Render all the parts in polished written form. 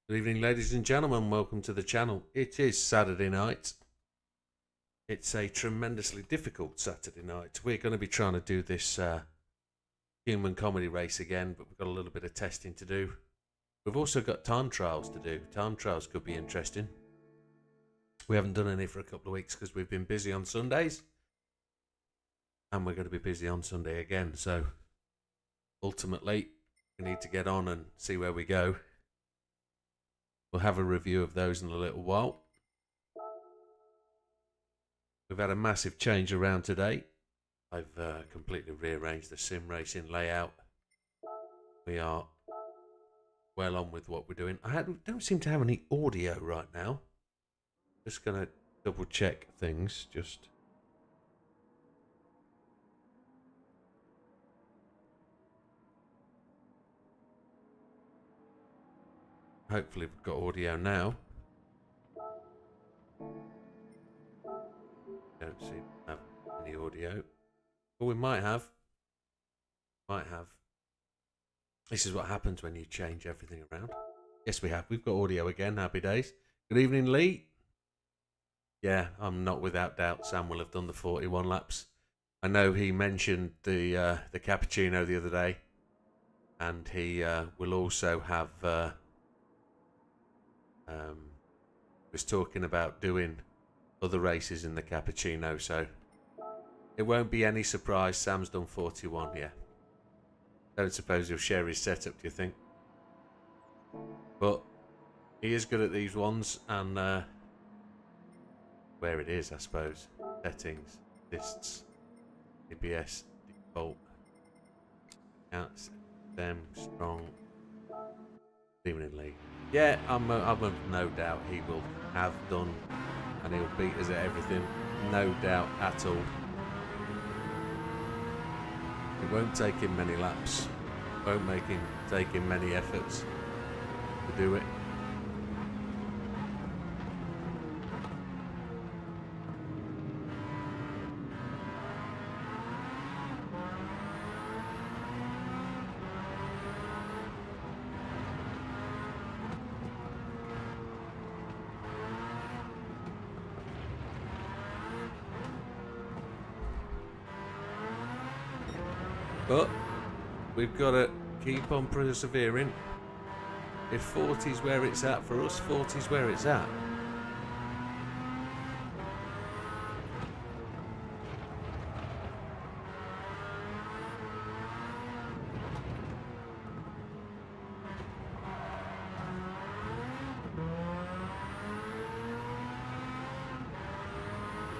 Good evening, ladies and gentlemen. Welcome to the channel. It is Saturday night. It's a tremendously difficult Saturday night. We're going to be trying to do this human comedy race again, but we've got a little bit of testing to do. We've also got time trials to do. Time trials could be interesting. We haven't done any for a couple of weeks because we've been busy on Sundays. And we're going to be busy on Sunday again. So ultimately, we need to get on and see where we go. We'll have a review of those in a little while. We've had a massive change around today. I've completely rearranged the sim racing layout. We are well on with what we're doing. I don't seem to have any audio right now. Just going to double check things. Hopefully we've got audio now. Don't seem to have any audio. But we might have. This is what happens when you change everything around. Yes, we have. We've got audio again. Happy days. Good evening, Lee. Yeah, I'm not without doubt Sam will have done the 41 laps. I know he mentioned the cappuccino the other day. And he will also have... was talking about doing other races in the cappuccino, so it won't be any surprise Sam's done 41. Yeah, don't suppose he'll share his setup, do you think? But he is good at these ones, and where it is, I suppose. Settings, lists, ABS, default, counts, them strong, seemingly. Yeah, I'm of no doubt he will have done, and he'll beat us at everything, no doubt at all. It won't take him many laps, won't take him many efforts to do it. But we've got to keep on persevering. If 40's where it's at for us, 40's where it's at.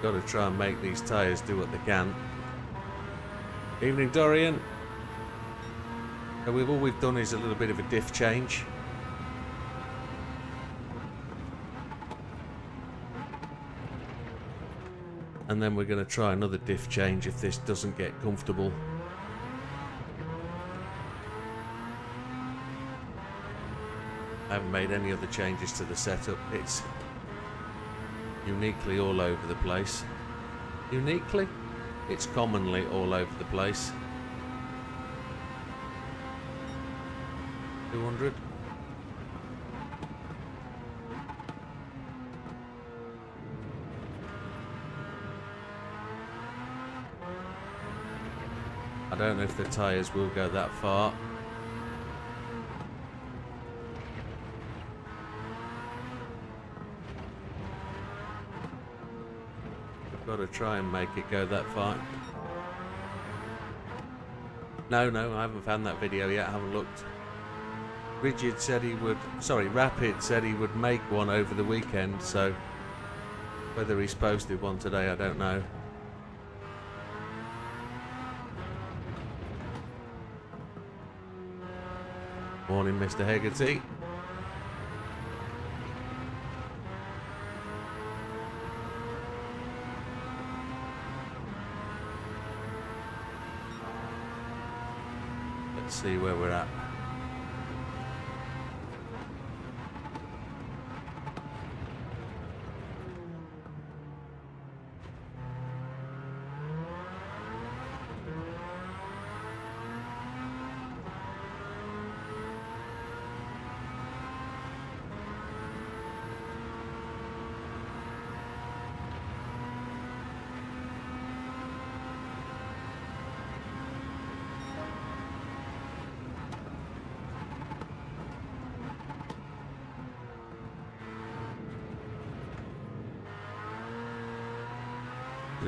Got to try and make these tyres do what they can. Evening, Dorian. So all we've done is a little bit of a diff change. And then we're going to try another diff change if this doesn't get comfortable. I haven't made any other changes to the setup. It's uniquely all over the place. Uniquely? It's commonly all over the place. 200. I don't know if the tyres will go that far. Got to try and make it go that far. No, I haven't found that video yet. I haven't looked. Rapid said he would make one over the weekend, so whether he's posted one today, I don't know. Morning, Mr. Hegarty. Let's see where we're at.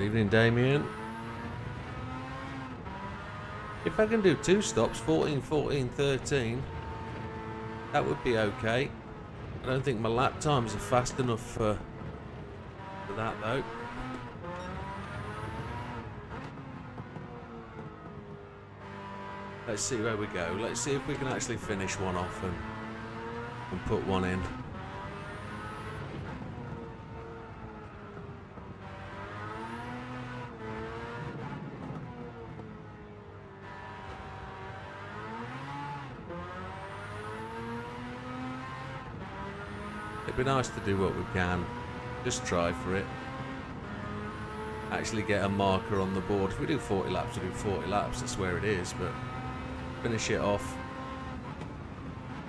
Evening, Damien. If I can do 2 stops, 14, 14, 13, that would be okay. I don't think my lap times are fast enough for that though. Let's see where we go. Let's see if we can actually finish one off and put one in. It'd be nice to do what we can. Just try for it. Actually get a marker on the board. If we do 40 laps, we do 40 laps. That's where it is. But finish it off.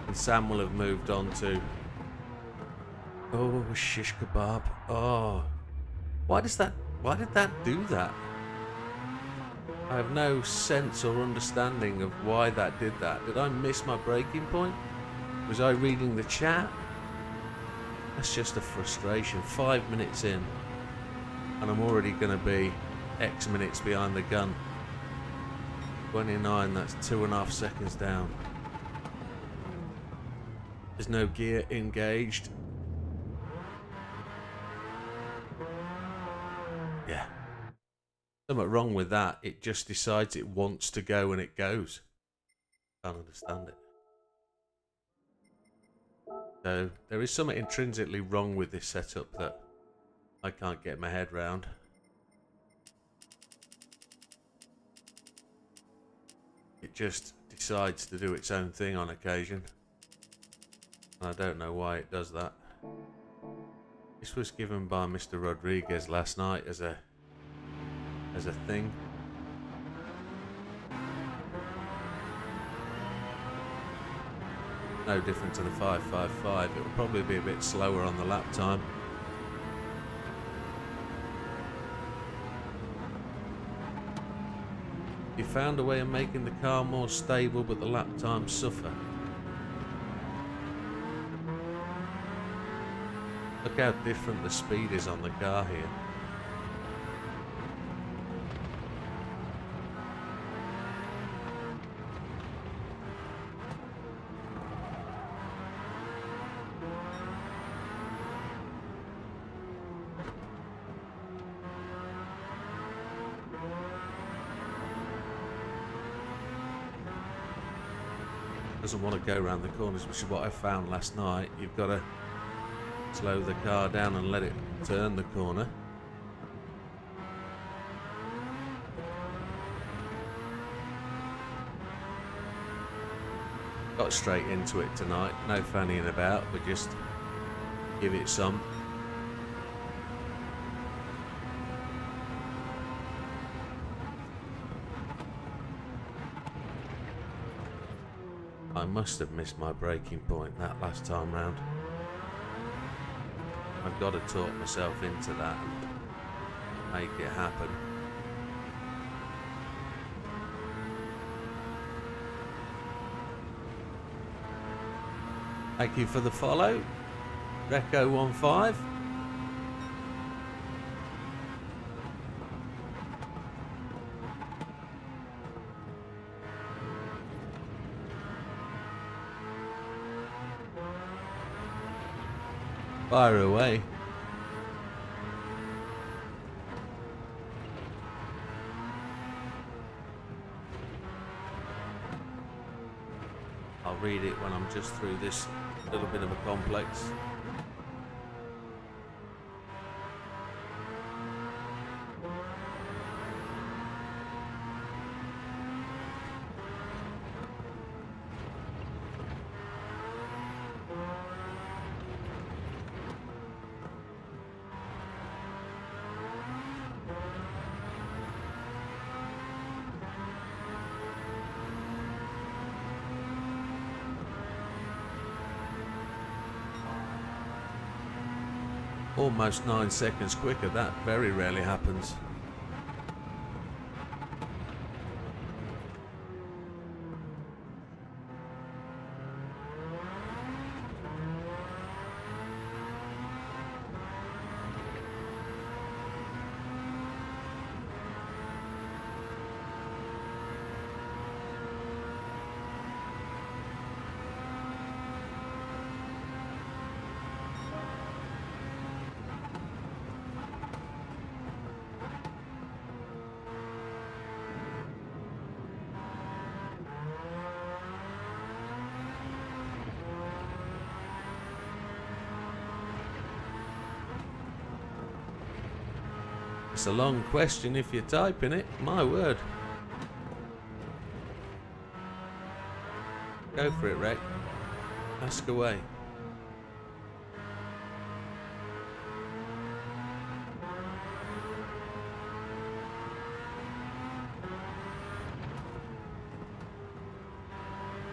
And Sam will have moved on to... Oh, shish kebab. Oh. Why did that do that? I have no sense or understanding of why that did that. Did I miss my breaking point? Was I reading the chat? That's just a frustration. 5 minutes in, and I'm already going to be X minutes behind the gun. 29, that's 2.5 seconds down. There's no gear engaged. Yeah. Something wrong with that. It just decides it wants to go and it goes. Can't understand it. So there is something intrinsically wrong with this setup that I can't get my head round. It just decides to do its own thing on occasion. I don't know why it does that. This was given by Mr. Rodriguez last night as a thing. No different to the 555. It will probably be a bit slower on the lap time. You found a way of making the car more stable, but the lap times suffer. Look how different the speed is on the car here. Doesn't want to go around the corners, which is what I found last night. You've got to slow the car down and let it turn the corner. Got straight into it tonight, no fannying about, but just give it some. I must have missed my breaking point that last time round. I've got to talk myself into that and make it happen. Thank you for the follow, Reco15. Fire away. I'll read it when I'm just through this little bit of a complex. Almost 9 seconds quicker. That very rarely happens. It's a long question if you're typing it. My word. Go for it, Rick. Ask away.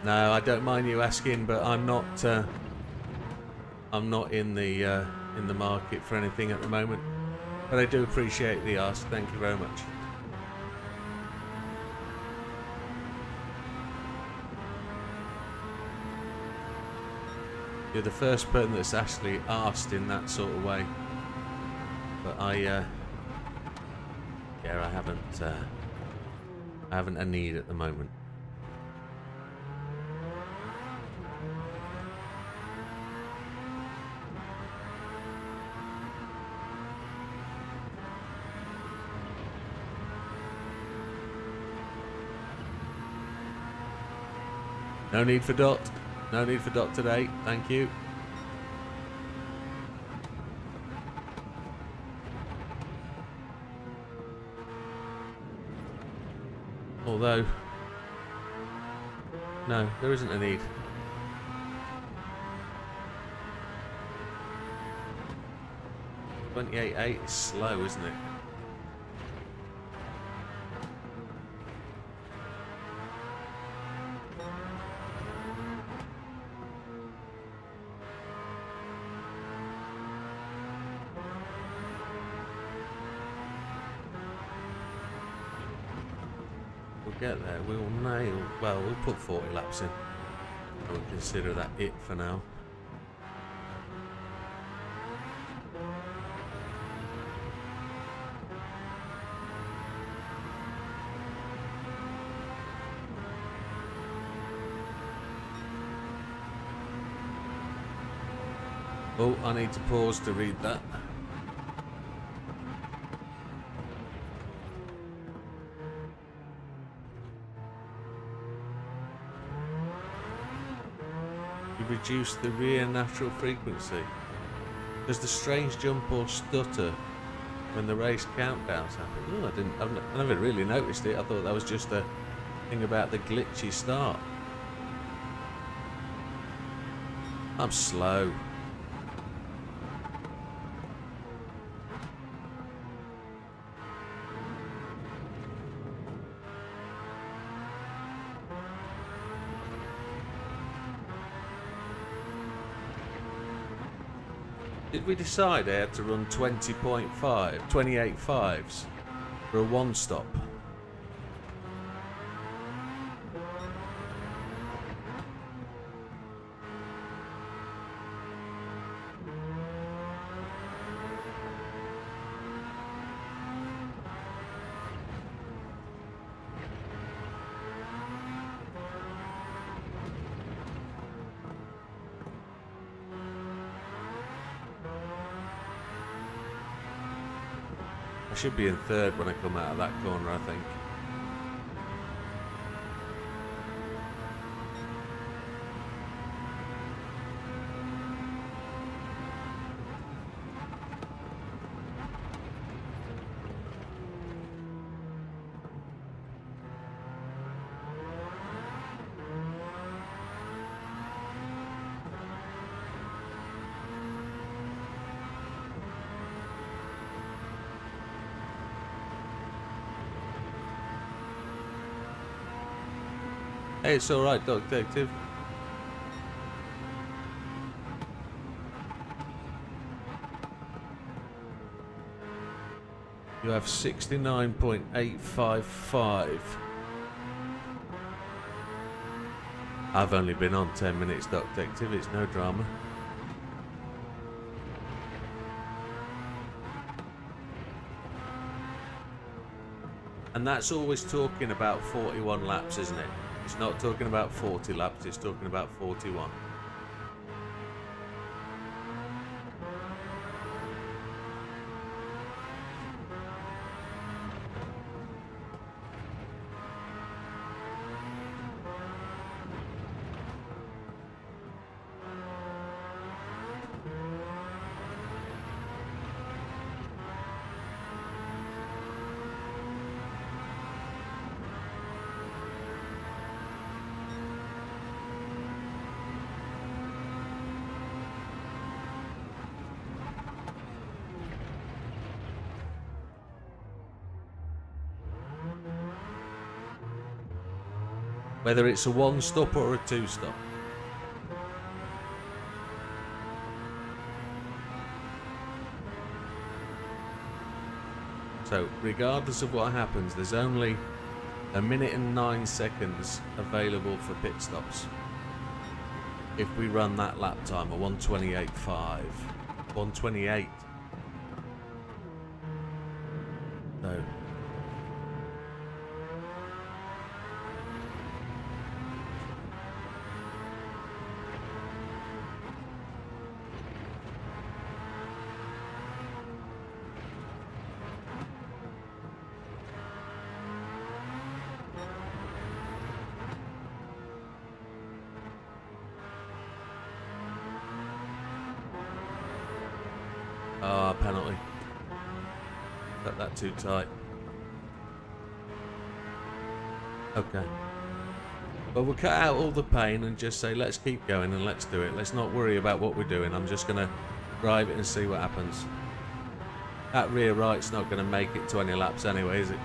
No, I don't mind you asking, but I'm not in the market for anything at the moment. But I do appreciate the ask. Thank you very much. You're the first person that's actually asked in that sort of way. But I haven't a need at the moment. No need for dot. No need for dot today. Thank you. Although, no, there isn't a need. $28.8 is slow, isn't it? Get there, we'll nail. Well, we'll put 40 laps in. I would consider that it for now. Oh, I need to pause to read that. Reduce the rear natural frequency. Does the strange jump or stutter when the race countdowns happen? Oh, I never really noticed it. I thought that was just a thing about the glitchy start. I'm slow. Did we decide I had to run 28 fives for a one stop? I should be in third when I come out of that corner, I think. Hey, it's alright, Dog Detective. You have 69.855. I've only been on 10 minutes, Dog Detective. It's no drama. And that's always talking about 41 laps, isn't it? It's not talking about 40 laps, it's talking about 41. whether it's a one stop or a two stop. So regardless of what happens, there's only 1 minute and 9 seconds available for pit stops. If we run that lap time, a 1:28.5, 1:28. So penalty. Got that too tight. Okay. Well, we'll cut out all the pain and just say, let's keep going and let's do it. Let's not worry about what we're doing. I'm just going to drive it and see what happens. That rear right's not going to make it 20 laps anyway, is it?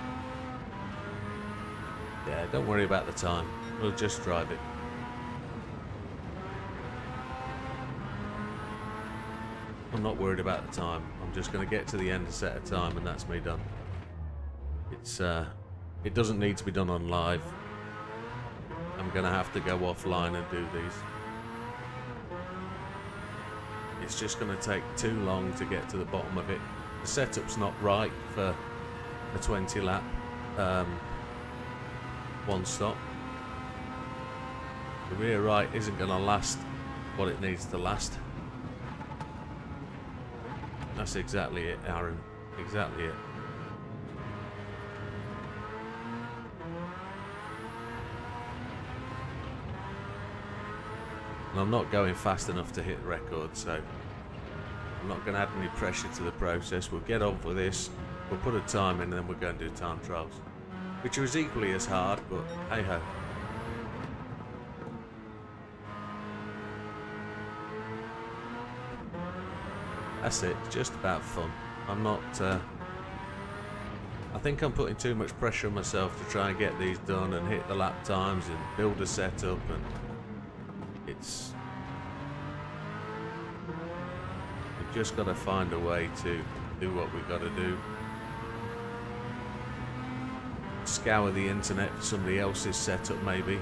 Yeah, don't worry about the time. We'll just drive it. I'm not worried about the time. I'm just going to get to the end and set a time, and that's me done. It doesn't need to be done on live. I'm going to have to go offline and do these. It's just going to take too long to get to the bottom of it. The setup's not right for a 20 lap one stop. The rear right isn't going to last what it needs to last. That's exactly it, Aaron. Exactly it. And I'm not going fast enough to hit the record, so I'm not going to add any pressure to the process. We'll get on for this. We'll put a time in and then we'll go and do time trials, which is equally as hard, but hey ho. That's it, it's just about fun. I'm not, I think I'm putting too much pressure on myself to try and get these done and hit the lap times and build a setup, and it's, we've just got to find a way to do what we've got to do. Scour the internet for somebody else's setup maybe.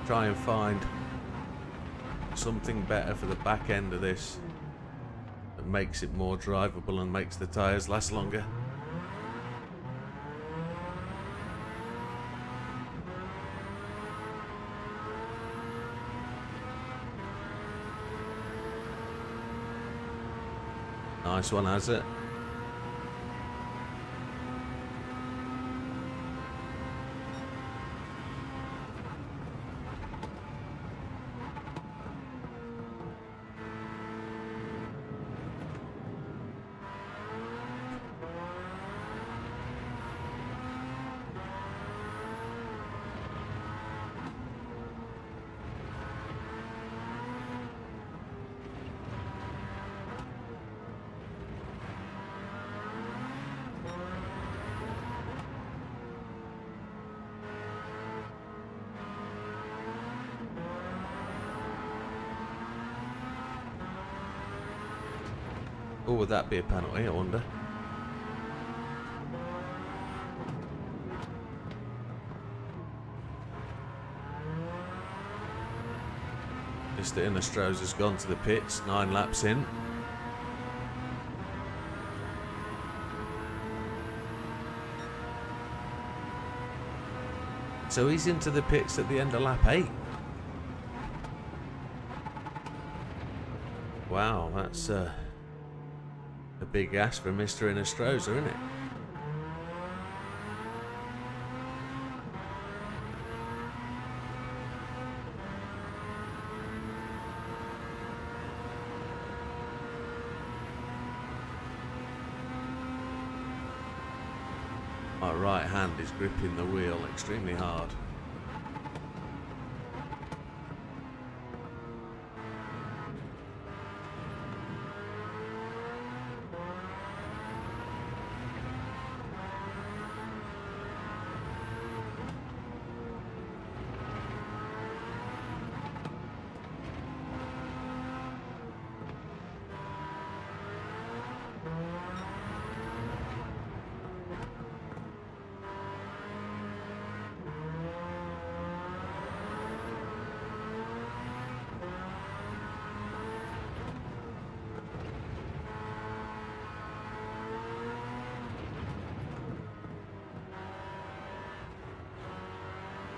Try and find something better for the back end of this that makes it more drivable and makes the tyres last longer. Nice one, has it? Or would that be a penalty, I wonder? Mr. Innistrose has gone to the pits, 9 laps in. So he's into the pits at the end of lap 8. Wow, that's a big ask for Mr. Innistrose, isn't it? My right hand is gripping the wheel extremely hard.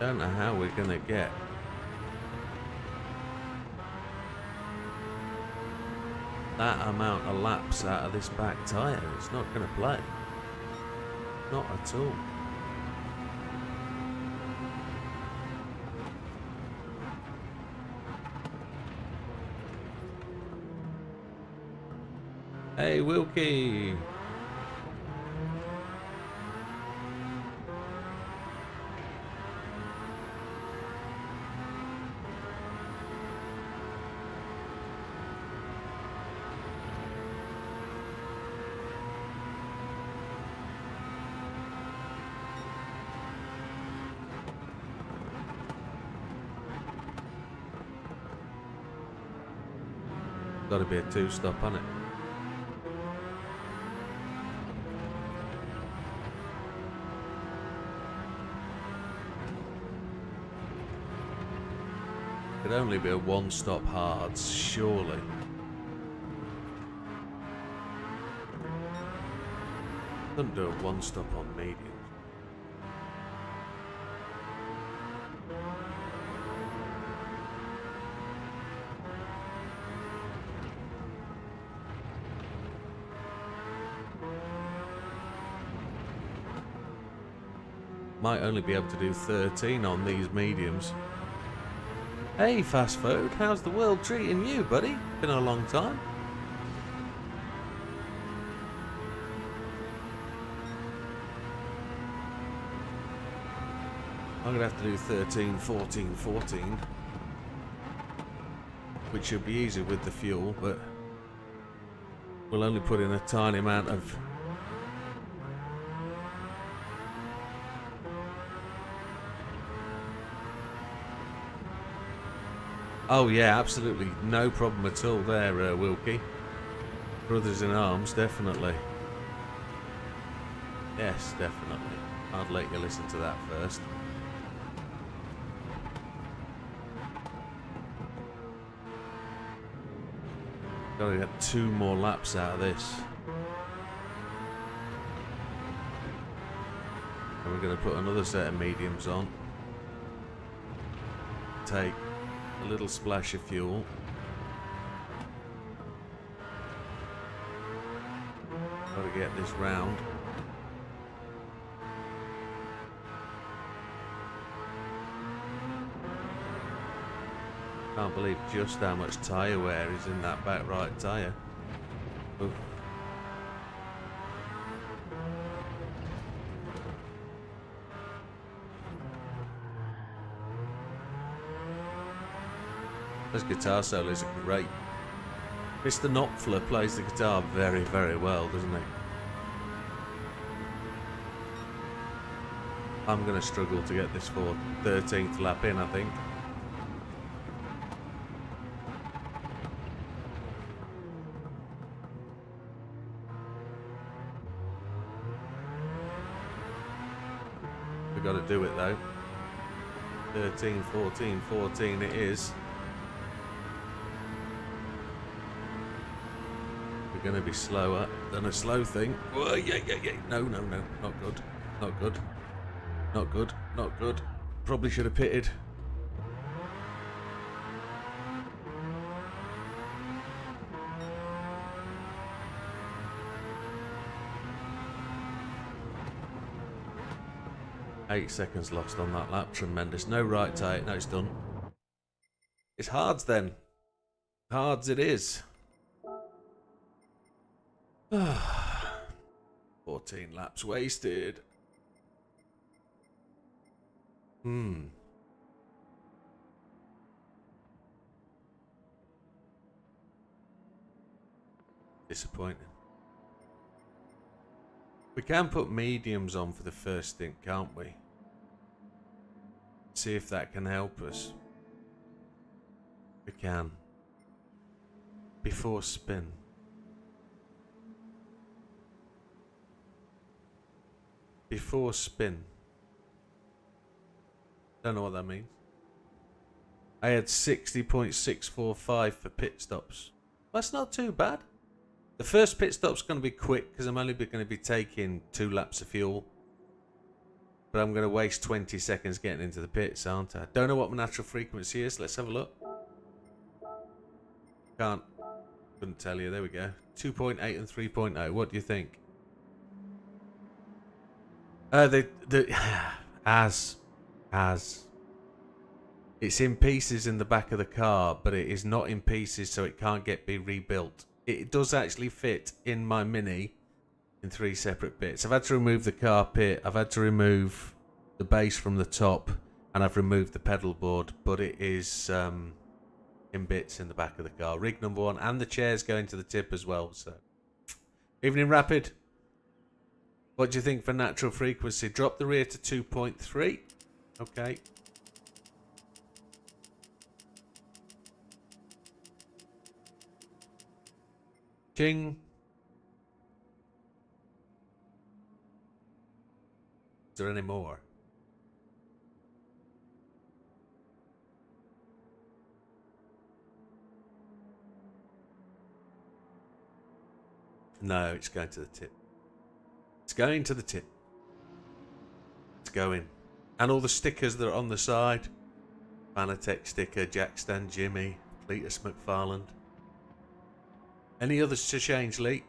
Don't know how we're gonna get that amount of laps out of this back tyre. It's not gonna play. Not at all. Hey, Wilkie! Got to be a two-stop on it. Could only be a one-stop hards, surely. Couldn't do a one-stop on medium. Might only be able to do 13 on these mediums. Hey, fast food, how's the world treating you, buddy? Been a long time. I'm gonna have to do 13, 14, 14. Which should be easy with the fuel, but we'll only put in a tiny amount of... Oh yeah, absolutely no problem at all there, Wilkie. Brothers in arms, definitely. Yes, definitely. I'd let you listen to that first. Gotta get 2 more laps out of this. And we're gonna put another set of mediums on. Take a little splash of fuel. Gotta get this round. Can't believe just how much tyre wear is in that back right tyre. Oof. Those guitar solos are great. Mr. Knopfler plays the guitar very, very well, doesn't he? I'm going to struggle to get this for 13th lap in, I think. We've got to do it though. 13, 14, 14 it is. Going to be slower than a slow thing. Oh, yeah. No, not good. Not good. Not good. Not good. Probably should have pitted. Eight seconds lost on that lap. Tremendous. No right tyre. No, it's done. It's hards then. Hards it is. 14 laps wasted. Disappointing. We can put mediums on for the first stint, can't we? See if that can help us. We can. Before spin. Before spin. Don't know what that means. I had 60.645 for pit stops. That's not too bad. The first pit stop's going to be quick because I'm only going to be taking 2 laps of fuel. But I'm going to waste 20 seconds getting into the pits, aren't I? Don't know what my natural frequency is. Let's have a look. Couldn't tell you. There we go. 2.8 and 3.0. What do you think? As it's in pieces in the back of the car, but it is not in pieces, so it can't be rebuilt. It does actually fit in my Mini in 3 separate bits. I've had to remove the carpet, I've had to remove the base from the top, and I've removed the pedal board, but it is in bits in the back of the car. Rig number 1, and the chairs going to the tip as well. So, evening Rapid. What do you think for natural frequency? Drop the rear to 2.3. Okay. Ching. Is there any more? No, it's going to the tip. It's going to the tip. It's going. And all the stickers that are on the side. Fanatec sticker, Jackstand Jimmy, Cletus McFarland. Any others to change, Lee?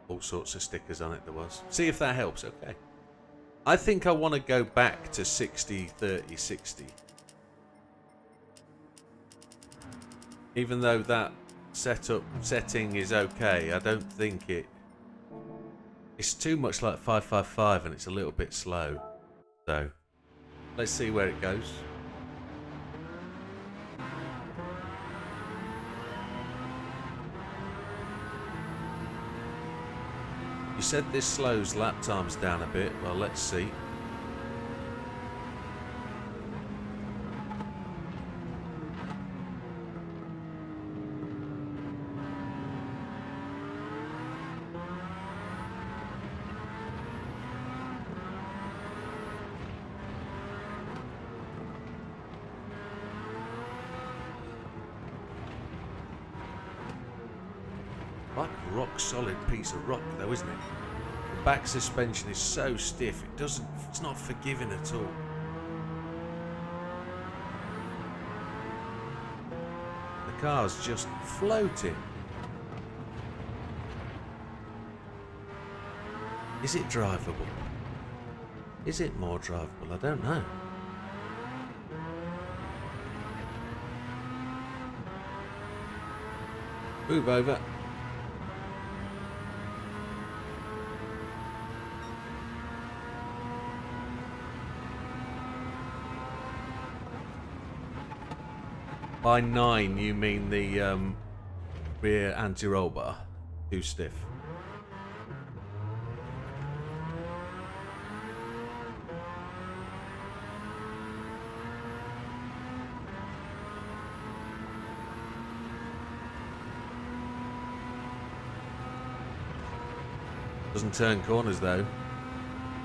All sorts of stickers on it there was. See if that helps, okay. I think I want to go back to 60, 30, 60. Even though that setting is okay, I don't think it's too much like 555 and it's a little bit slow. So, let's see where it goes. You said this slows lap times down a bit. Well, let's see. Like a rock solid piece of rock though, isn't it? The back suspension is so stiff, it's not forgiving at all. The car's just floating. Is it drivable? Is it more drivable? I don't know. Move over. By 9, you mean the rear anti-roll bar? Too stiff. Doesn't turn corners though.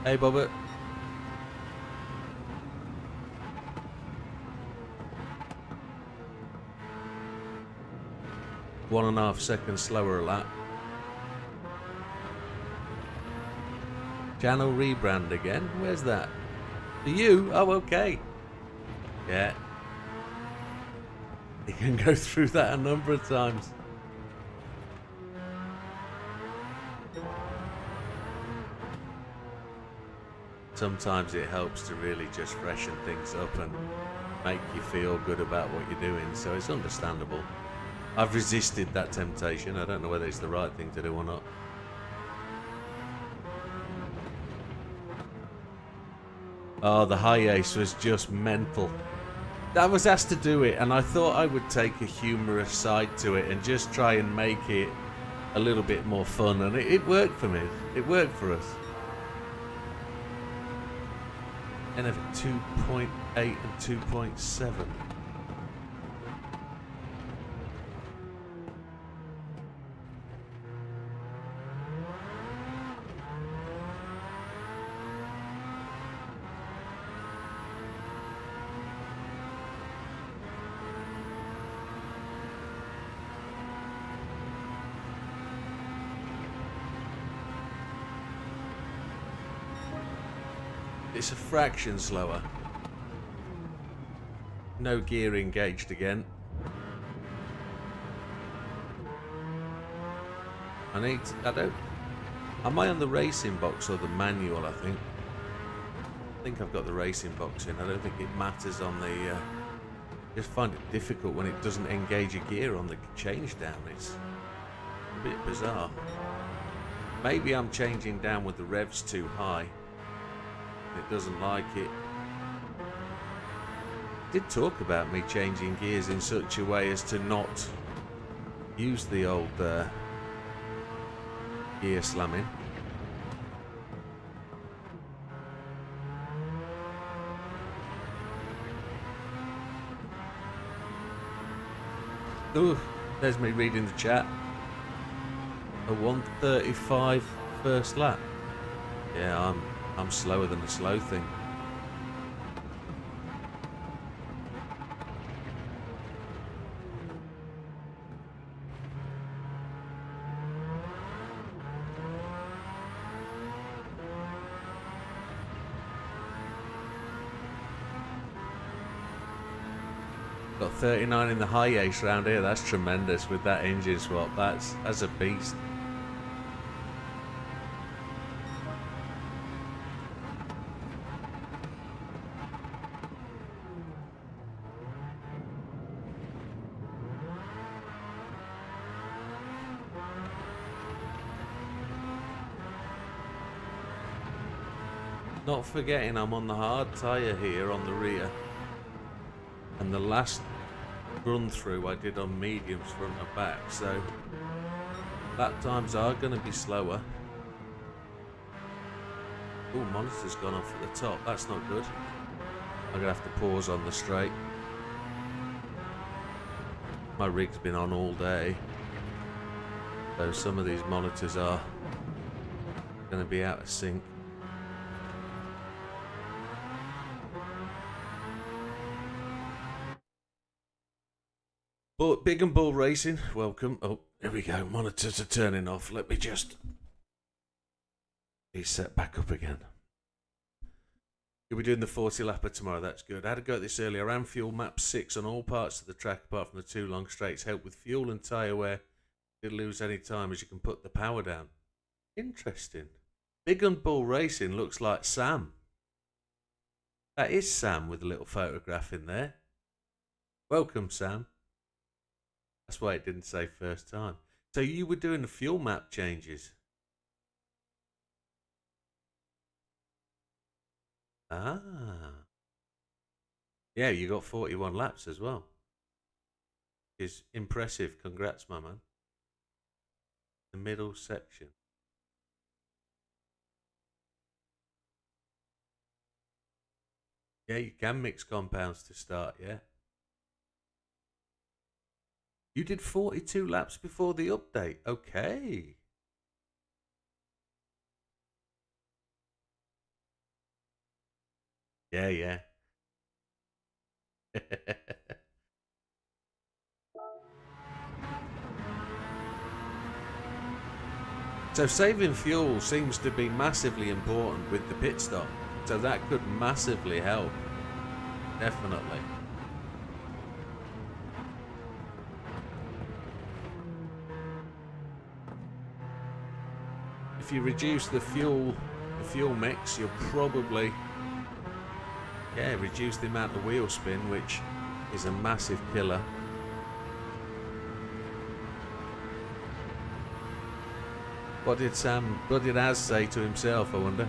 Hey, Bobbert. One and a half seconds slower a lap. Channel rebrand again? Where's that? For you? Oh, okay. Yeah. You can go through that a number of times. Sometimes it helps to really just freshen things up and make you feel good about what you're doing, so it's understandable. I've resisted that temptation. I don't know whether it's the right thing to do or not. Oh, the high ace was just mental. I was asked to do it, and I thought I would take a humorous side to it and just try and make it a little bit more fun, and it worked for me. It worked for us. And of 2.8 and 2.7. It's a fraction slower. No gear engaged again. Am I on the racing box or the manual, I think? I think I've got the racing box in. I don't think it matters on the... I just find it difficult when it doesn't engage a gear on the change down. It's a bit bizarre. Maybe I'm changing down with the revs too high. It doesn't like it. It did talk about me changing gears in such a way as to not use the old gear slamming. Ooh, there's me reading the chat. A 1:35 first lap. Yeah, I'm slower than a slow thing. Got 39 in the high ace round here. That's tremendous with that engine swap. That's a beast. Not forgetting I'm on the hard tyre here on the rear. And the last run through I did on mediums front and back, so lap times are going to be slower. Oh, monitor's gone off at the top. That's not good. I'm going to have to pause on the straight. My rig's been on all day, so some of these monitors are going to be out of sync. But Big and Bull Racing, welcome. Oh, here we go. Monitors are turning off. Let me just be set back up again. You'll be doing the 40 lapper tomorrow. That's good. I had to go at this earlier. I ran fuel map 6 on all parts of the track apart from the 2 long straights. Help with fuel and tyre wear. Didn't lose any time as you can put the power down. Interesting. Big and Bull Racing looks like Sam. That is Sam with a little photograph in there. Welcome, Sam. That's why it didn't say first time. So you were doing the fuel map changes. Ah. Yeah, you got 41 laps as well. Is impressive. Congrats, my man. The middle section. Yeah, you can mix compounds to start, yeah. You did 42 laps before the update. Okay. Yeah, yeah. So saving fuel seems to be massively important with the pit stop. So that could massively help. Definitely. If you reduce the fuel mix, you'll probably, yeah, reduce the amount of wheel spin, which is a massive killer. What did Az say to himself, I wonder?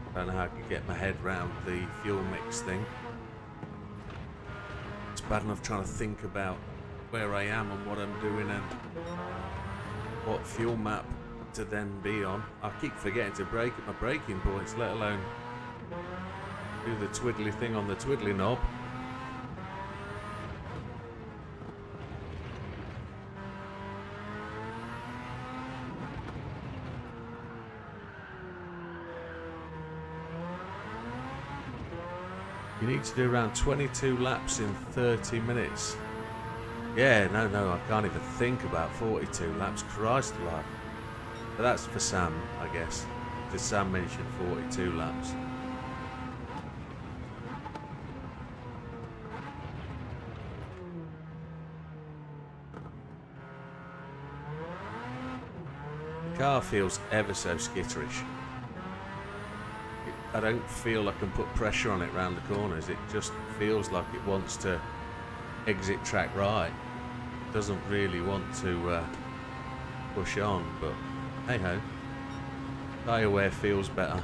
I don't know how I can get my head round the fuel mix thing. It's bad enough trying to think about where I am and what I'm doing and what fuel map to then be on. I keep forgetting to brake at my braking points, let alone do the twiddly thing on the twiddly knob. You need to do around 22 laps in 30 minutes. Yeah, no, I can't even think about 42 laps. Christ alive. But that's for Sam, I guess. Because Sam mentioned 42 laps. The car feels ever so skitterish. I don't feel I can put pressure on it round the corners. It just feels like it wants to exit track right. It doesn't really want to push on, but hey ho. Tyre wear feels better.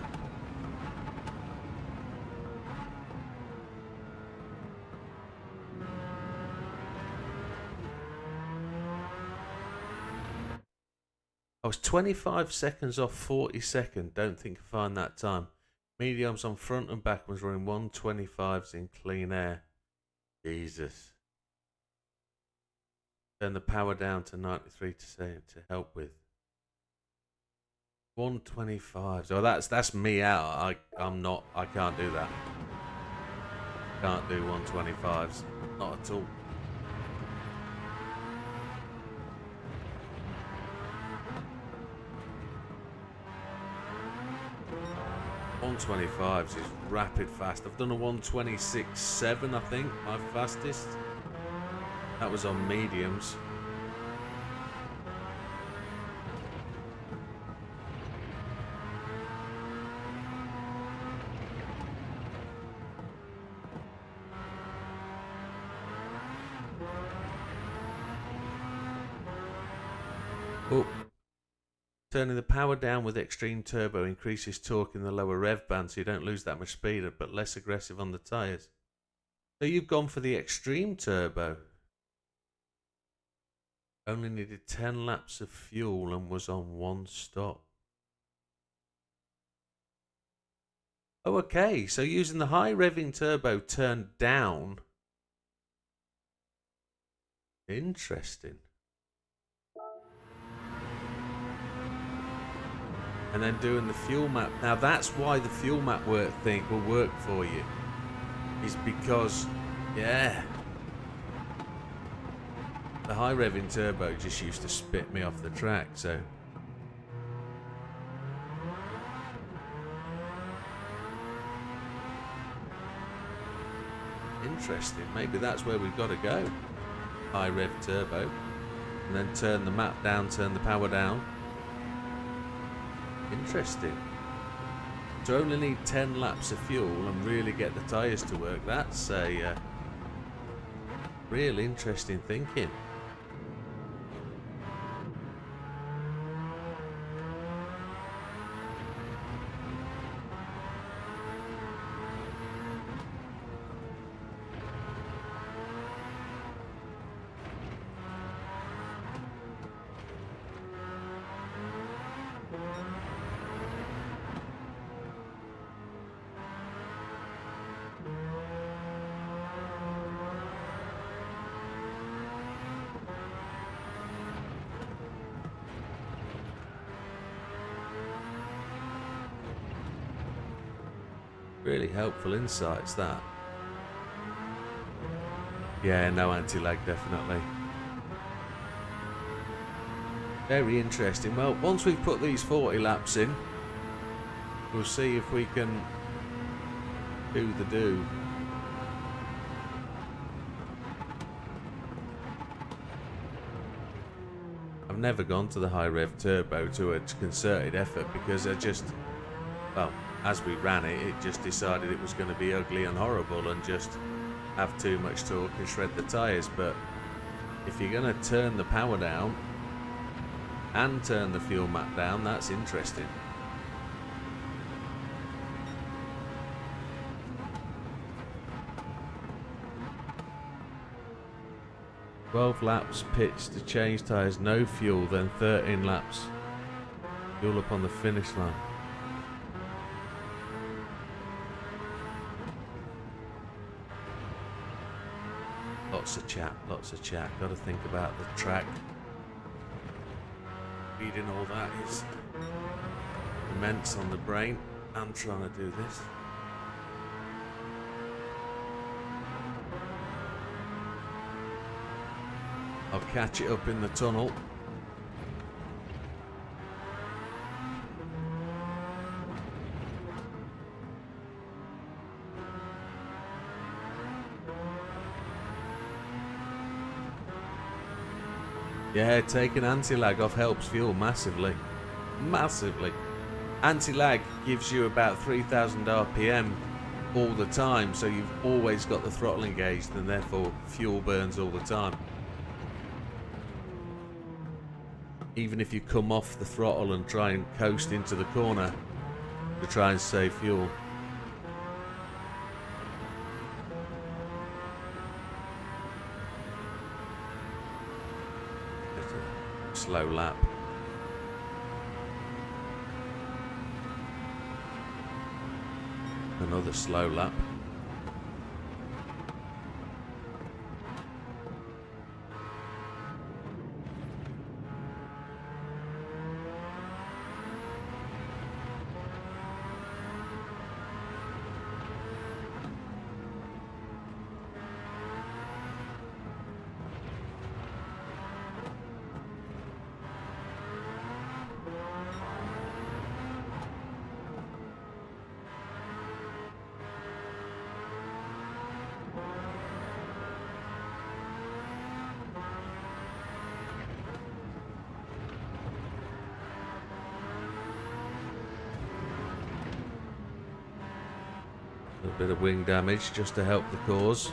I was 25 seconds off 42nd. Don't think I find that time. Mediums on front and back was running 125s in clean air. Jesus. Turn the power down to 93 to help with. 125s. Oh, that's me out. I can't do that. Can't do 125s. Not at all. .125s is rapid fast. I've done a 126.7, I think, my fastest. That was on mediums. Oh. Turning the power down with extreme turbo increases torque in the lower rev band so you don't lose that much speed but less aggressive on the tyres. So you've gone for the extreme turbo. Only needed 10 laps of fuel and was on 1 stop. Oh, okay. So using the high revving turbo turned down. Interesting. And then doing the fuel map. Now that's why the fuel map will work for you. Is because, yeah, the high revving turbo just used to spit me off the track, so. Interesting. Maybe that's where we've got to go. High rev turbo. And then turn the map down, turn the power down. Interesting. To only need 10 laps of fuel and really get the tyres to work, that's a real interesting thinking. Really helpful insights, that. Yeah, no anti-lag, definitely. Very interesting. Well, once we've put these 40 laps in, we'll see if we can do the do. I've never gone to the high rev turbo to a concerted effort because I just, well, as we ran it, it just decided it was going to be ugly and horrible and just have too much torque and shred the tyres. But if you're going to turn the power down and turn the fuel map down, that's interesting. "12 laps pits to change tyres, no fuel, then 13 laps. Fuel up on the finish line." Lots of chat. Got to think about the track. Reading all that is immense on the brain. I'm trying to do this. I'll catch it up in the tunnel. Yeah, taking anti-lag off helps fuel massively. Massively. Anti-lag gives you about 3000 RPM all the time, so you've always got the throttle engaged and therefore fuel burns all the time. Even if you come off the throttle and try and coast into the corner to try and save fuel. Slow lap. Another slow lap. A bit of wing damage just to help the cause.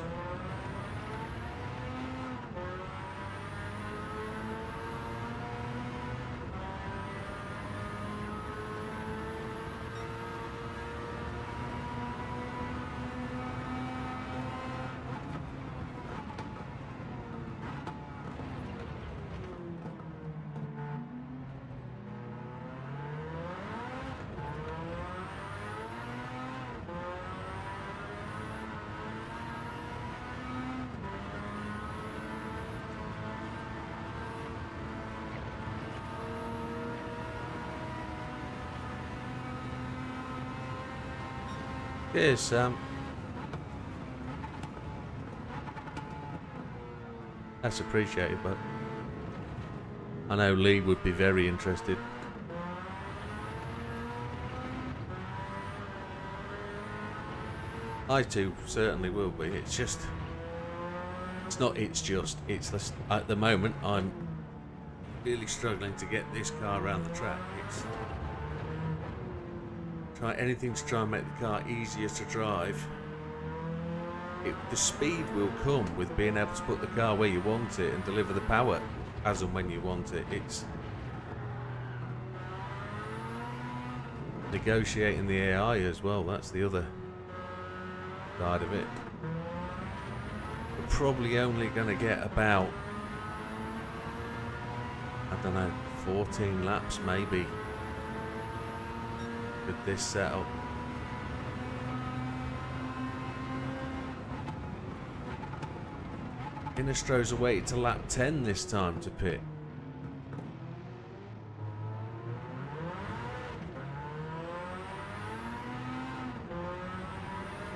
Cheers, Sam. That's appreciated, but I know Lee would be very interested. I too certainly will be. It's just, at the moment I'm really struggling to get this car around the track. It's try anything to try and make the car easier to drive. The speed will come with being able to put the car where you want it and deliver the power as and when you want it. It's negotiating the AI as well. That's the other side of it. We're probably only going to get about, I don't know, 14 laps maybe with this setup. Innistro's away to lap 10 this time to pit.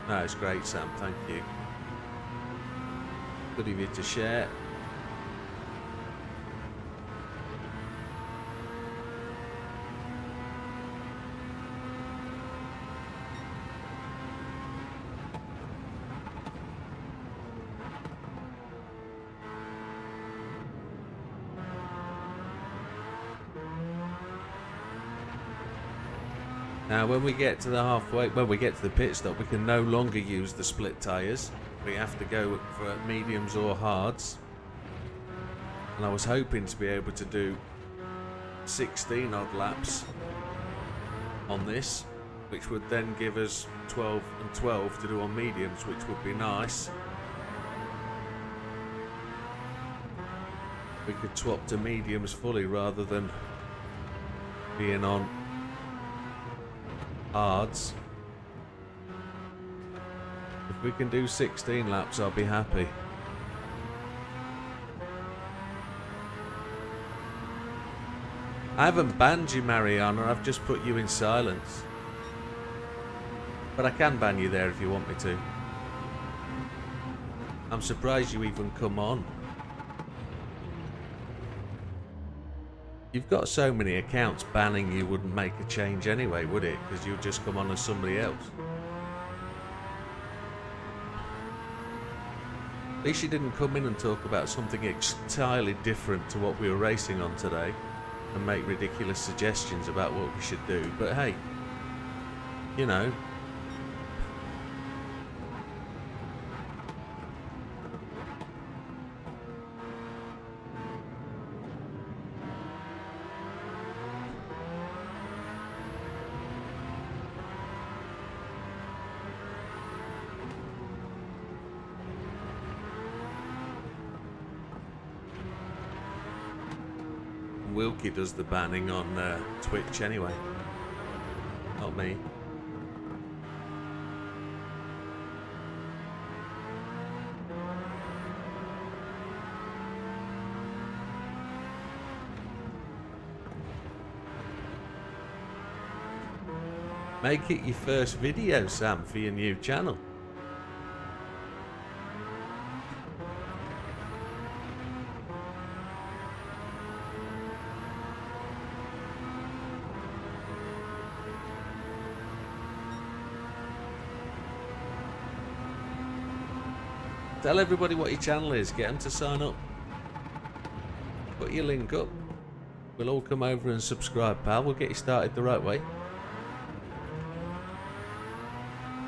No, it's great, Sam, thank you. Good of you to share. Now when we get to the halfway, when we get to the pit stop, we can no longer use the split tyres. We have to go for mediums or hards. And I was hoping to be able to do 16 odd laps on this, which would then give us 12 and 12 to do on mediums, which would be nice. We could swap to mediums fully rather than being on hards. If we can do 16 laps, I'll be happy. I haven't banned you, Mariana, I've just put you in silence. But I can ban you there if you want me to. I'm surprised you even come on. You've got so many accounts banning you wouldn't make a change anyway, would it? Because you'd just come on as somebody else. At least you didn't come in and talk about something entirely different to what we were racing on today and make ridiculous suggestions about what we should do. But hey, you know. Wilkie does the banning on Twitch anyway, not me. Make it your first video, Sam, for your new channel. Tell everybody what your channel is, get them to sign up. Put your link up. We'll all come over and subscribe, pal. We'll get you started the right way.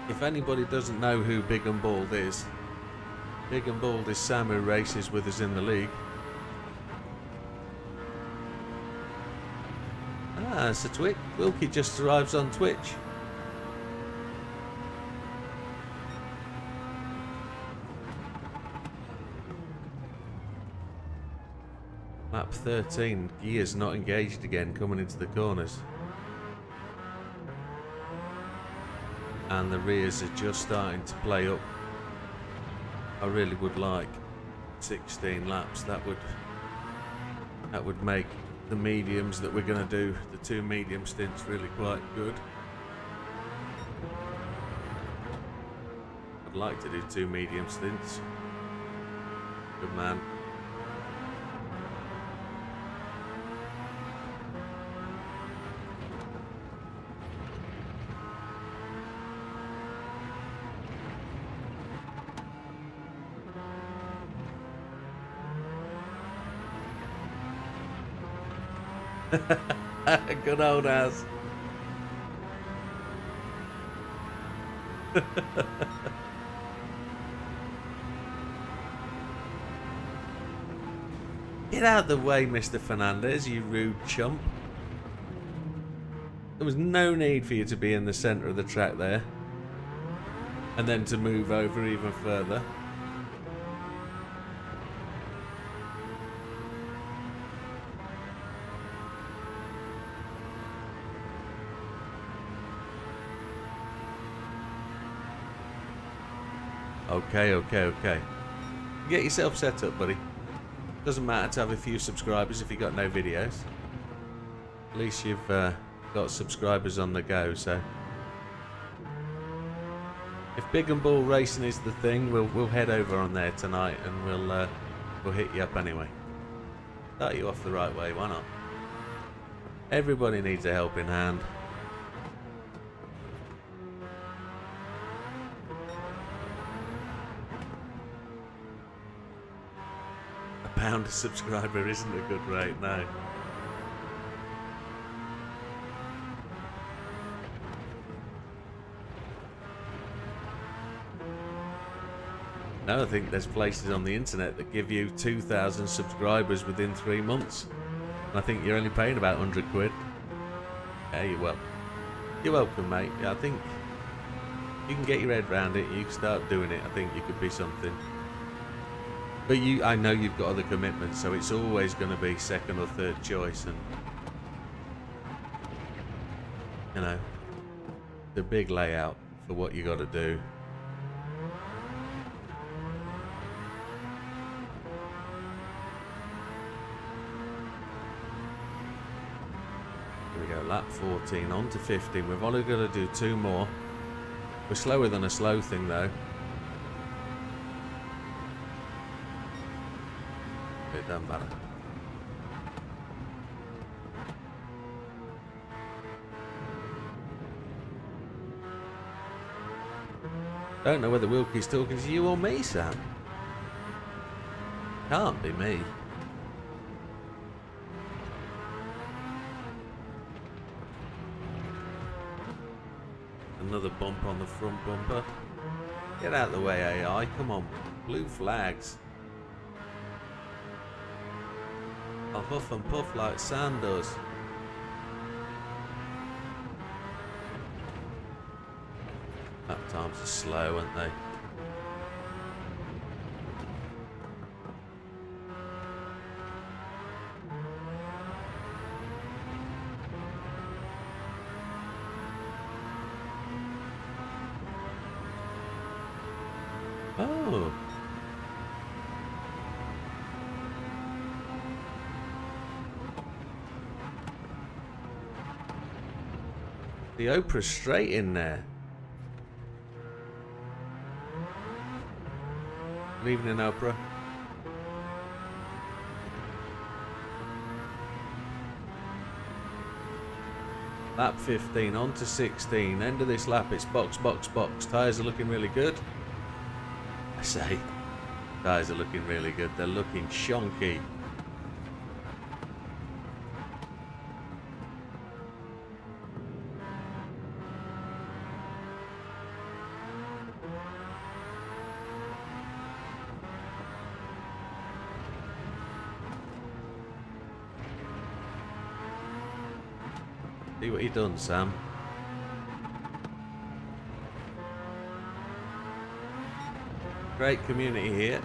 If anybody doesn't know who Big and Bald is Sam who races with us in the league. Ah, it's a Twitch. Wilkie just arrives on Twitch. Lap 13, gears not engaged again coming into the corners. And the rears are just starting to play up. I really would like 16 laps. That would make the mediums that we're going to do, the 2 medium stints, really quite good. I'd like to do 2 medium stints. Good man. Good old ass. Get out of the way, Mr. Fernandez, you rude chump. There was no need for you to be in the centre of the track there. And then to move over even further. Okay. Get yourself set up, buddy. Doesn't matter to have a few subscribers if you've got no videos. At least you've got subscribers on the go, so... If Big and Ball Racing is the thing, we'll head over on there tonight and we'll hit you up anyway. Start you off the right way, why not? Everybody needs a helping hand. £1 a subscriber isn't a good rate, no. No, I think there's places on the internet that give you 2,000 subscribers within 3 months. And I think you're only paying about 100 quid. Yeah, you're welcome, mate. Yeah, I think you can get your head around it, you can start doing it. I think you could be something. But I know you've got other commitments, so it's always going to be second or third choice, and you know, the big layout for what you got to do. Here we go, lap 14 on to 15. We've only got to do 2 more. We're slower than a slow thing though. It doesn't matter. Don't know whether Wilkie's talking to you or me, Sam. Can't be me. Another bump on the front bumper. Get out of the way, AI. Come on. Blue flags. I'll huff and puff like Sam does. Lap times are slow, aren't they? Oh. The Oprah's straight in there. Good evening, Oprah. Lap 15, on to 16. End of this lap, it's box, box, box. Tyres are looking really good. I say, tyres are looking really good. They're looking shonky. See what you done, Sam. Great community here,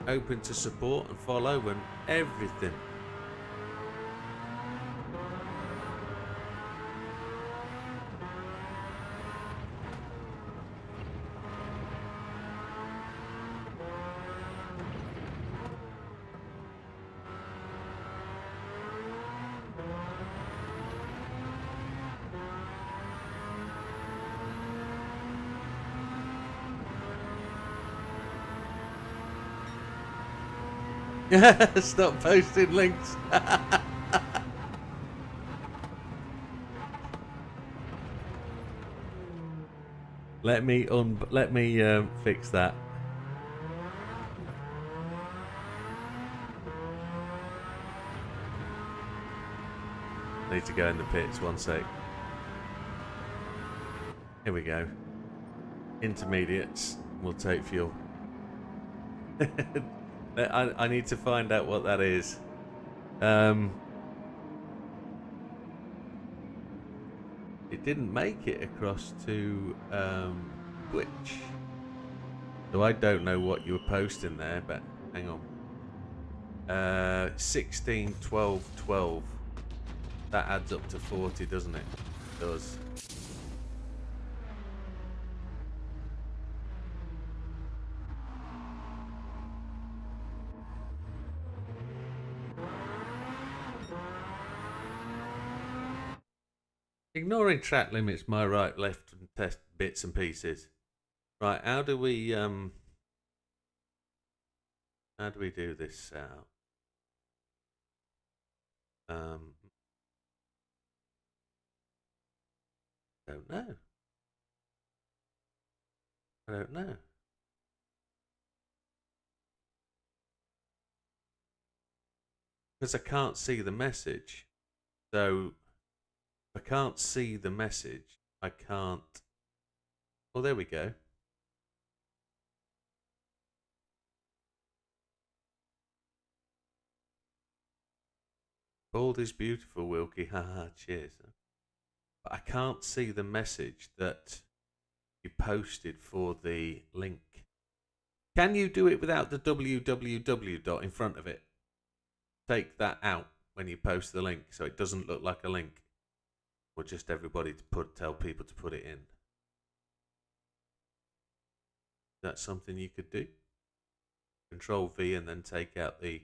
open to support and follow and everything. Stop posting links. Let me fix that. Need to go in the pits, one sec. Here we go. Intermediates will take fuel. I need to find out what that is. It didn't make it across to Twitch. So I don't know what you were posting there, but hang on. 16, 12, 12. That adds up to 40, doesn't it? It does. Ignoring track limits, my right, left, and test bits and pieces. Right, how do we do this out? Don't know. I don't know. Because I can't see the message. So I can't see the message. I can't. Oh, there we go. Bald is beautiful, Wilkie. Haha, cheers. But I can't see the message that you posted for the link. Can you do it without the www dot in front of it? Take that out when you post the link so it doesn't look like a link. Or just everybody to tell people to put it in. That's something you could do. Control V and then take out the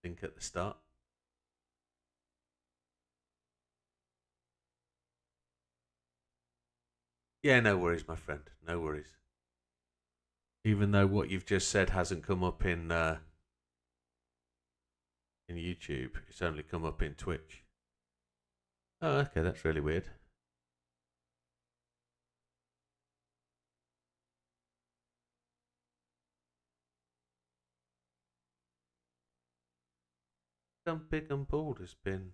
link at the start. Yeah, no worries, my friend. No worries. Even though what you've just said hasn't come up in YouTube, it's only come up in Twitch. Oh, okay, that's really weird. come Big and Bald has been...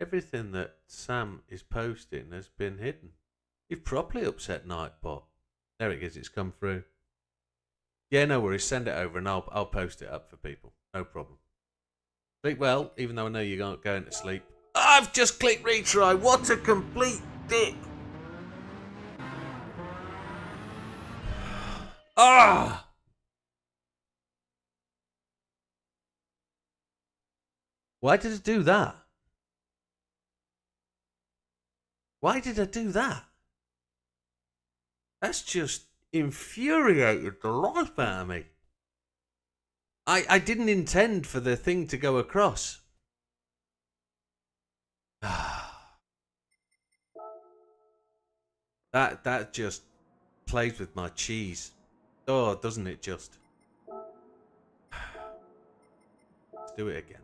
Everything that Sam is posting has been hidden. You've properly upset Nightbot. There it is, it's come through. Yeah, no worries, send it over and I'll post it up for people. No problem. Sleep well, even though I know you're not going to sleep. I've just clicked retry. What a complete dick. Ah! Why did it do that? Why did I do that? That's just infuriated the life out of me. I didn't intend for the thing to go across. That just plays with my cheese. Oh, doesn't it just? Let's do it again.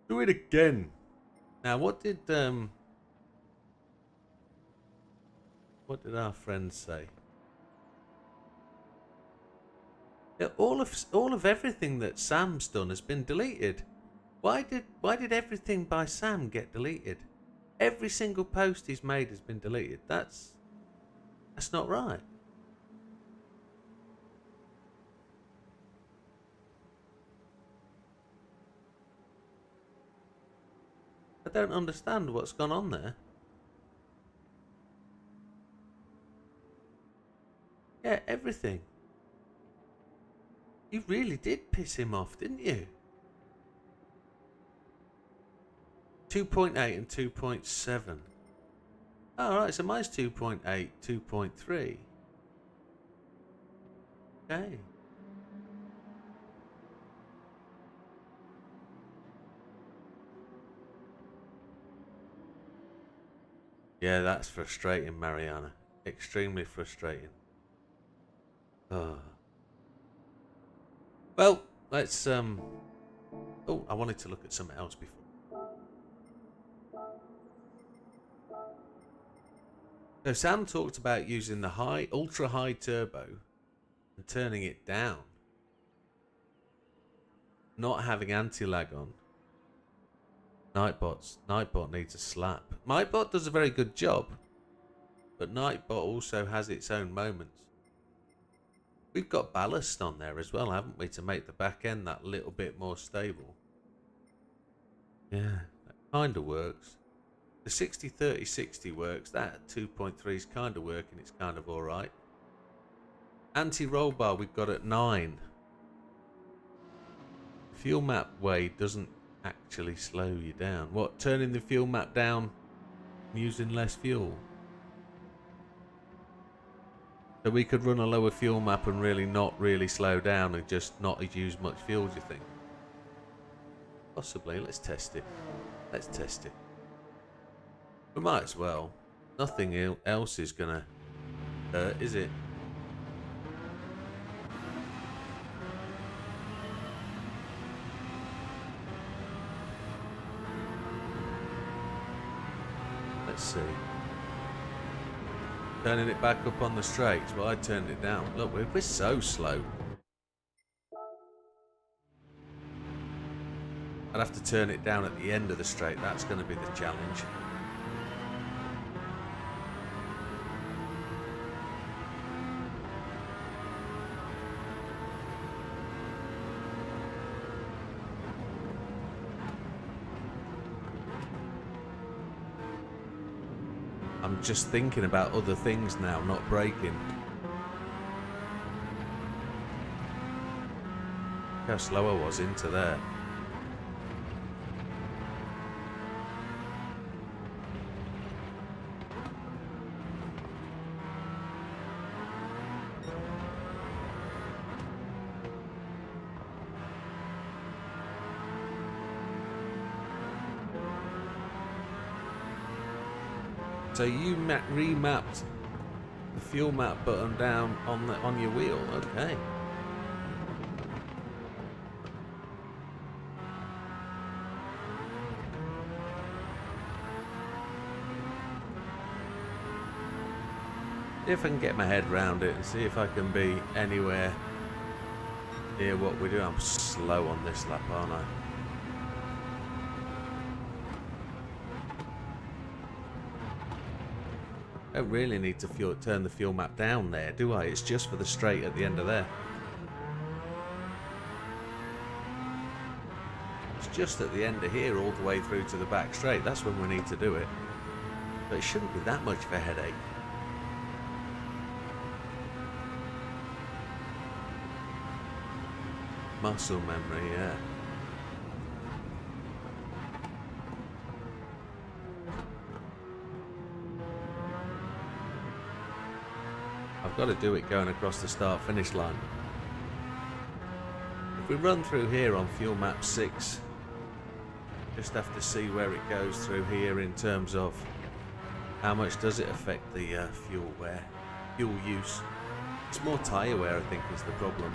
Do it again. Now, what did our friend say? Yeah, all of everything that Sam's done has been deleted. Why did everything by Sam get deleted? Every single post he's made has been deleted. That's not right. I don't understand what's gone on there. Yeah, everything. You really did piss him off, didn't you? 2.8 and 2.7. Oh, right, so mine's 2.8, 2.3. Okay. Yeah, that's frustrating, Mariana. Extremely frustrating. Oh. Well, let's oh, I wanted to look at something else before. So Sam talked about using the ultra high turbo and turning it down. Not having anti-lag on. Nightbot needs a slap. Nightbot does a very good job, but Nightbot also has its own moments. We've got ballast on there as well, haven't we, to make the back end that little bit more stable. Yeah, that kind of works. The 60-30-60 works. That 2.3 is kind of working. It's kind of alright. Anti-roll bar we've got at 9. Fuel map way doesn't actually slow you down. What, turning the fuel map down using less fuel? So we could run a lower fuel map and really not really slow down and just not use much fuel, do you think? Possibly. Let's test it. Let's test it. We might as well. Nothing else is gonna hurt, is it? Let's see. Turning it back up on the straights. Well, I turned it down. Look, we're so slow. I'd have to turn it down at the end of the straight. That's going to be the challenge. I'm just thinking about other things now, not braking. Look how slow I was into there. So you remapped the fuel map button down on your wheel, okay? See if I can get my head round it and see if I can be anywhere near what we do. I'm slow on this lap, aren't I? Don't really need to turn the fuel map down there, do I? It's just for the straight at the end of there. It's just at the end of here all the way through to the back straight. That's when we need to do it. But it shouldn't be that much of a headache. Muscle memory, yeah. I've got to do it going across the start-finish line. If we run through here on fuel map 6, just have to see where it goes through here in terms of how much does it affect the fuel use. It's more tyre wear, I think, is the problem.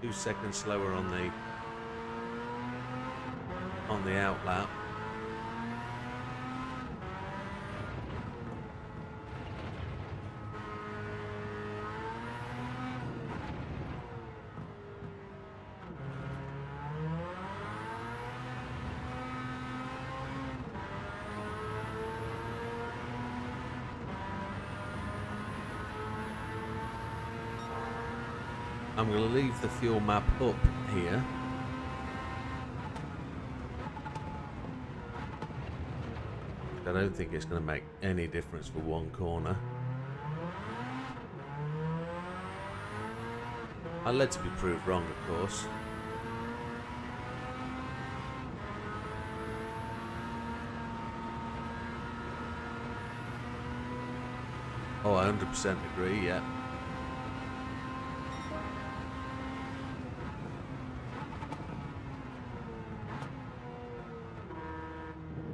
2 seconds slower on the out lap. I'm going to leave the fuel map up here. I don't think it's going to make any difference for one corner. I'm led to be proved wrong, of course. Oh, I 100% agree, yeah.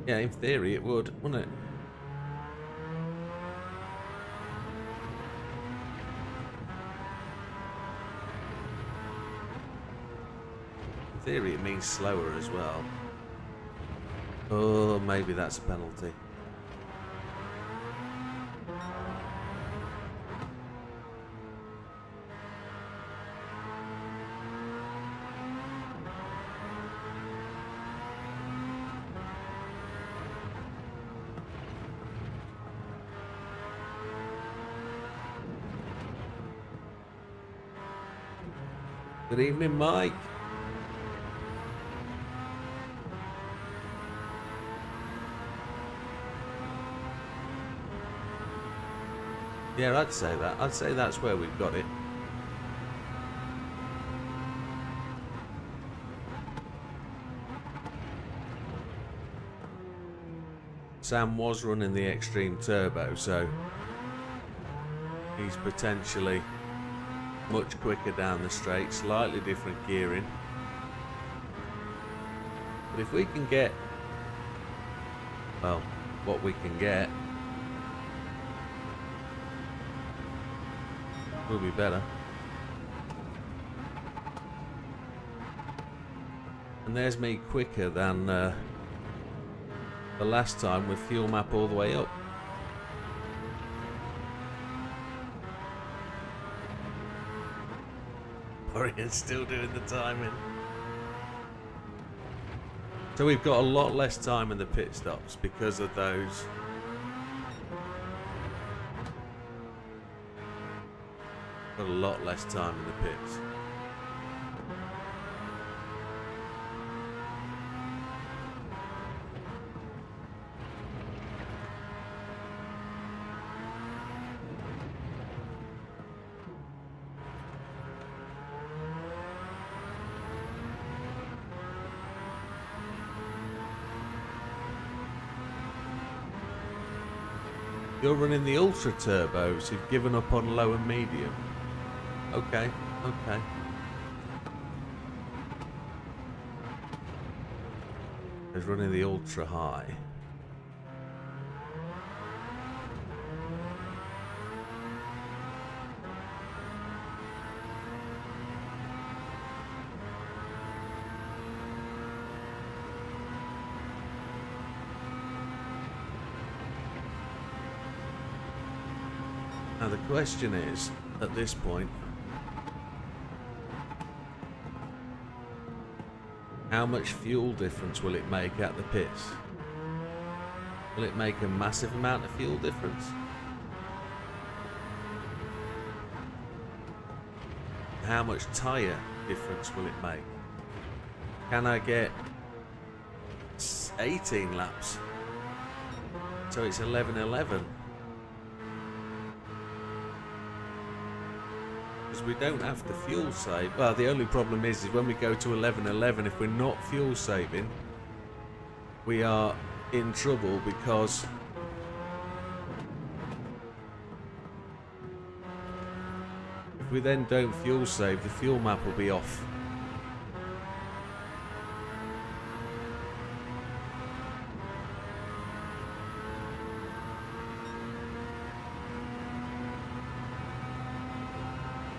Yeah, in theory it would, wouldn't it? In theory it means slower as well. Oh, maybe that's a penalty. Good evening, Mike. Yeah, I'd say that. I'd say that's where we've got it. Sam was running the Extreme Turbo, so he's potentially much quicker down the straight, slightly different gearing. But if we can get, well, what we can get, will be better. And there's me quicker than the last time with fuel map all the way up. Orient's still doing the timing. So we've got a lot less time in the pit stops because of those. Got a lot less time in the pits. You're running the ultra turbos. You've given up on low and medium. Okay, okay. He's running the ultra high. the question is, at this point, how much fuel difference will it make at the pits? Will it make a massive amount of fuel difference? How much tyre difference will it make? Can I get 18 laps? So it's 11:11. Because we don't have to fuel save. Well, the only problem is when we go to 11:11, if we're not fuel saving, we are in trouble, because if we then don't fuel save, the fuel map will be off.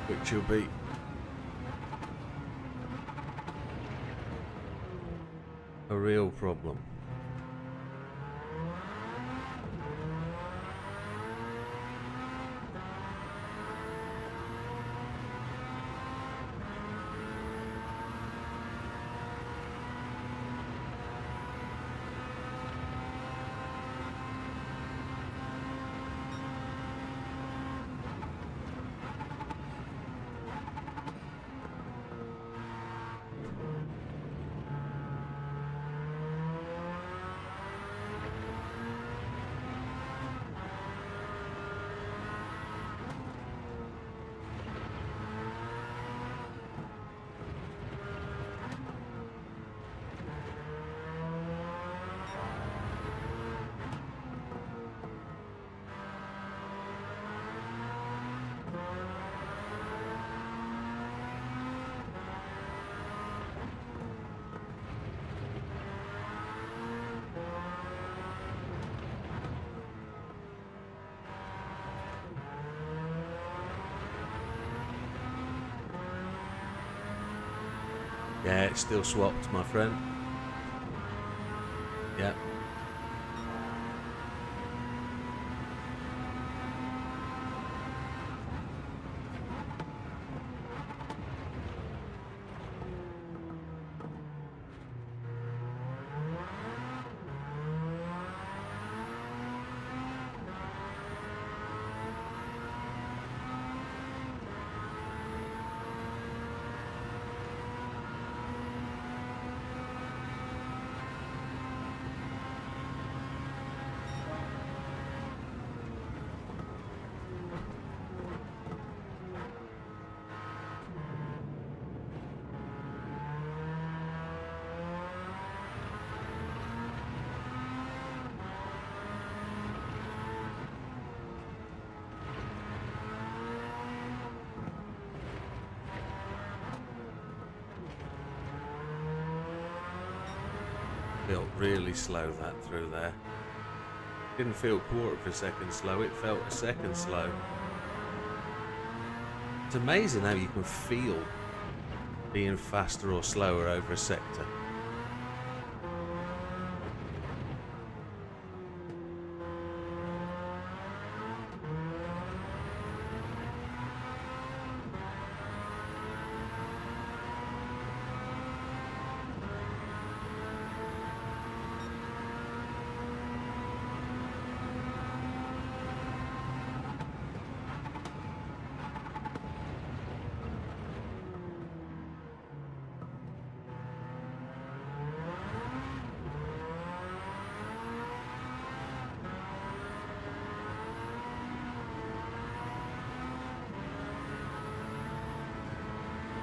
Which will be a real problem. Yeah, it's still swapped, my friend. Yep. Felt really slow that through there. Didn't feel quarter of a second slow, it felt a second slow. It's amazing how you can feel being faster or slower over a sector.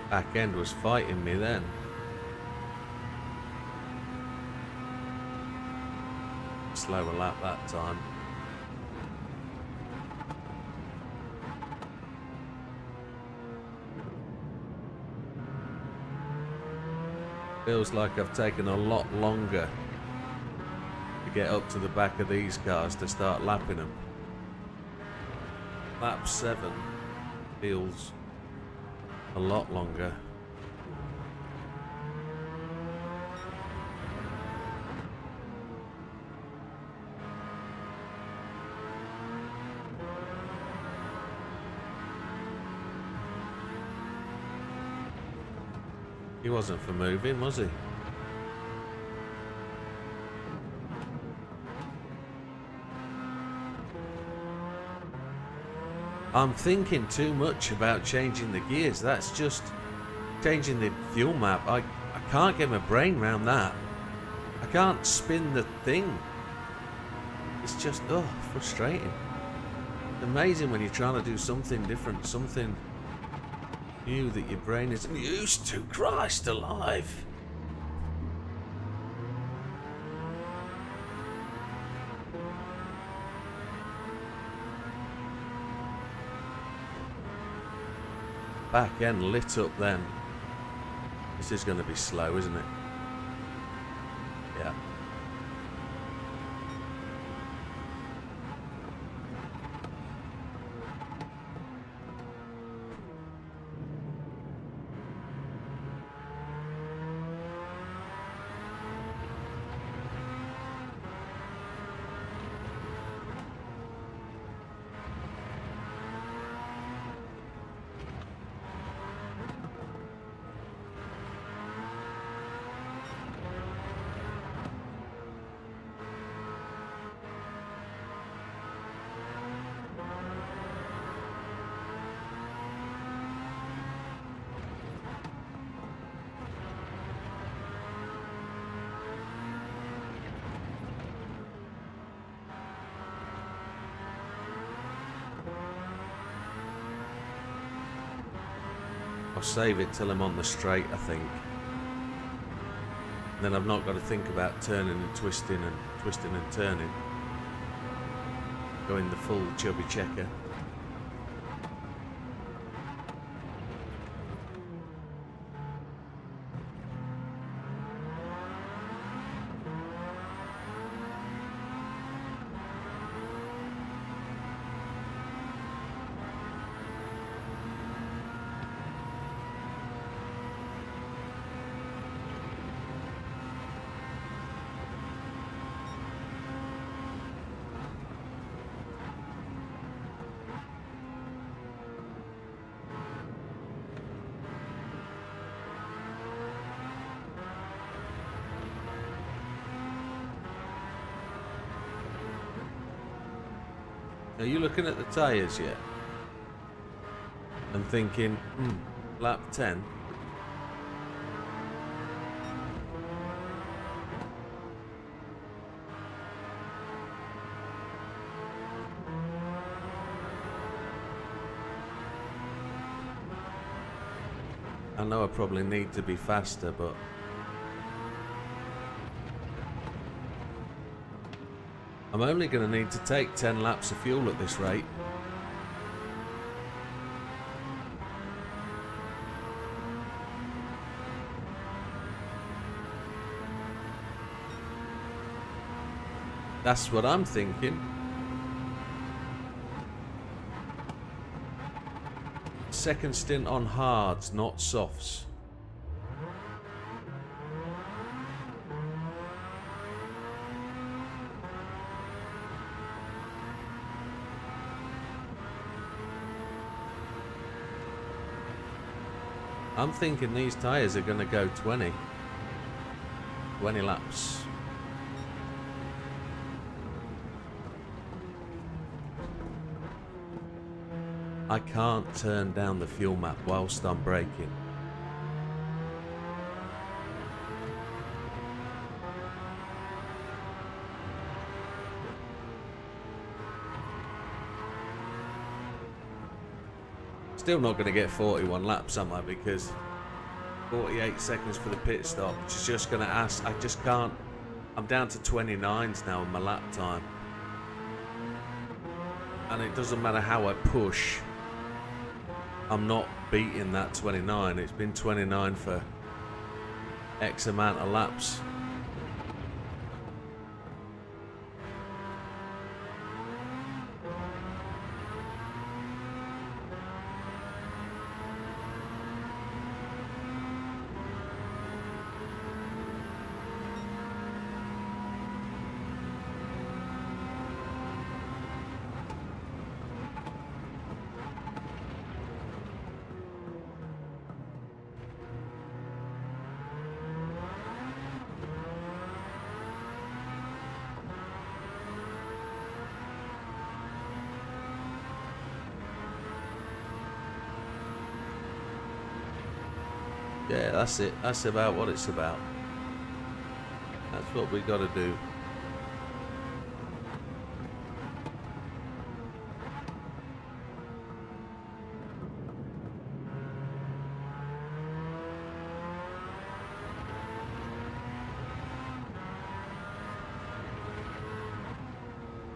Back end was fighting me then. Slower lap that time. Feels like I've taken a lot longer to get up to the back of these cars to start lapping them. Lap 7 feels a lot longer. He wasn't for moving, was he? I'm thinking too much about changing the gears. That's just changing the fuel map. I can't get my brain around that. I can't spin the thing. It's just, frustrating. It's amazing when you're trying to do something different, something new that your brain isn't used to. Christ alive. Back end lit up then. This is going to be slow, isn't it? Yeah. I'll save it till I'm on the straight, I think. Then I've not got to think about turning and twisting and turning. Going the full chubby checker. Are you looking at the tyres yet? And thinking, lap 10? I know I probably need to be faster, but I'm only going to need to take 10 laps of fuel at this rate. That's what I'm thinking. Second stint on hards, not softs. I'm thinking these tyres are going to go 20 laps. I can't turn down the fuel map whilst I'm braking. Still not going to get 41 laps, am I? Because 48 seconds for the pit stop, which is just going to ask. I just can't. I'm down to 29s now in my lap time. And it doesn't matter how I push, I'm not beating that 29. It's been 29 for X amount of laps. Yeah, that's it. That's about what it's about. That's what we got to do.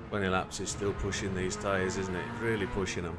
Twenty laps is still pushing these tyres, isn't it? It's really pushing them.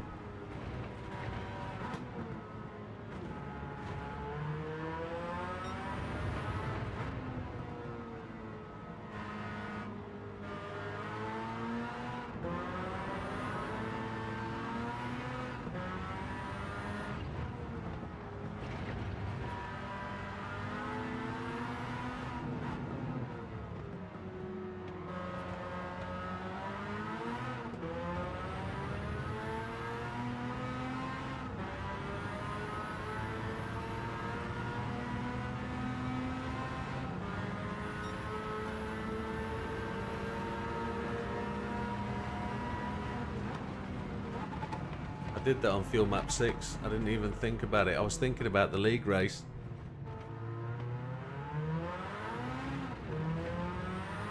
I did that on fuel map 6. I didn't even think about it. I was thinking about the league race.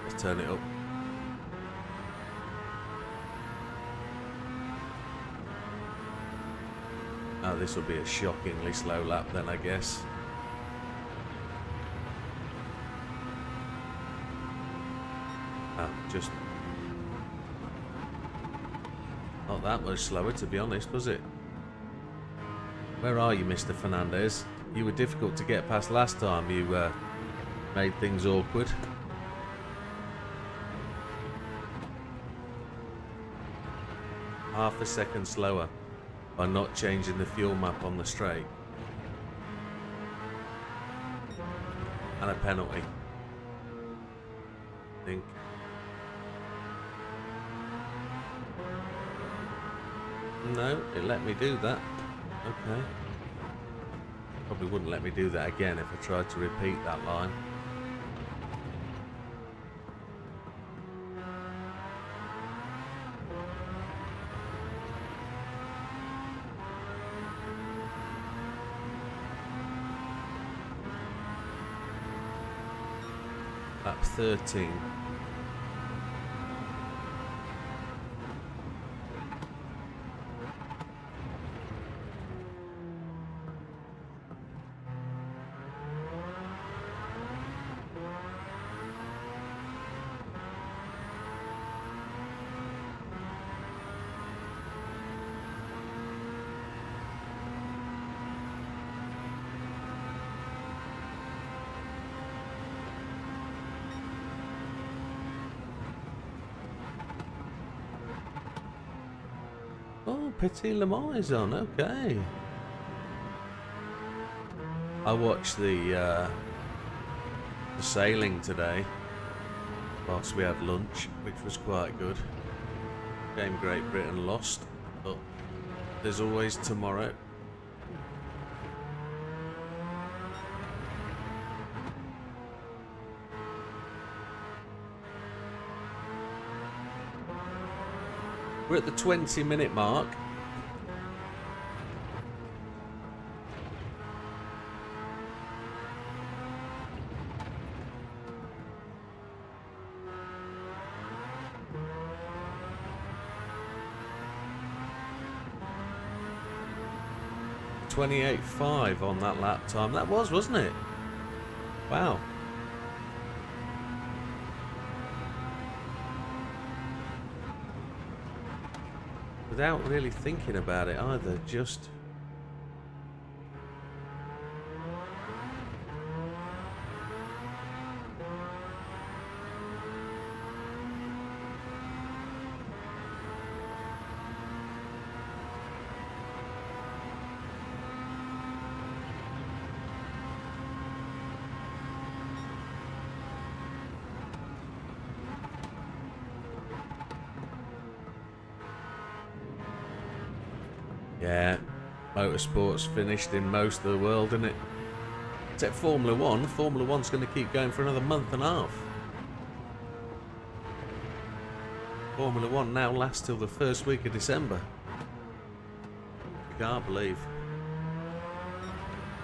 Let's turn it up. Oh, this will be a shockingly slow lap then, I guess. Oh, just not that much slower, to be honest, was it? Where are you, Mr. Fernandez? You were difficult to get past last time. You made things awkward. Half a second slower by not changing the fuel map on the straight. And a penalty, I think. No, it let me do that. Okay. Probably wouldn't let me do that again if I tried to repeat that line. Lap 13. Oh, Petit Le Mans is on, okay. I watched the sailing today whilst we had lunch, which was quite good. Game Great Britain lost, but there's always tomorrow. We're at the 20-minute mark. .28.5 on that lap time. That was, wasn't it? Wow. Without really thinking about it either, just... Yeah, motorsport's finished in most of the world, isn't it? Except Formula 1. Formula 1's going to keep going for another month and a half. Formula 1 now lasts till the first week of December. I can't believe.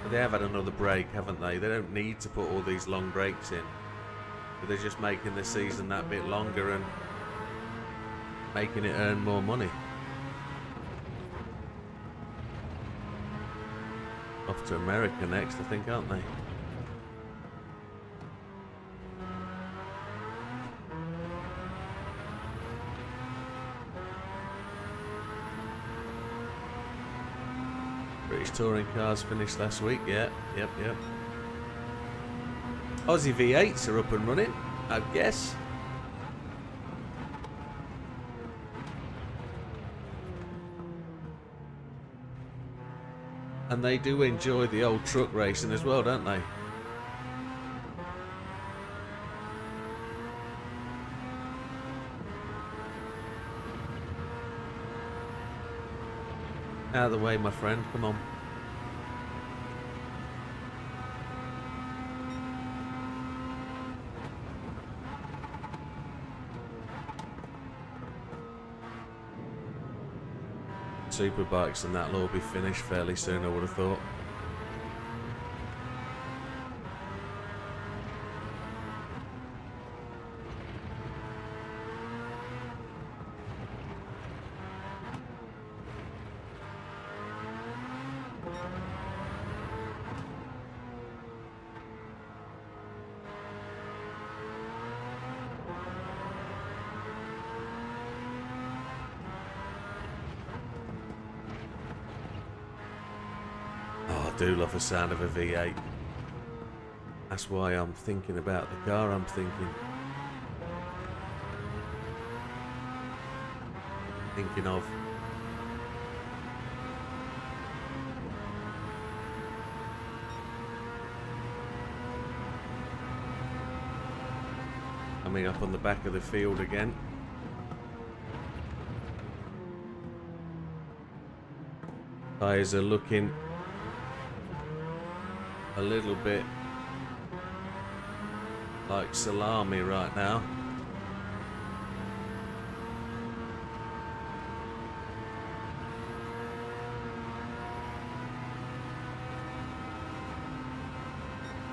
But they have had another break, haven't they? They don't need to put all these long breaks in. But they're just making the season that bit longer and making it earn more money. Off to America next, I think, aren't they? British touring cars finished last week, yeah. Yep. Aussie V8s are up and running, I guess. And they do enjoy the old truck racing as well, don't they? Out of the way, my friend, come on. Superbikes and that'll all be finished fairly soon, I would have thought. I do love the sound of a V8. That's why I'm thinking about the car I'm thinking of. Coming up on the back of the field again. Tyres are looking a little bit like salami right now.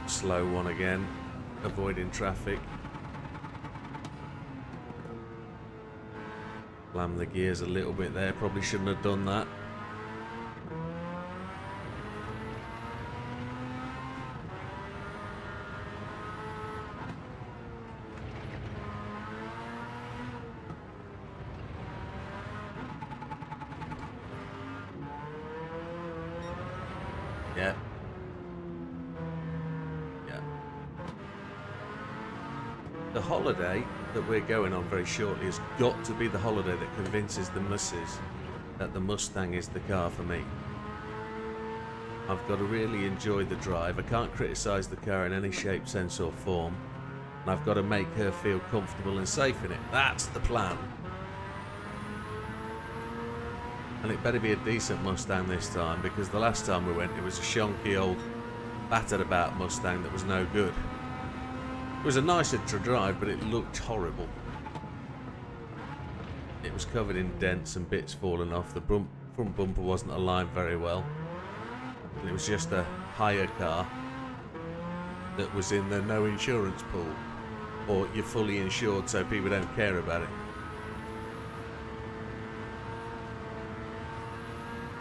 Slow one again, avoiding traffic. Slam the gears a little bit there, probably shouldn't have done that. Yeah. The holiday that we're going on very shortly has got to be the holiday that convinces the missus that the Mustang is the car for me. I've got to really enjoy the drive. I can't criticise the car in any shape, sense or form. And I've got to make her feel comfortable and safe in it. That's the plan. And it better be a decent Mustang this time, because the last time we went it was a shonky old battered about Mustang that was no good. It was a nicer to drive, but it looked horrible. It was covered in dents and bits falling off. The front bumper wasn't aligned very well. And it was just a hire car that was in the no insurance pool, or you're fully insured so people don't care about it.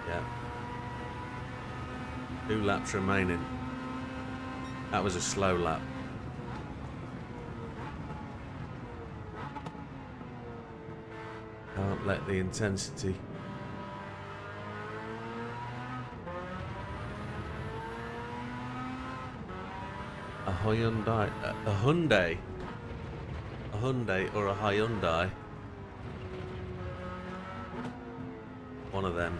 Yeah. 2 laps remaining. That was a slow lap. Can't let the intensity. A Hyundai, a Hyundai or a Hyundai. One of them.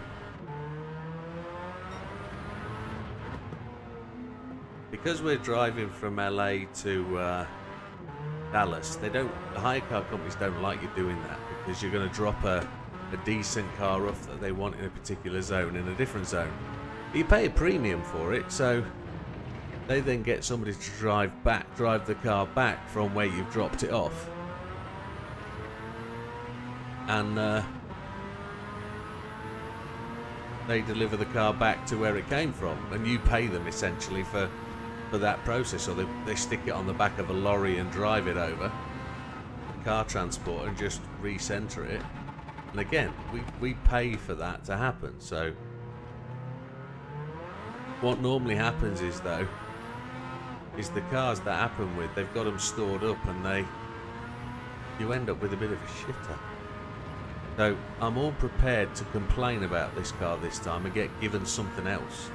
Because we're driving from LA to Dallas, the hire car companies don't like you doing that, because you're going to drop a decent car off that they want in a particular zone in a different zone. You pay a premium for it, so they then get somebody to drive the car back from where you've dropped it off. And they deliver the car back to where it came from, and you pay them essentially for that process. Or they stick it on the back of a lorry and drive it over the car transport and just recenter it. And again, we pay for that to happen. So what normally happens is the cars that happen with, they've got them stored up, and you end up with a bit of a shitter. So I'm all prepared to complain about this car this time and get given something else.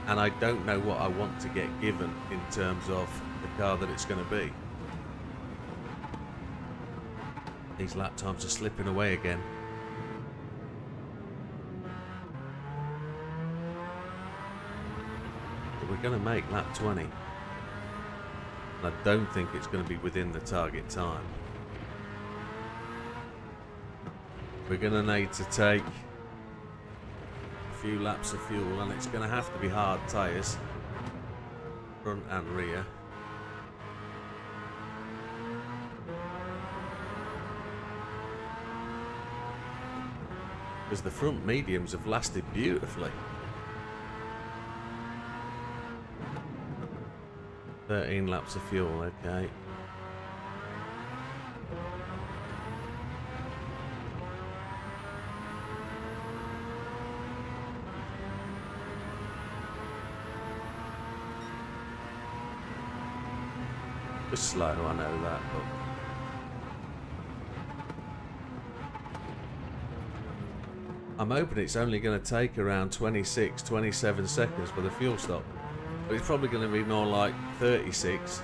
And I don't know what I want to get given in terms of the car that it's going to be. These lap times are slipping away again. But we're going to make lap 20. And I don't think it's going to be within the target time. We're going to need to take a few laps of fuel, and it's going to have to be hard tyres, front and rear. Because the front mediums have lasted beautifully. 13 laps of fuel, okay. Just slow, I know that, but I'm hoping it's only going to take around 26, 27 seconds for the fuel stop. But it's probably going to be more like 36.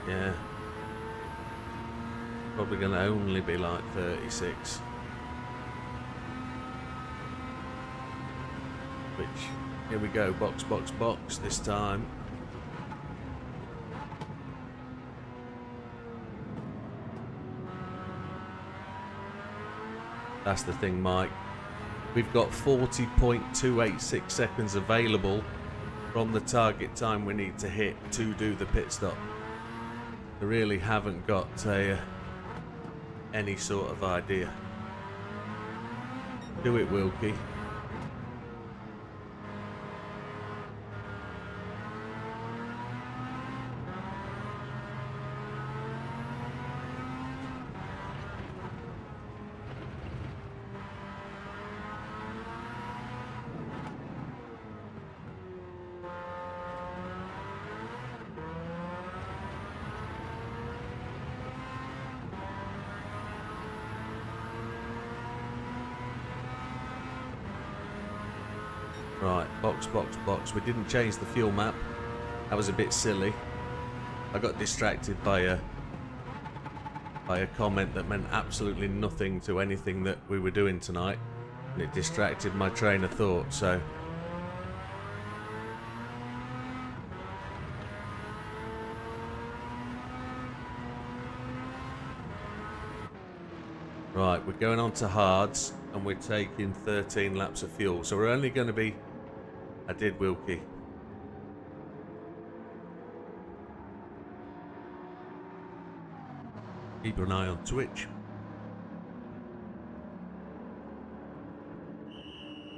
Yeah. Probably going to only be like 36. Which, here we go, box, box, box this time. That's the thing, Mike. We've got 40.286 seconds available from the target time we need to hit to do the pit stop. I really haven't got any sort of idea. Do it, Wilkie. Right, box, box, box. We didn't change the fuel map. That was a bit silly. I got distracted by a comment that meant absolutely nothing to anything that we were doing tonight, and it distracted my train of thought, so right, we're going on to hards, and we're taking 13 laps of fuel, so we're only going to be... I did, Wilkie. Keep an eye on Twitch.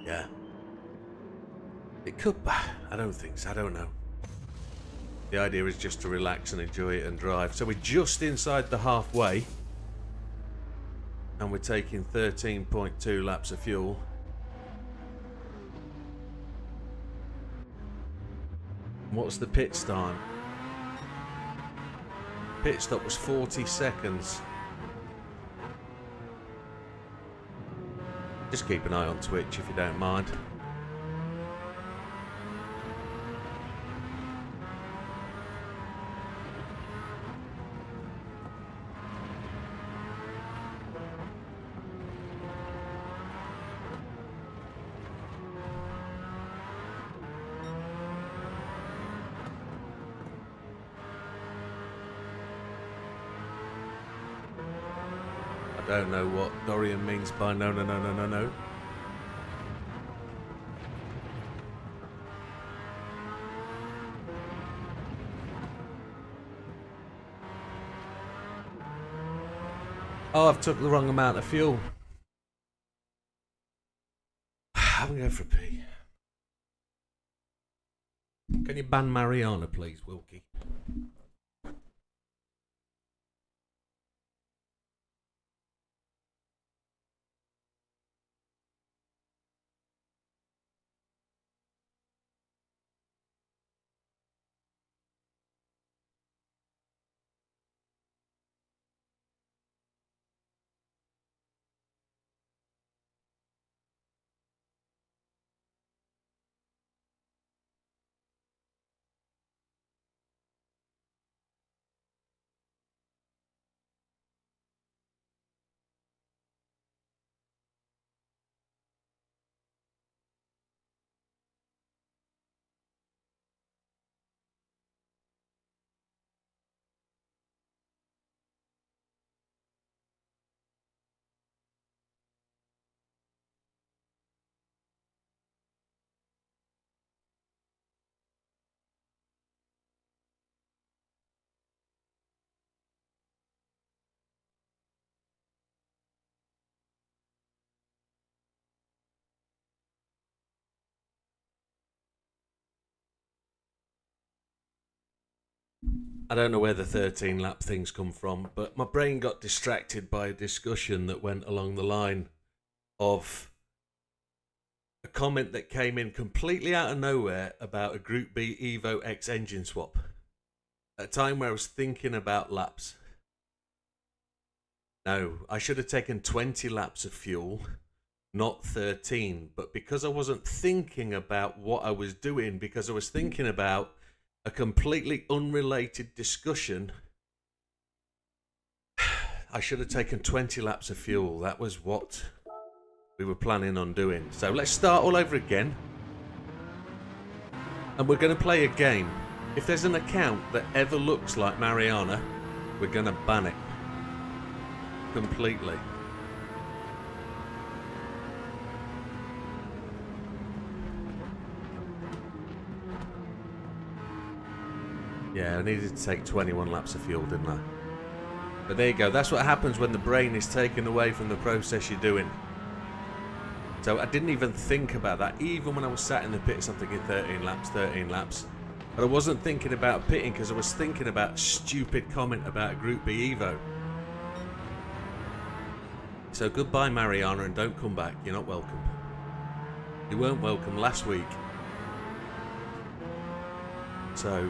Yeah. It could... I don't think so, I don't know. The idea is just to relax and enjoy it and drive. So we're just inside the halfway. And we're taking 13.2 laps of fuel. What's the pits time? Pit stop was 40 seconds. Just keep an eye on Twitch if you don't mind. I don't know what Dorian means by no, no, no, no, no, no. Oh, I've took the wrong amount of fuel. I'm going to go for a pee. Can you ban Mariana, please, Wilkie? I don't know where the 13 lap things come from, but my brain got distracted by a discussion that went along the line of a comment that came in completely out of nowhere about a Group B Evo X engine swap. At a time where I was thinking about laps. No, I should have taken 20 laps of fuel, not 13. But because I wasn't thinking about what I was doing, because I was thinking about a completely unrelated discussion, I should have taken 20 laps of fuel. That was what we were planning on doing. So let's start all over again. And we're going to play a game. If there's an account that ever looks like Mariana, we're going to ban it. Completely. Yeah, I needed to take 21 laps of fuel, didn't I? But there you go. That's what happens when the brain is taken away from the process you're doing. So I didn't even think about that. Even when I was sat in the pits, I'm thinking 13 laps, 13 laps. But I wasn't thinking about pitting because I was thinking about a stupid comment about a Group B Evo. So goodbye, Mariana, and don't come back. You're not welcome. You weren't welcome last week. So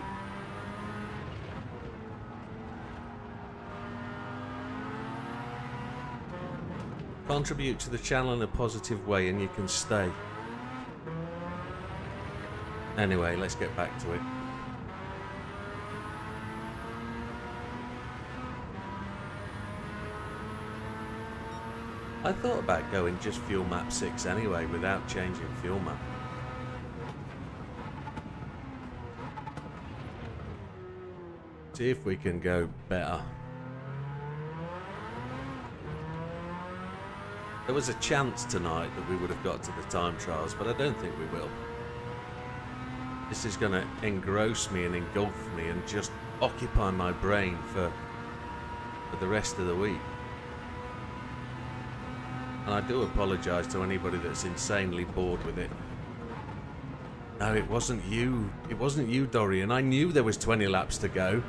contribute to the channel in a positive way and you can stay. Anyway, let's get back to it. I thought about going just fuel map 6 anyway without changing fuel map. See if we can go better. There was a chance tonight that we would have got to the time trials, but I don't think we will. This is going to engross me and engulf me and just occupy my brain for the rest of the week. And I do apologise to anybody that's insanely bored with it. No, it wasn't you. It wasn't you, Dorian. I knew there was 20 laps to go.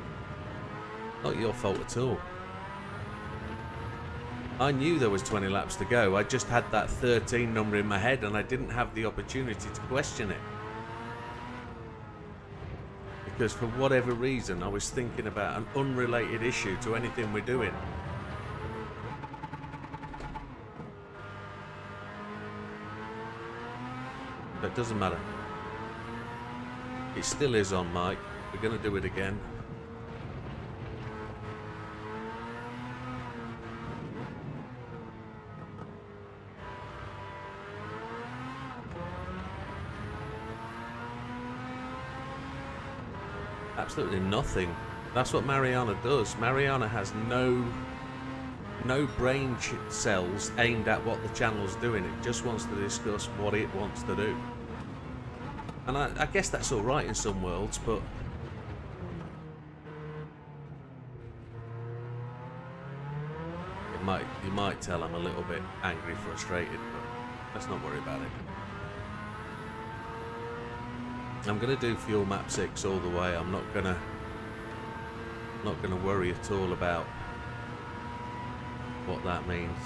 Not your fault at all. I knew there was 20 laps to go. I just had that 13 number in my head and I didn't have the opportunity to question it. Because for whatever reason, I was thinking about an unrelated issue to anything we're doing. But it doesn't matter. It still is on, Mike. We're going to do it again. Absolutely nothing. That's what Mariana does. Mariana has no brain cells aimed at what the channel's doing. It just wants to discuss what it wants to do. And I guess that's alright in some worlds, but You might tell I'm a little bit angry, frustrated, but let's not worry about it. I'm gonna do fuel map 6 all the way. I'm not gonna worry at all about what that means.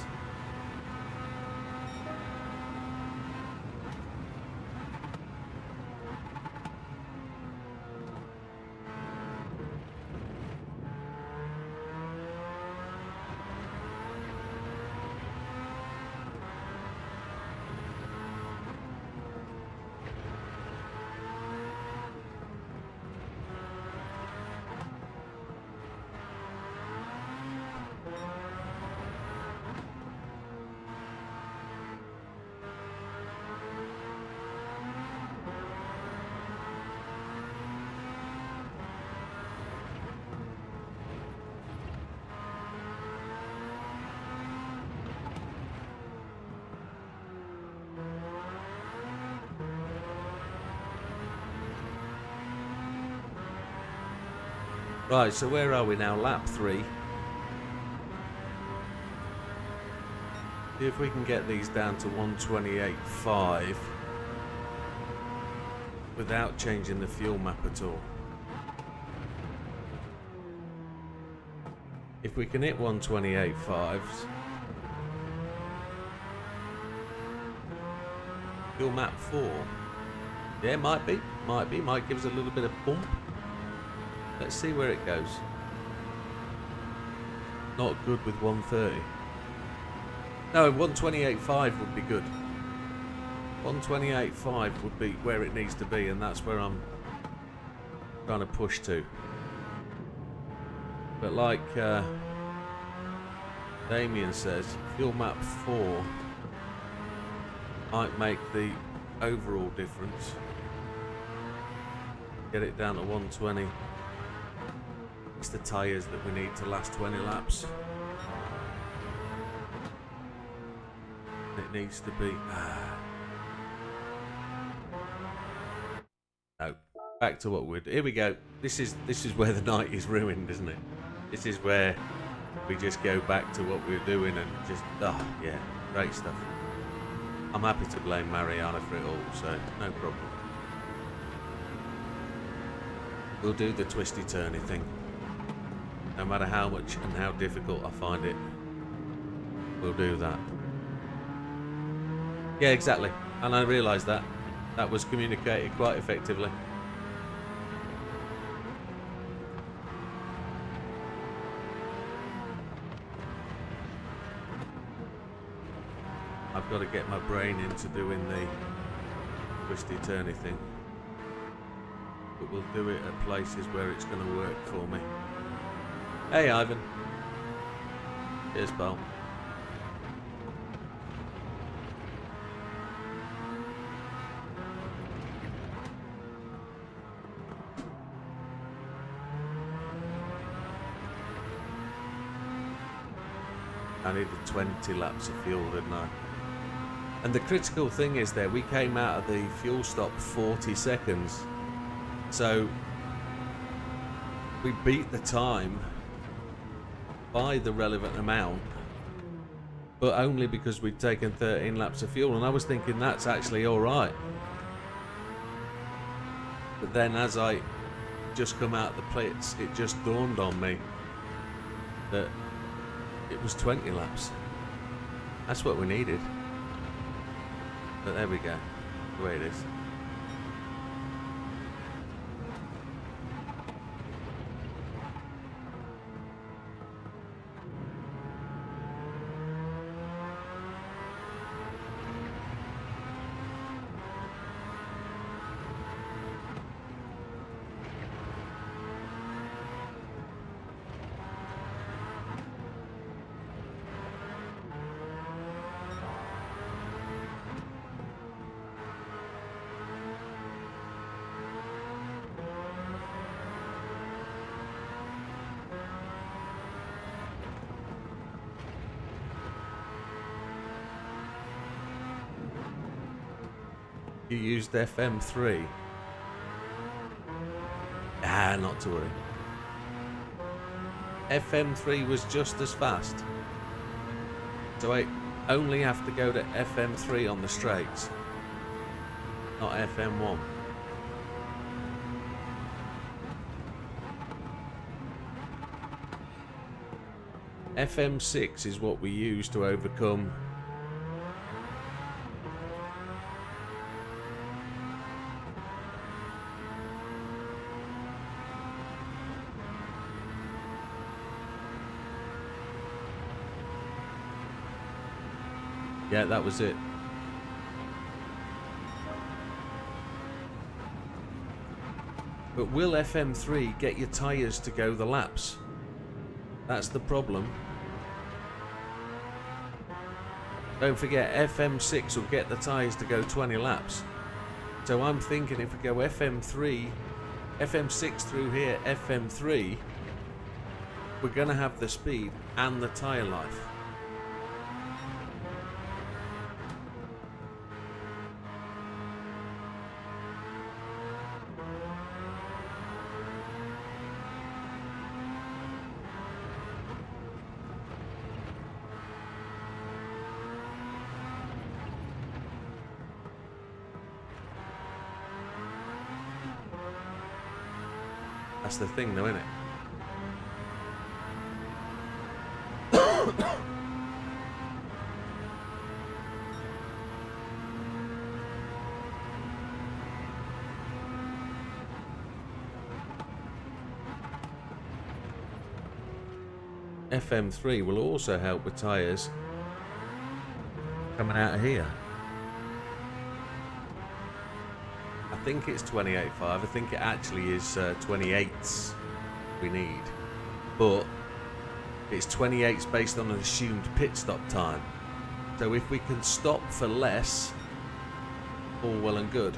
Right, so where are we now? Lap 3. See if we can get these down to 128.5 without changing the fuel map at all. If we can hit 128.5s, fuel map 4. Yeah, might give us a little bit of bump. Let's see where it goes. Not good with 130. No, 128.5 would be good. 128.5 would be where it needs to be, and that's where I'm trying to push to. But like Damien says, fuel map 4 might make the overall difference. Get it down to 120. It's the tyres that we need to last 20 laps. It needs to be... No. Back to what we're... Here we go. This is where the night is ruined, isn't it? This is where we just go back to what we're doing and just... Oh, yeah. Great stuff. I'm happy to blame Mariana for it all, so no problem. We'll do the twisty-turny thing. No matter how much and how difficult I find it, we'll do that. Yeah, exactly. And I realised that. That was communicated quite effectively. I've got to get my brain into doing the twisty-turny thing. But we'll do it at places where it's going to work for me. Hey, Ivan. Cheers, pal. I needed 20 laps of fuel, didn't I? And the critical thing is there, we came out of the fuel stop 40 seconds. So we beat the time by the relevant amount, but only because we'd taken 13 laps of fuel, and I was thinking that's actually alright. But then as I just come out of the pits, it just dawned on me that it was 20 laps. That's what we needed. But there we go, the way it is. You used FM3? Ah, not to worry. FM3 was just as fast. So I only have to go to FM3 on the straights, not FM1. FM6 is what we use to overcome yeah, that was it. But will FM3 get your tyres to go the laps? That's the problem. Don't forget, FM6 will get the tyres to go 20 laps. So I'm thinking if we go FM3, FM6 through here, FM3, we're going to have the speed and the tyre life. That's the thing though, isn't it? FM3 will also help with tyres coming out of here. I think it's 28.5. I think it actually is 28s we need, but it's 28s based on an assumed pit stop time. So if we can stop for less, all well and good.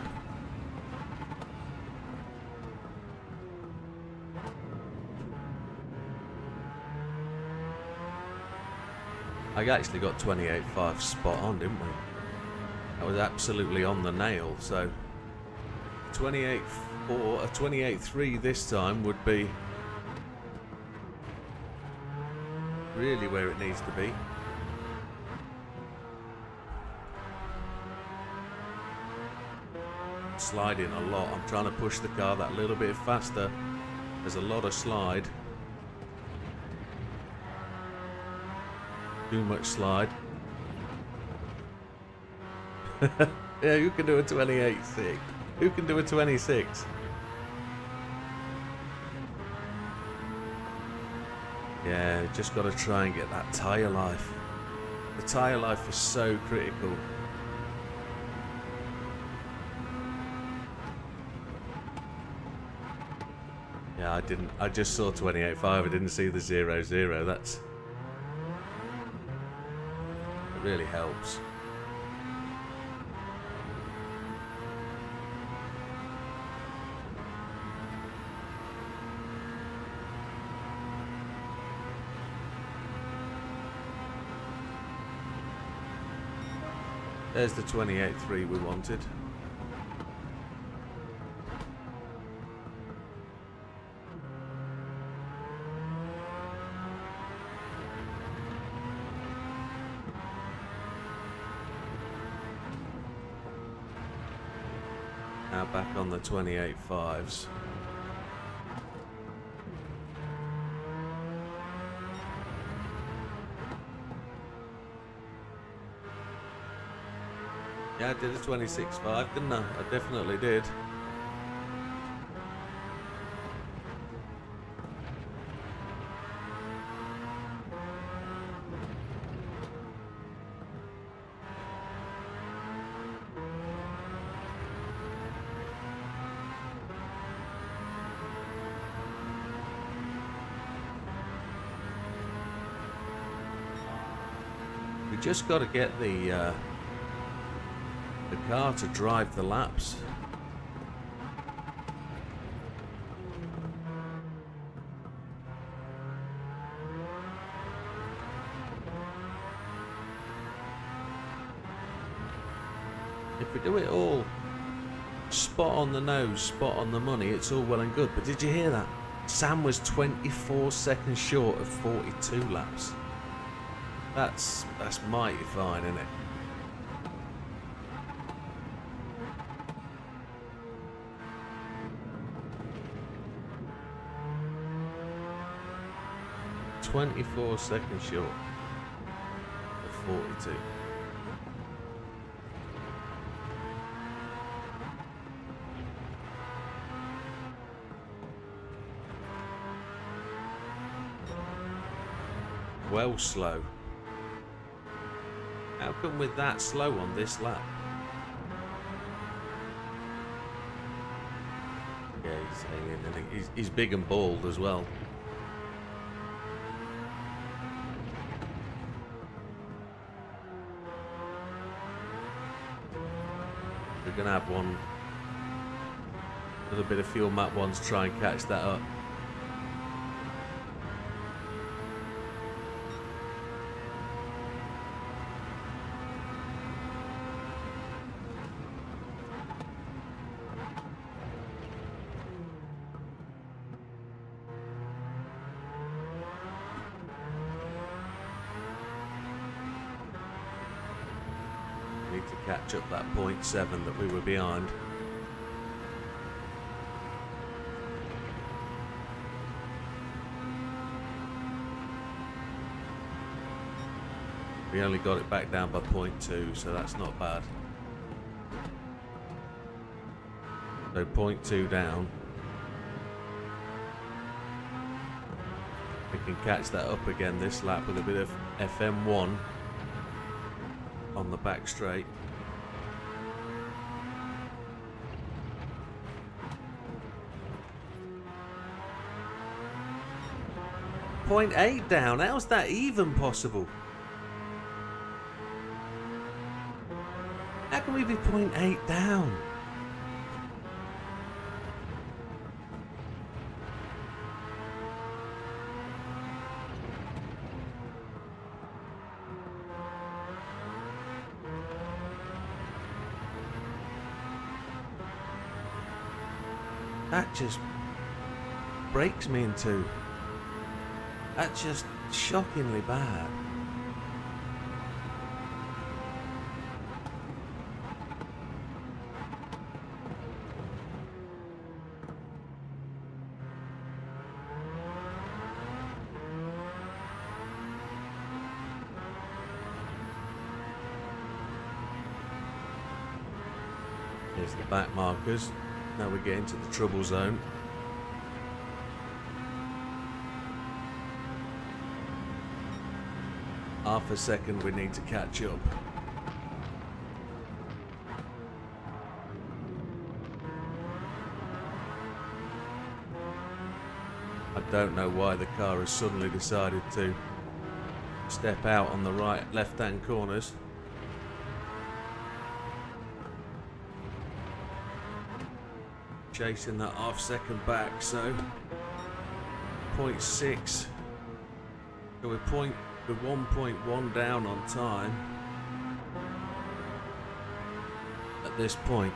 I actually got 28.5 spot on, didn't we? That was absolutely on the nail. So 28.4, a 28.3 this time would be really where it needs to be. Sliding a lot. I'm trying to push the car that little bit faster. There's a lot of slide. Too much slide. Yeah, who can do a 28.6? Who can do a 26? Yeah, just got to try and get that tyre life. The tyre life is so critical. Yeah, I just saw 28.5. I didn't see the 0.0. It really helps. There's the 28.3 we wanted. Now back on the 28.5s. Yeah, I did a 26.5, didn't I? I definitely did. We just got to get the car to drive the laps. If we do it all spot on the nose, spot on the money, it's all well and good. But did you hear that? Sam was 24 seconds short of 42 laps. That's mighty fine, isn't it? "24 seconds short of 42. Well slow. How come we're that slow on this lap? Yeah, he's hanging, and he's big and bald as well. We're gonna have one little bit of fuel map ones try and catch that up. Need to catch up that 0.7 that we were behind. We only got it back down by 0.2, so that's not bad. So 0.2 down. We can catch that up again this lap with a bit of FM1 on the back straight. .8 down. How's that even possible? How can we be 0.8 down? That just breaks me in two. That's just shockingly bad. Here's the back markers. Now we get into the trouble zone. Half a second we need to catch up. I don't know why the car has suddenly decided to step out on the right left-hand corners. Chasing that half second back, so 0.6. So we're 1.1 down on time at this point.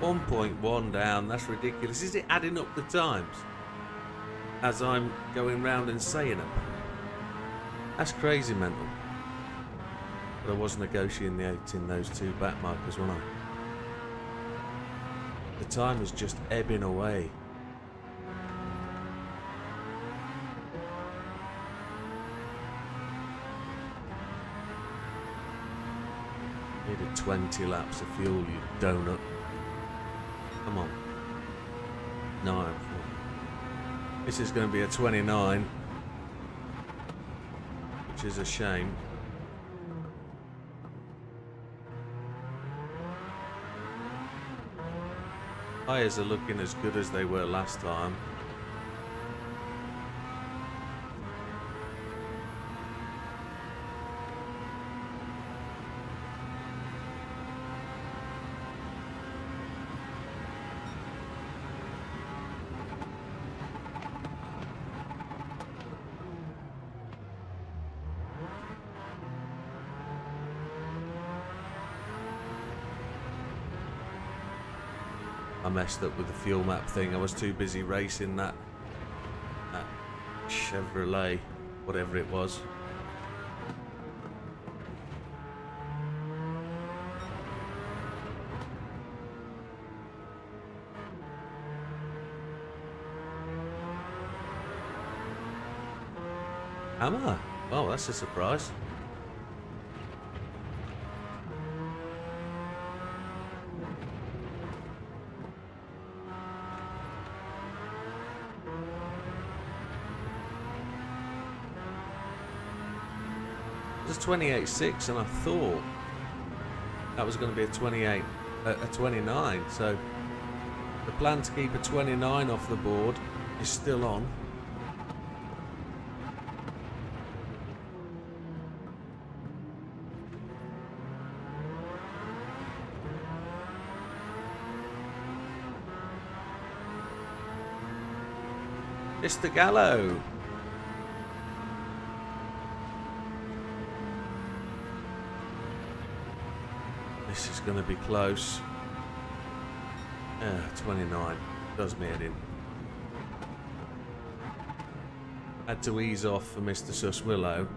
.1 down, that's ridiculous. Is it adding up the times? as I'm going round and saying them. That's crazy mental. But I was negotiating those two back markers, wasn't I? The time is just ebbing away. Needed 20 laps of fuel, you donut. Come on. No. This is going to be a 29, which is a shame. Tyres are looking as good as they were last time. I messed up with the fuel map thing. I was too busy racing that Chevrolet, whatever it was. Am I? Oh, that's a surprise. It was 28.6 and I thought that was going to be a 29, so the plan to keep a 29 off the board is still on. Mr. Gallo. This is going to be close. Yeah, 29. Does me head in. Had to ease off for Mr. Suswillow.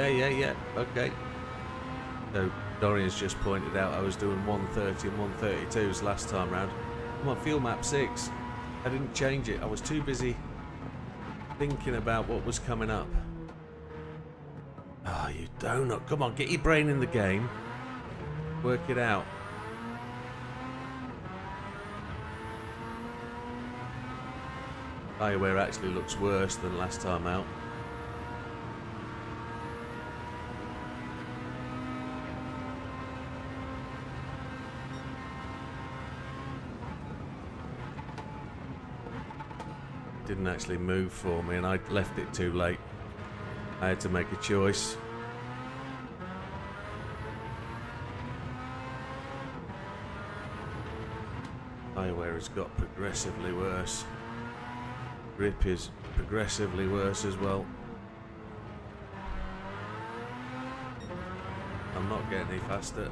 Yeah. Okay. So Dorian's just pointed out I was doing 130 and 132s last time round. I'm on fuel map 6. I didn't change it. I was too busy thinking about what was coming up. Oh, you donut. Come on, get your brain in the game. Work it out. Fireware actually looks worse than last time out. Didn't actually move for me and I left it too late. I had to make a choice. Fireware has got progressively worse. Grip is progressively worse as well. I'm not getting any faster.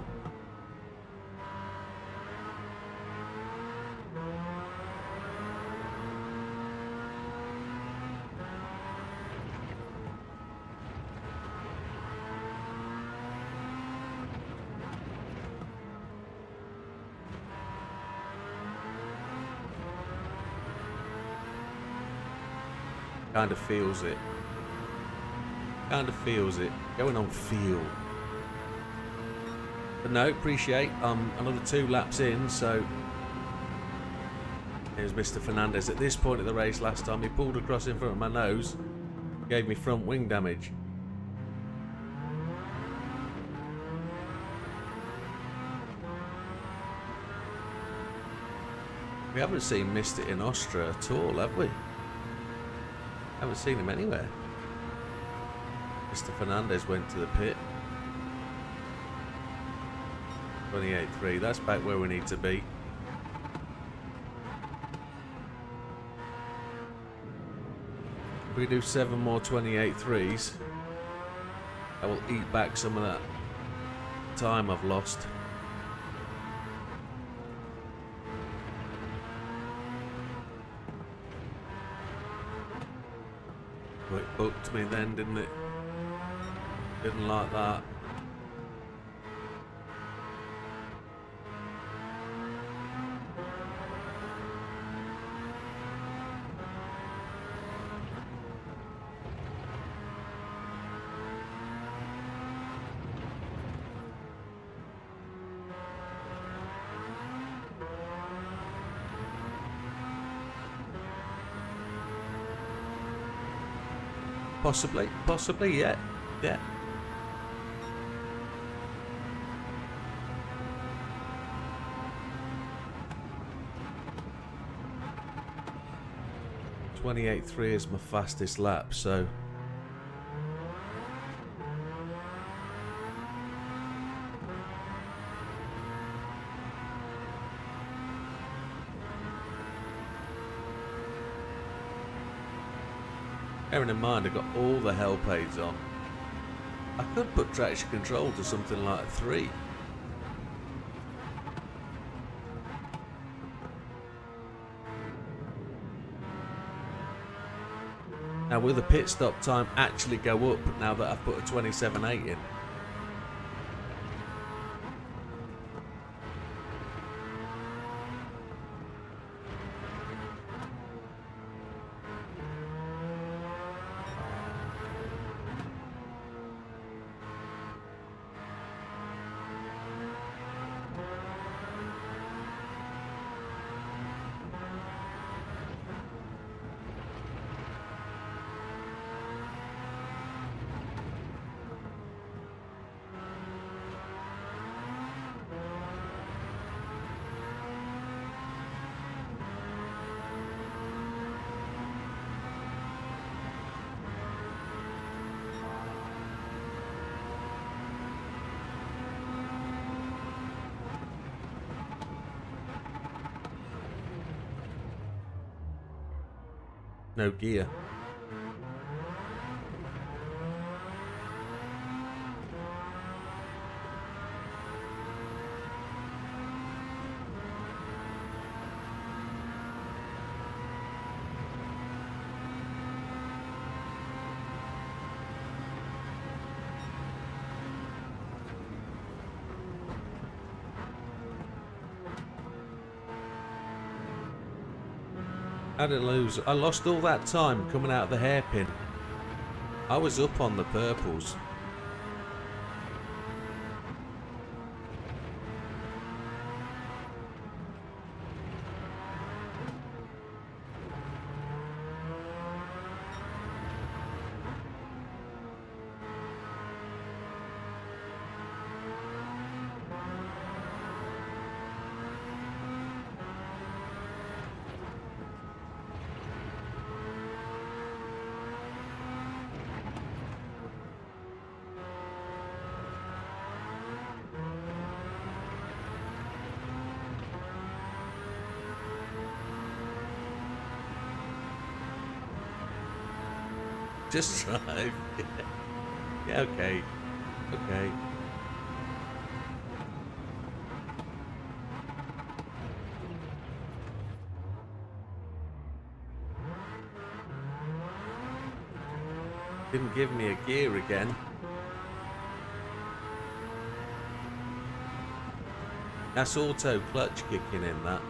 Kind of feels it. Kind of feels it. Going on feel. But no, appreciate. Another 2 laps in, so It was Mr. Fernandez. At this point of the race last time, he pulled across in front of my nose, gave me front wing damage. We haven't seen Mr. in Austria at all, have we? Haven't seen him anywhere. Mr. Fernandez went to the pit. 28.3, that's back where we need to be. If we do 7 more 28.3s, I will eat back some of that time I've lost. Well, it booked me then, didn't it? Didn't like that. Possibly, yeah. 28.3 is my fastest lap, so bearing in mind I've got all the help aids on. I could put traction control to something like 3. Now will the pit stop time actually go up now that I've put a 27.8 in? No gear. How did I lose? I lost all that time coming out of the hairpin. I was up on the purples. Just drive. Yeah, okay. Okay. Didn't give me a gear again. That's auto clutch kicking in, that.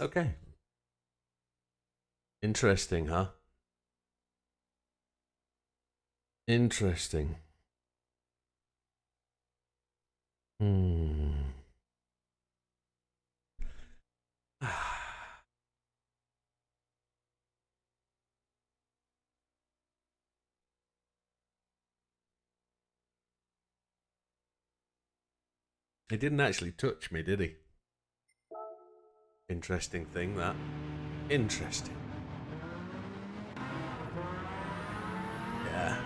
Okay. Interesting, huh? Interesting. Hmm. He didn't actually touch me, did he? Interesting thing, that. Interesting. Yeah.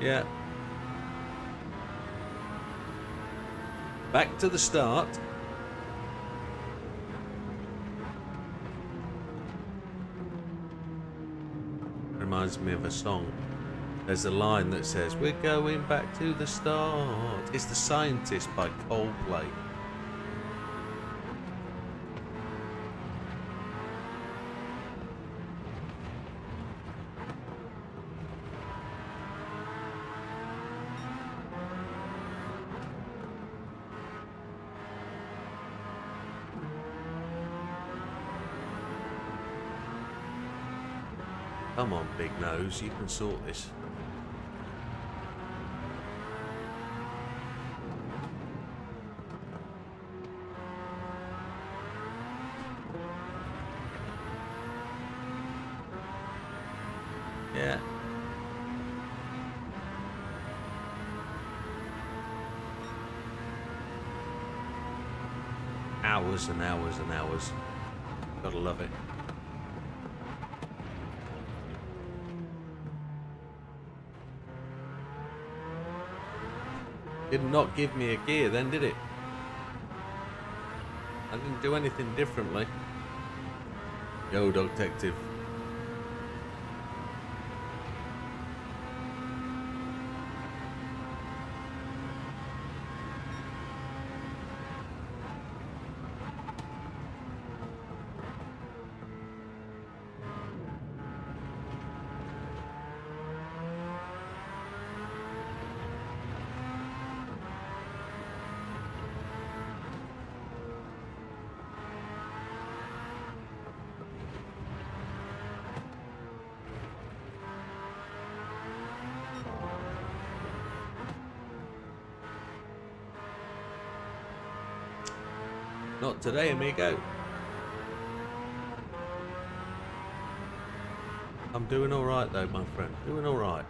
Yeah. Back to the start. Reminds me of a song. There's a line that says, "We're going back to the start." It's The Scientist by Coldplay. Come on, Big Nose, you can sort this. Yeah. Hours and hours and hours. Gotta love it. Did not give me a gear then, did it? I didn't do anything differently. Yo, Dog Detective. Not today, amigo. I'm doing alright though, my friend. Doing alright.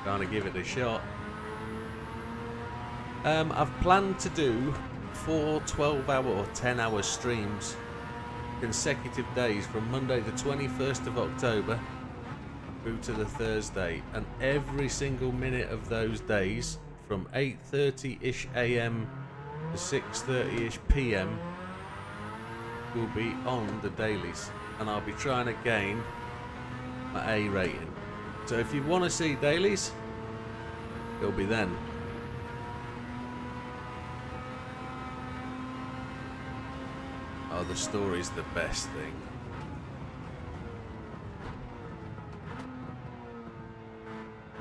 Trying to give it a shot. I've planned to do 4 12-hour or 10-hour streams, consecutive days from Monday the 21st of October through to the Thursday, and every single minute of those days from 8:30ish AM to 6:30ish PM will be on the dailies, and I'll be trying to gain my A rating. So if you want to see dailies, it'll be then. Oh, the story's the best thing.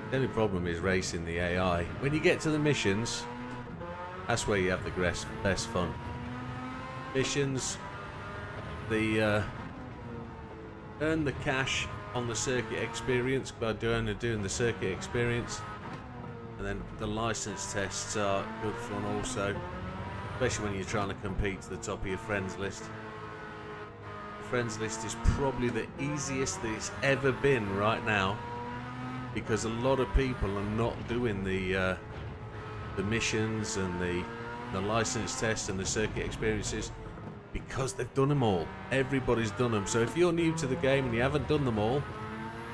The only problem is racing the AI. When you get to the missions, that's where you have the best fun. Missions, the earn the cash on the circuit experience by doing the circuit experience, and then the license tests are good fun also, especially when you're trying to compete to the top of your friends list. Friends list is probably the easiest that it's ever been right now, because a lot of people are not doing the missions and the license tests and the circuit experiences because they've done them all. Everybody's done them. So if you're new to the game and you haven't done them all,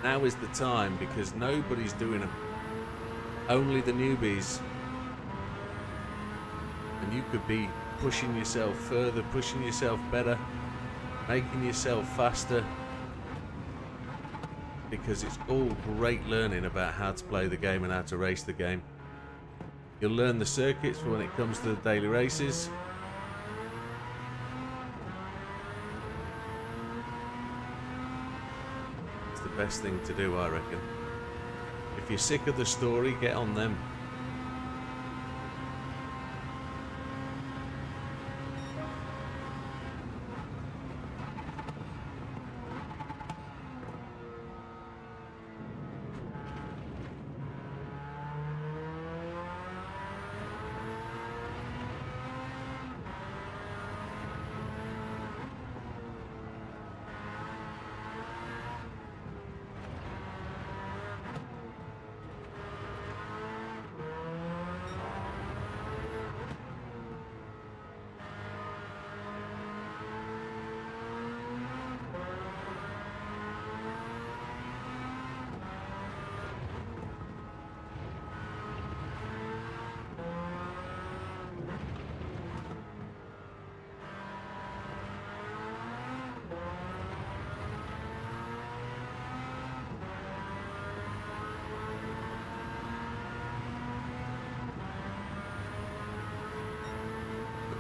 now is the time, because nobody's doing them. Only the newbies. And you could be pushing yourself further, pushing yourself better, making yourself faster, because it's all great learning about how to play the game and how to race the game. You'll learn the circuits for when it comes to the daily races. best thing to do, I reckon. If you're sick of the story, get on them.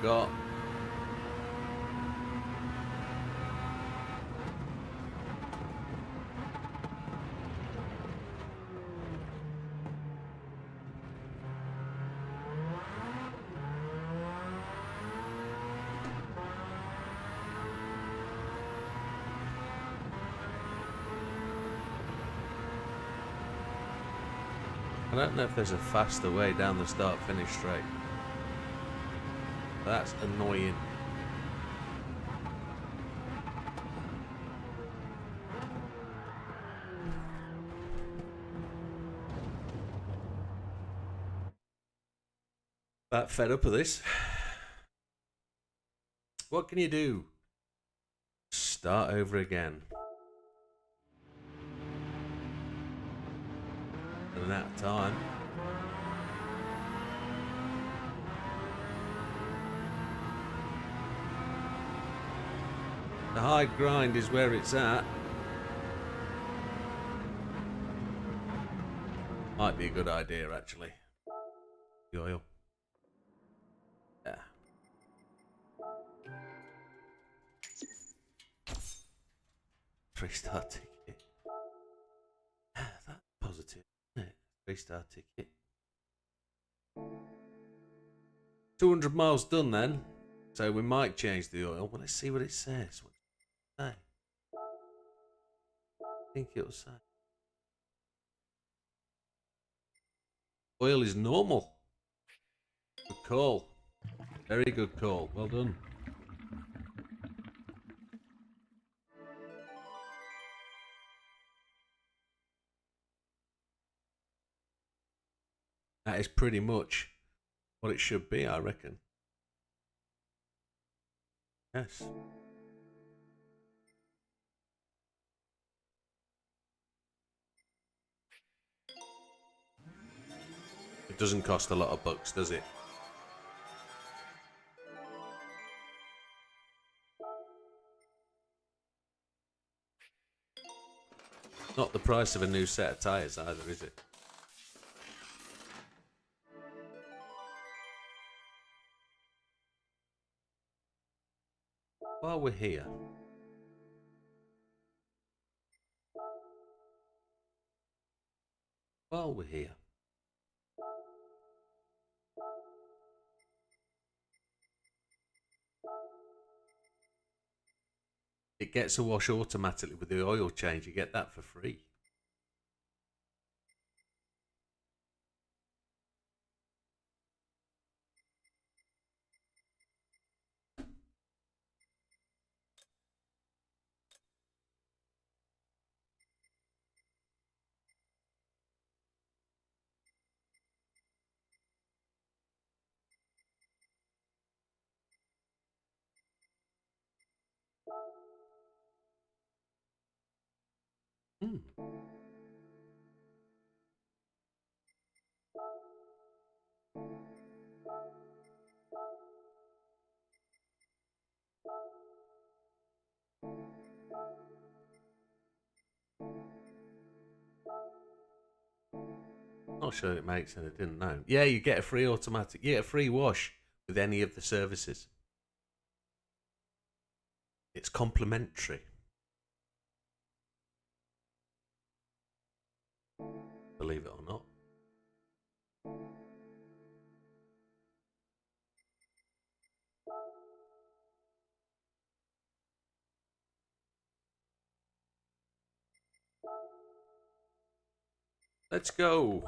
Forgot. I don't know if there's a faster way down the start-finish straight. That's annoying. About fed up of this. What can you do? Start over again. Running out of time. The high grind is where it's at. Might be a good idea, actually. The oil. Yeah. Three-star ticket. That's positive, isn't it? Three-star ticket. 200 miles done then. So we might change the oil. Well, let's see what it says. What does it say? I think it'll say. Oil is normal. Good call. Very good call. Well done. That is pretty much what it should be, I reckon. Yes. It doesn't cost a lot of bucks, does it? Not the price of a new set of tyres either, is it? While we're here, it gets a wash automatically with the oil change. You get that for free. Hmm. Not sure it makes any. I didn't know. Yeah, you get a free automatic. You get a free wash with any of the services. It's complimentary. believe it or not. Let's go.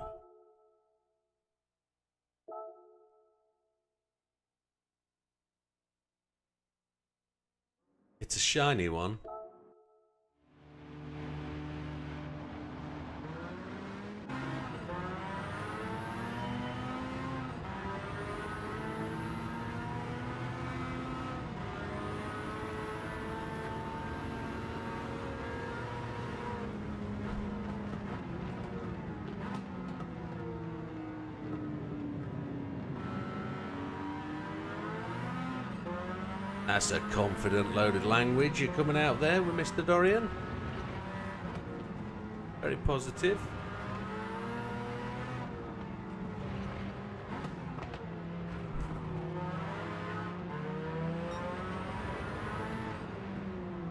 It's a shiny one. That's a confident loaded language you're coming out there with Mr. Dorian. Very positive.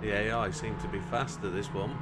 The AI seemed to be faster this one.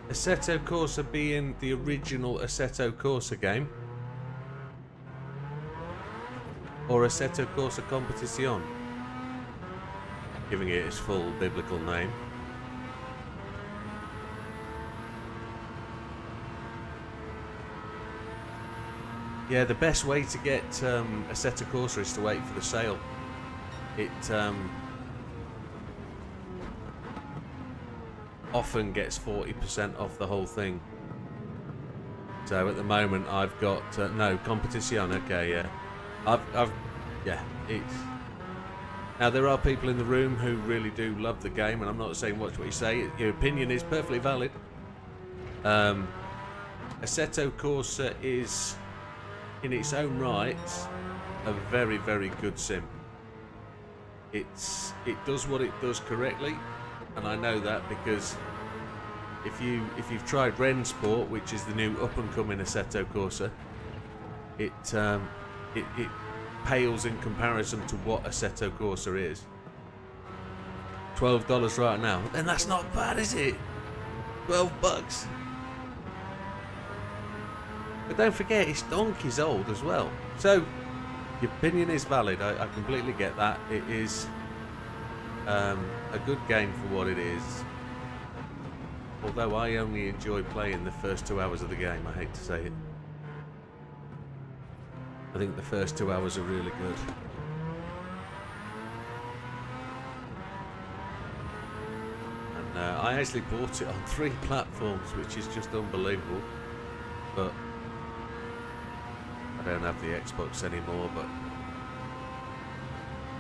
Assetto Corsa being the original Assetto Corsa game, or Assetto Corsa Competizione, giving it its full biblical name. Yeah, the best way to get Assetto Corsa is to wait for the sale. It often gets 40% off the whole thing. So at the moment I've got no Competizione. Okay, yeah, yeah. It's now there are people in the room who really do love the game, and I'm not saying watch what you say. Your opinion is perfectly valid. Assetto Corsa is, in its own right, a very, very good sim. It does what it does correctly. And I know that because if you've tried Rensport, which is the new up and coming Assetto Corsa, it pales in comparison to what Assetto Corsa is. $12 right now, and that's not bad, is it? $12. But don't forget, it's donkey's old as well. So your opinion is valid. I completely get that. It is a good game for what it is, although I only enjoy playing the first 2 hours of the game. I hate to say it. I think the first 2 hours are really good. And I actually bought it on 3 platforms, which is just unbelievable. But I don't have the Xbox anymore, but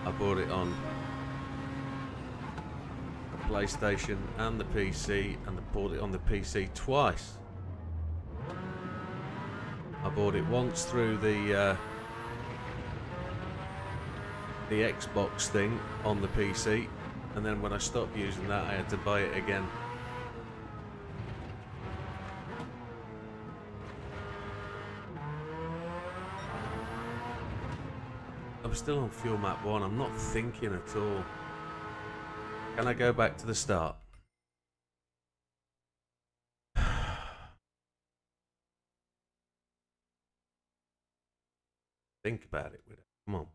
I bought it on PlayStation and the PC, and I bought it on the PC twice. I bought it once through the Xbox thing on the PC, and then when I stopped using that, I had to buy it again. I'm still on Fuel Map 1. I'm not thinking at all. Can I go back to the start? Think about it, Widow. Come on.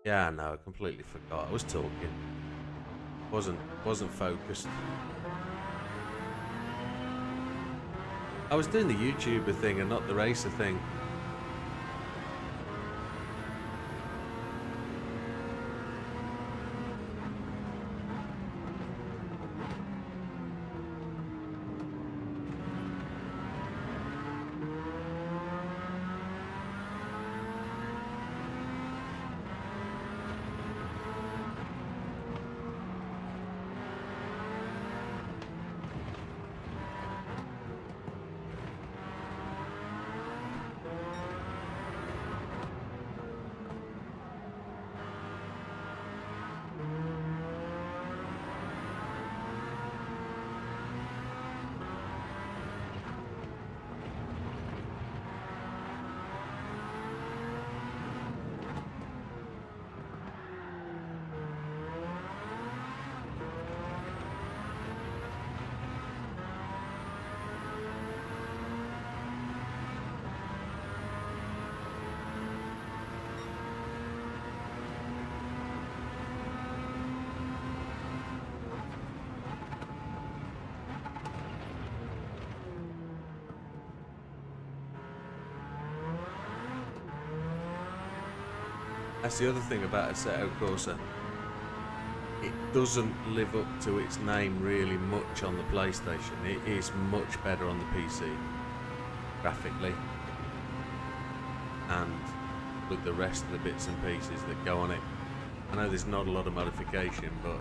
Yeah, no, I completely forgot. I was talking. Wasn't focused. I was doing the YouTuber thing and not the racer thing. That's the other thing about Assetto Corsa. It doesn't live up to its name really much on the PlayStation. It is much better on the PC, graphically, and with the rest of the bits and pieces that go on it. I know there's not a lot of modification, but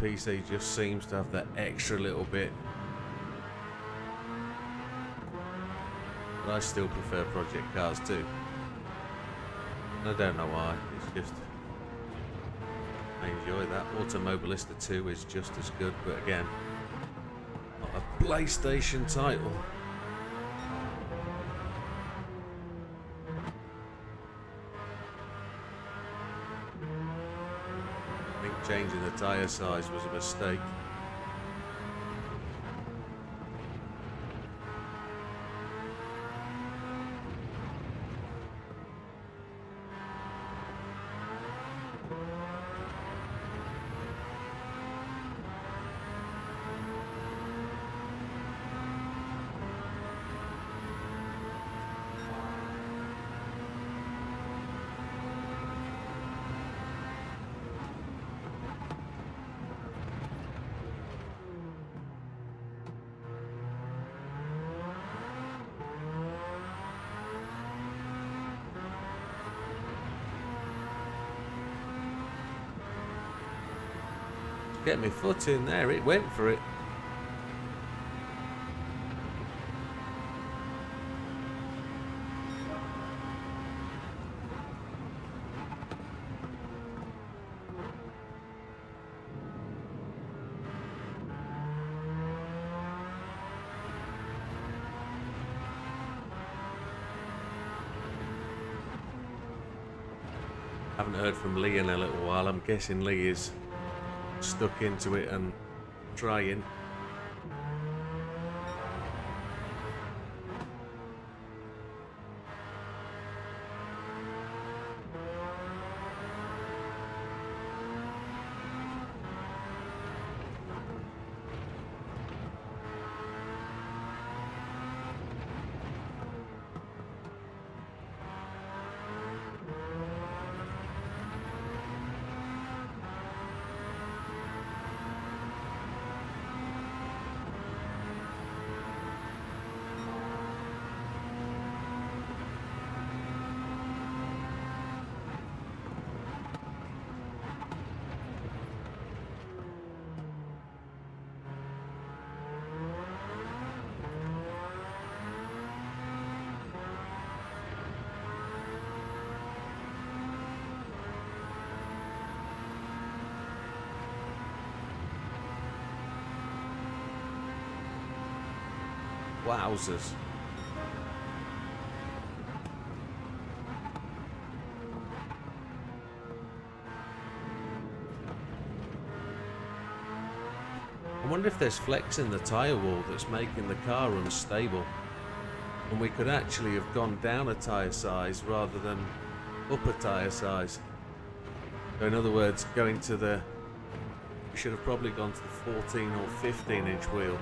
the PC just seems to have that extra little bit. But I still prefer Project Cars 2. And I don't know why, it's just... I enjoy that. Automobilista 2 is just as good, but again, not a PlayStation title. I think changing the tyre size was a mistake. Get my foot in there, it went for it. Haven't heard from Lee in a little while. I'm guessing Lee is stuck into it and trying. Wowzers. I wonder if there's flex in the tyre wall that's making the car unstable, and we could actually have gone down a tyre size rather than up a tyre size. So in other words, going to the... we should have probably gone to the 14 or 15 inch wheel.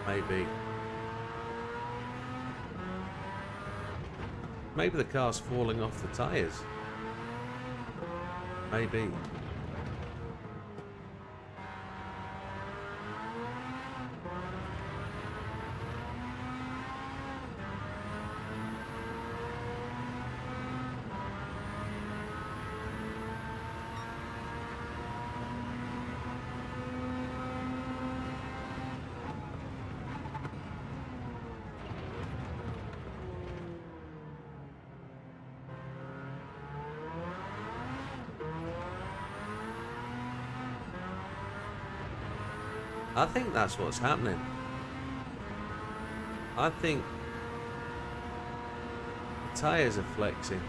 Maybe. Maybe the car's falling off the tyres. Maybe. I think that's what's happening. I think the tyres are flexing,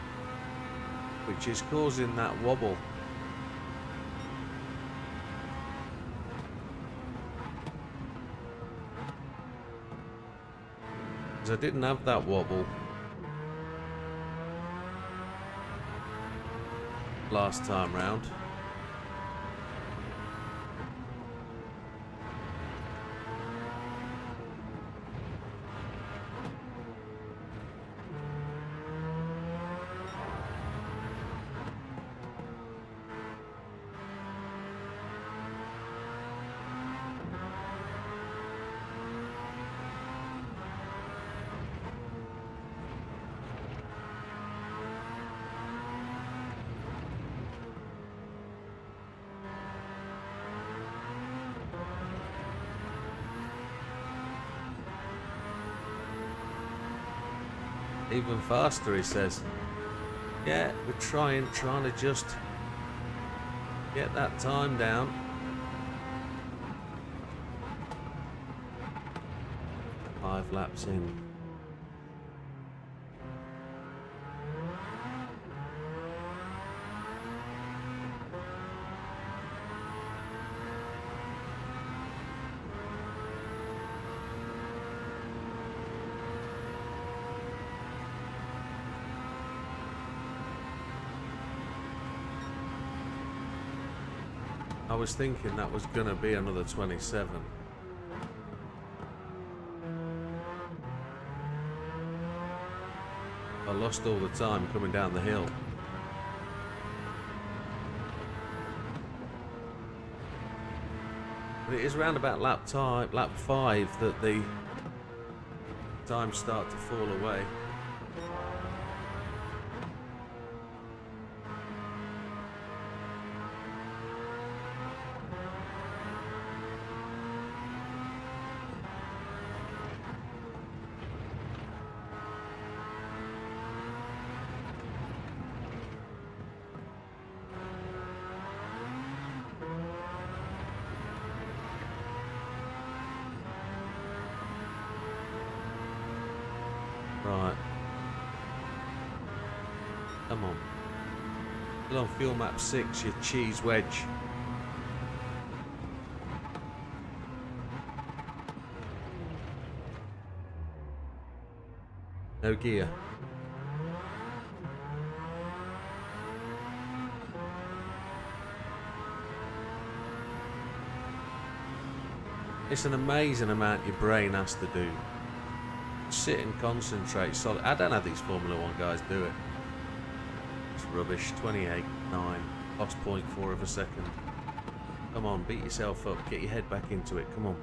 which is causing that wobble. Because I didn't have that wobble last time round. Even faster, he says. Yeah, we're trying to just get that time down. Five laps in. I was thinking that was going to be another 27. I lost all the time coming down the hill. But it is round about lap 5 that the times start to fall away. Right. Come on. Still on fuel map 6, your cheese wedge. No gear. It's an amazing amount your brain has to do. Sit and concentrate solid. I don't know how these Formula 1 guys do it. It's rubbish. 28.9. Lost 0.4 of a second. Come on, beat yourself up. Get your head back into it. Come on.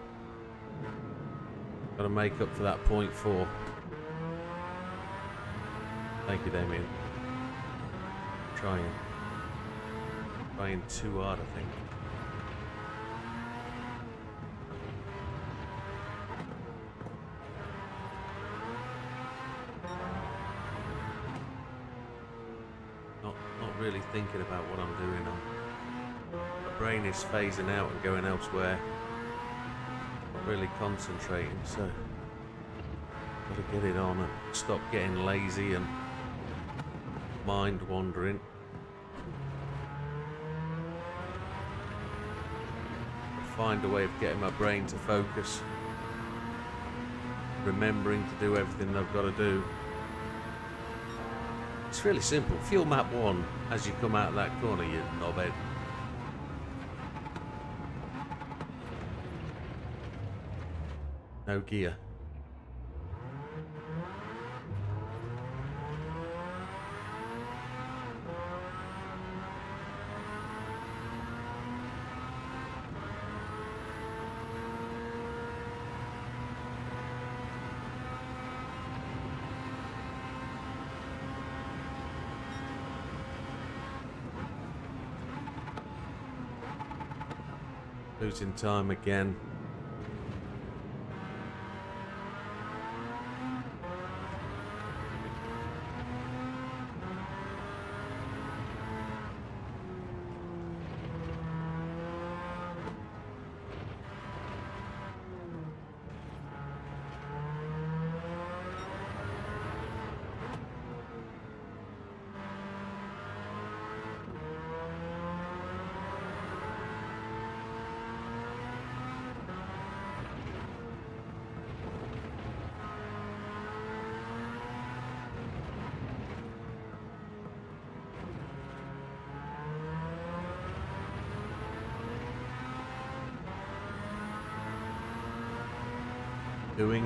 Got to make up for that 0.4. Thank you, Damien. Trying too hard, I think. Not really thinking about what I'm doing. My brain is phasing out and going elsewhere. Not really concentrating, so got to get it on and stop getting lazy and mind wandering. Find a way of getting my brain to focus, remembering to do everything I've got to do. It's really simple. Fuel map 1 as you come out of that corner, you knobhead. No gear. Losing time again.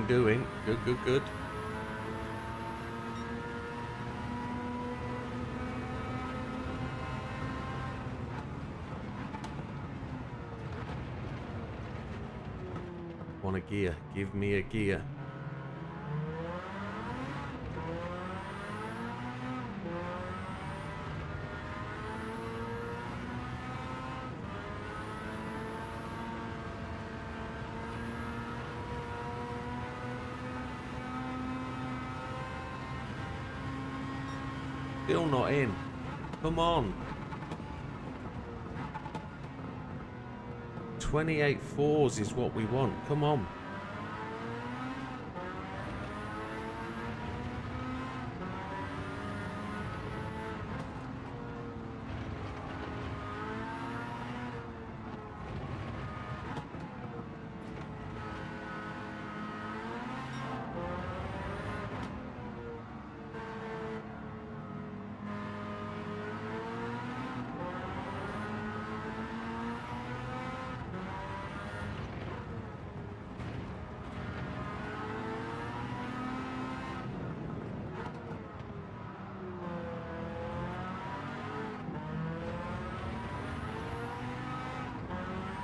Doing. Good. Want a gear? Give me a gear. still not in. Come on. 28 fours is what we want. Come on.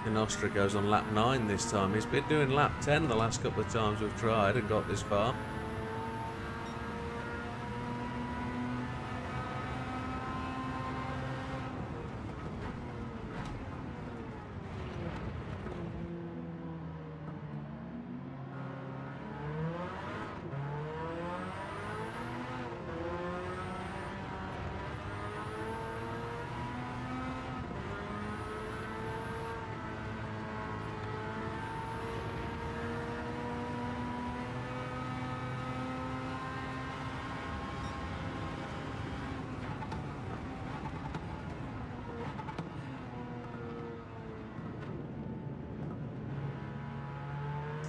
Nostra goes on lap 9 this time. He's been doing lap 10 the last couple of times we've tried and got this far.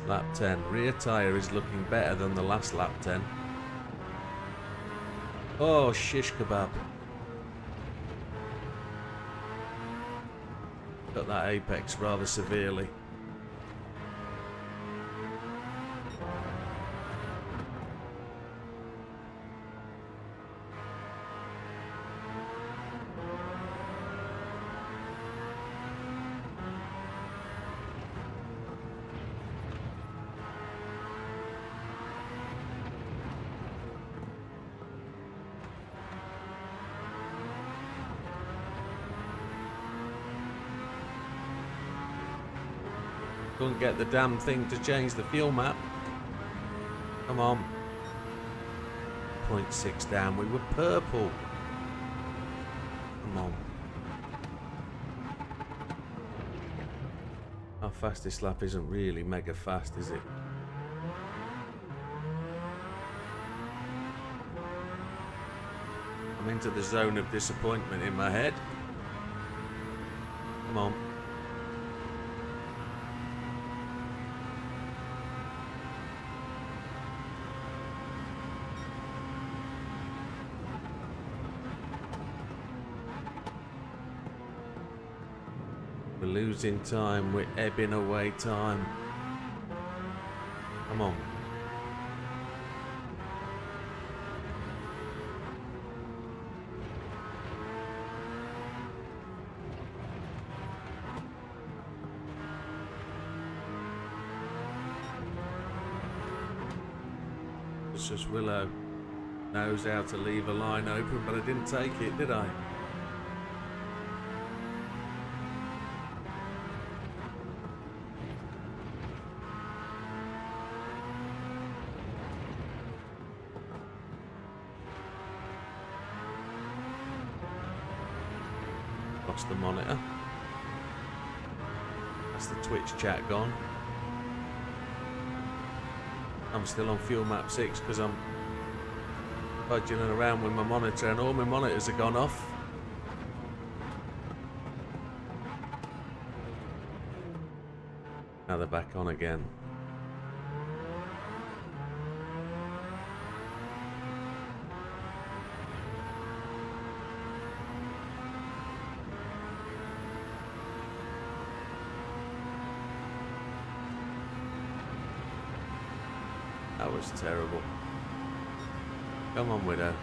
Lap 10. Rear tyre is looking better than the last lap 10. Oh, shish kebab. Got that apex rather severely. Couldn't get the damn thing to change the fuel map. Come on. 0.6 down. We were purple. Come on. Our fastest lap isn't really mega fast, is it? I'm into the zone of disappointment in my head. Come on. We're losing time, we're ebbing away time. Come on. It's just Willow knows how to leave a line open, but I didn't take it, did I? Lost the monitor. That's the Twitch chat gone. I'm still on fuel map 6 because I'm budging around with my monitor and all my monitors have gone off. Now they're back on again. That was terrible. Come on, Widow.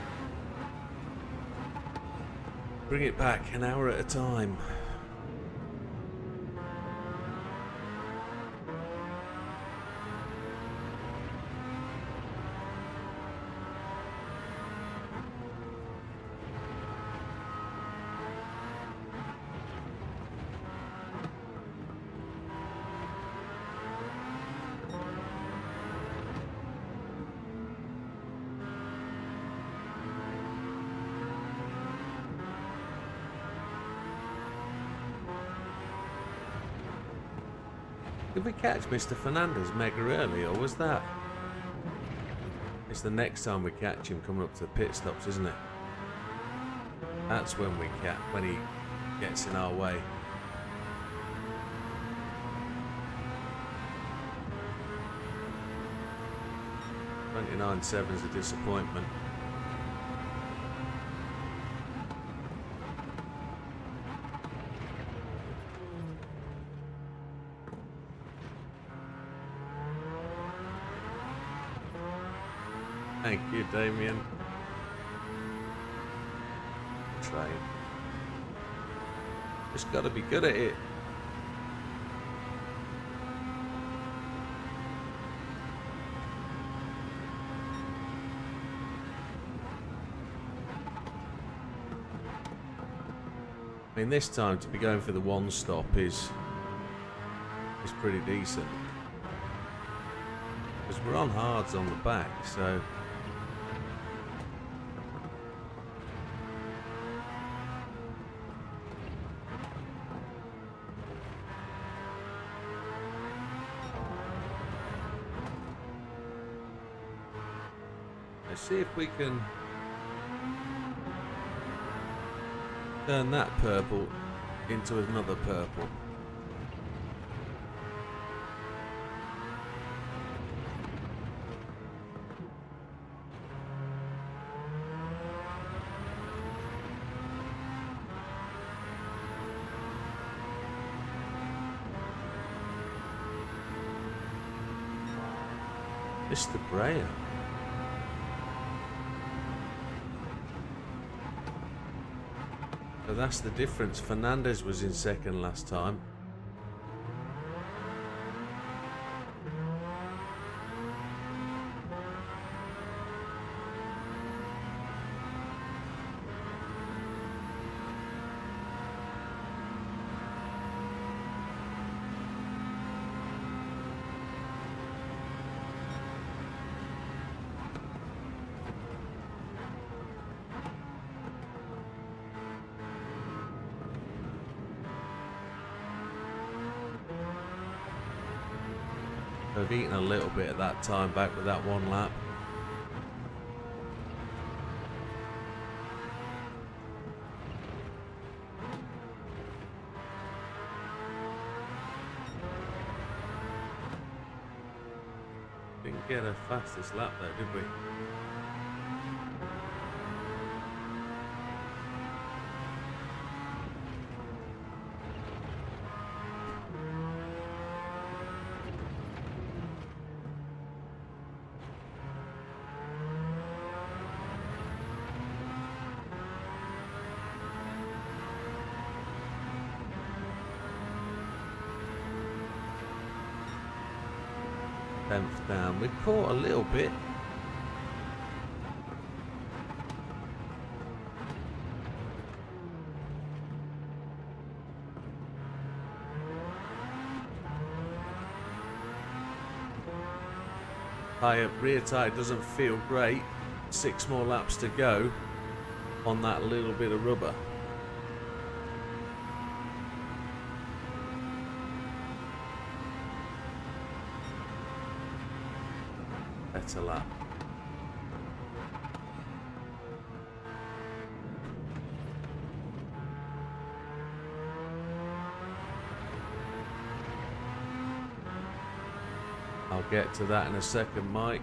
Bring it back an hour at a time. Did we catch Mr. Fernandez mega early, or was that? It's the next time we catch him coming up to the pit stops, isn't it? That's when when he gets in our way. 29.7's a disappointment. Thank you, Damien. Train. Just got to be good at it. I mean, this time to be going for the one stop is pretty decent. Because we're on hards on the back, so let's see if we can turn that purple into another purple. Mr. Brea. So that's the difference. Fernandez was in second last time. I've eaten a little bit of that time back with that one lap. Didn't get a fastest lap there, did we? Down. We caught a little bit. Rear tyre doesn't feel great. 6 more laps to go on that little bit of rubber. Better lap. I'll get to that in a second, Mike.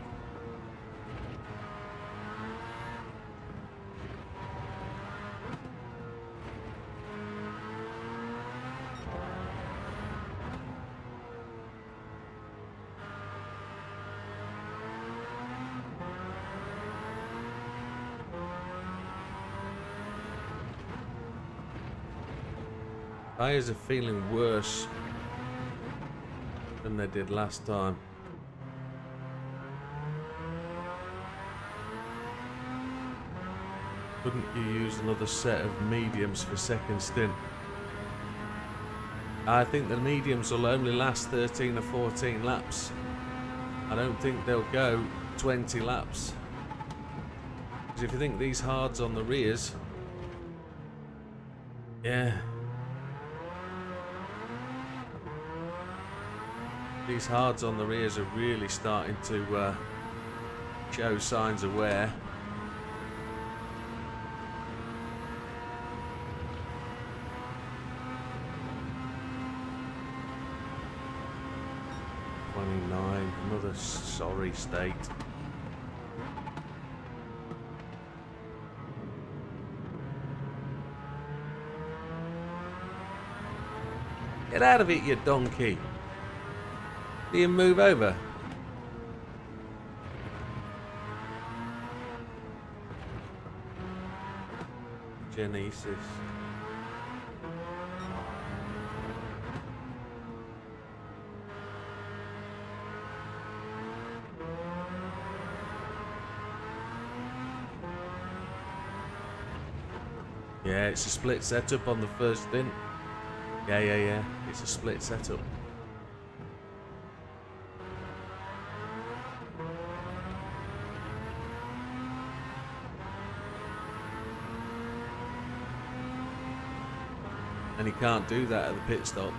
Tyres are feeling worse than they did last time. Couldn't you use another set of mediums for second stint? I think the mediums will only last 13 or 14 laps. I don't think they'll go 20 laps. Because if you think these hards on the rears, yeah. These hards on the rears are really starting to show signs of wear. Another sorry state. Get out of it, you donkey. Do you move over? Genesis. Yeah, it's a split setup on the first stint. Yeah. It's a split setup. And he can't do that at the pit stop.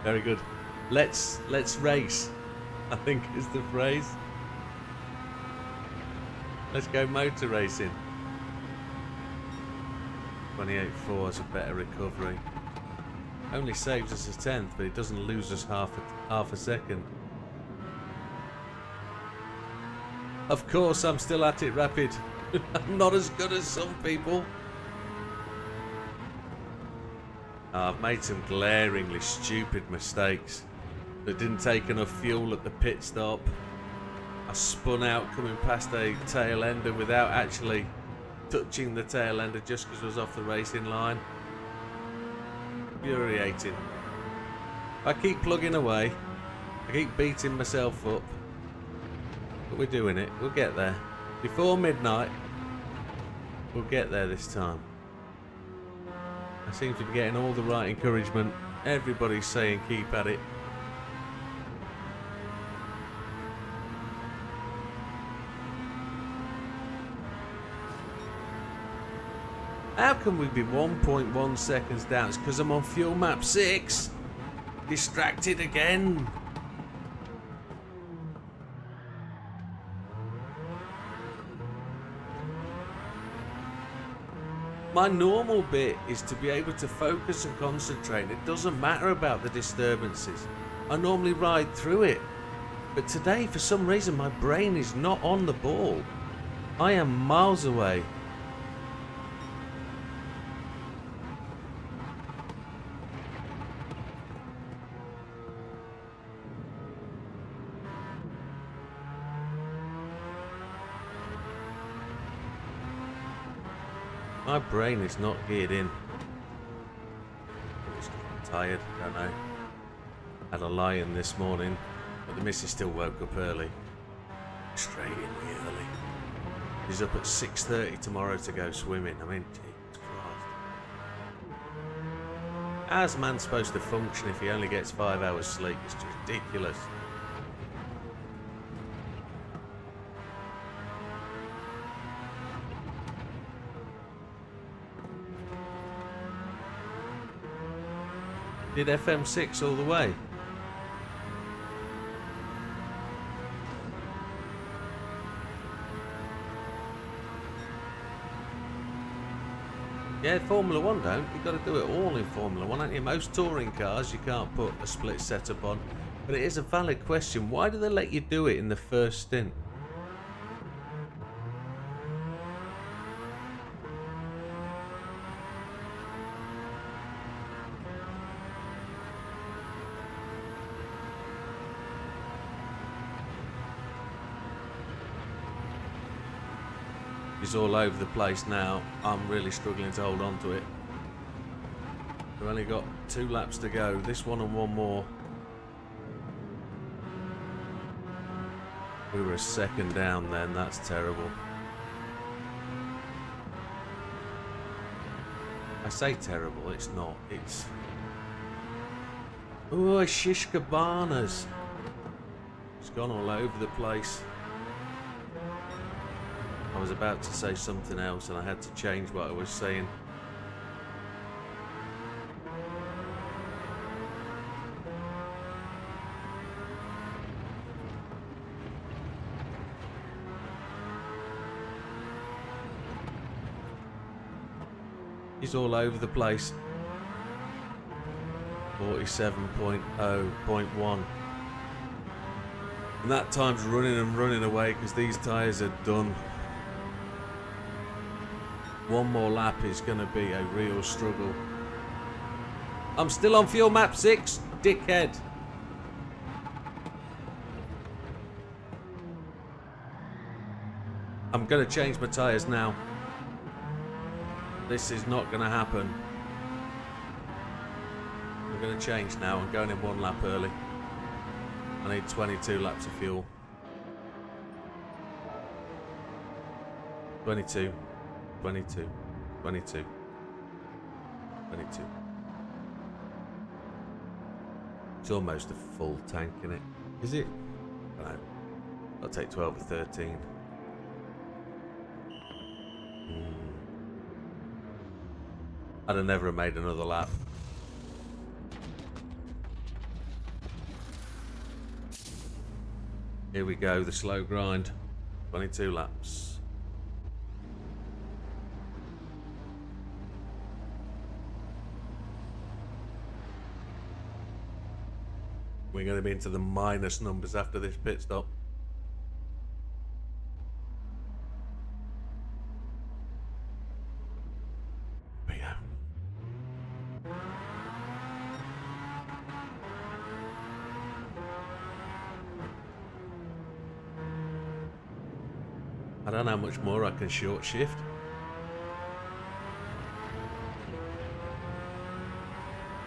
Very good. Let's race, I think is the phrase. Let's go motor racing. 28.4 is a better recovery. Only saves us a tenth, but it doesn't lose us half a second. Of course, I'm still at it rapid. I'm not as good as some people. I've made some glaringly stupid mistakes. I didn't take enough fuel at the pit stop. I spun out coming past a tail ender without actually touching the tail ender just because I was off the racing line. Infuriating. I keep plugging away. I keep beating myself up. But we're doing it. We'll get there. Before midnight, we'll get there this time. I seem to be getting all the right encouragement. Everybody's saying keep at it. How can we be 1.1 seconds down? It's because I'm on fuel map 6. Distracted again. My normal bit is to be able to focus and concentrate. It doesn't matter about the disturbances. I normally ride through it. But today, for some reason, my brain is not on the ball. I am miles away. My brain is not geared in. I'm just tired, don't know. Had a lie-in this morning, but the missus still woke up early. Straight in really early. She's up at 6:30 tomorrow to go swimming. I mean, Jesus Christ. How's a man supposed to function if he only gets 5 hours sleep? It's just ridiculous. Did FM6 all the way? Yeah, Formula 1 don't. You've got to do it all in Formula 1, haven't you? Most touring cars you can't put a split setup on. But it is a valid question. Why do they let you do it in the first stint? Is all over the place now. I'm really struggling to hold on to it. We've only got 2 laps to go. This one and one more. We were a second down then. That's terrible. I say terrible, it's not. It's... Oh, shish kabanas. It's gone all over the place. I was about to say something else and I had to change what I was saying. He's all over the place. 47.0.1. And that time's running and running away because these tyres are done. One more lap is going to be a real struggle. I'm still on fuel map 6, dickhead. I'm going to change my tyres now. This is not going to happen. I'm going to change now. I'm going in one lap early. I need 22 laps of fuel. 22. 22. 22. 22. It's almost a full tank, isn't it? Is it? I don't know. I'll take 12 or 13. I'd have never made another lap. Here we go, the slow grind. 22 laps. We're going to be into the minus numbers after this pit stop. Here we go. I don't know how much more I can short shift.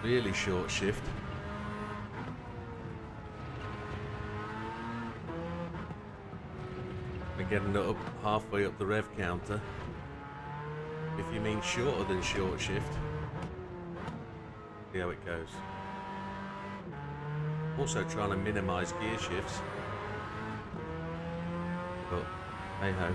Really short shift. We're getting it up halfway up the rev counter. If you mean shorter than short shift. See how it goes. Also trying to minimise gear shifts. But hey ho.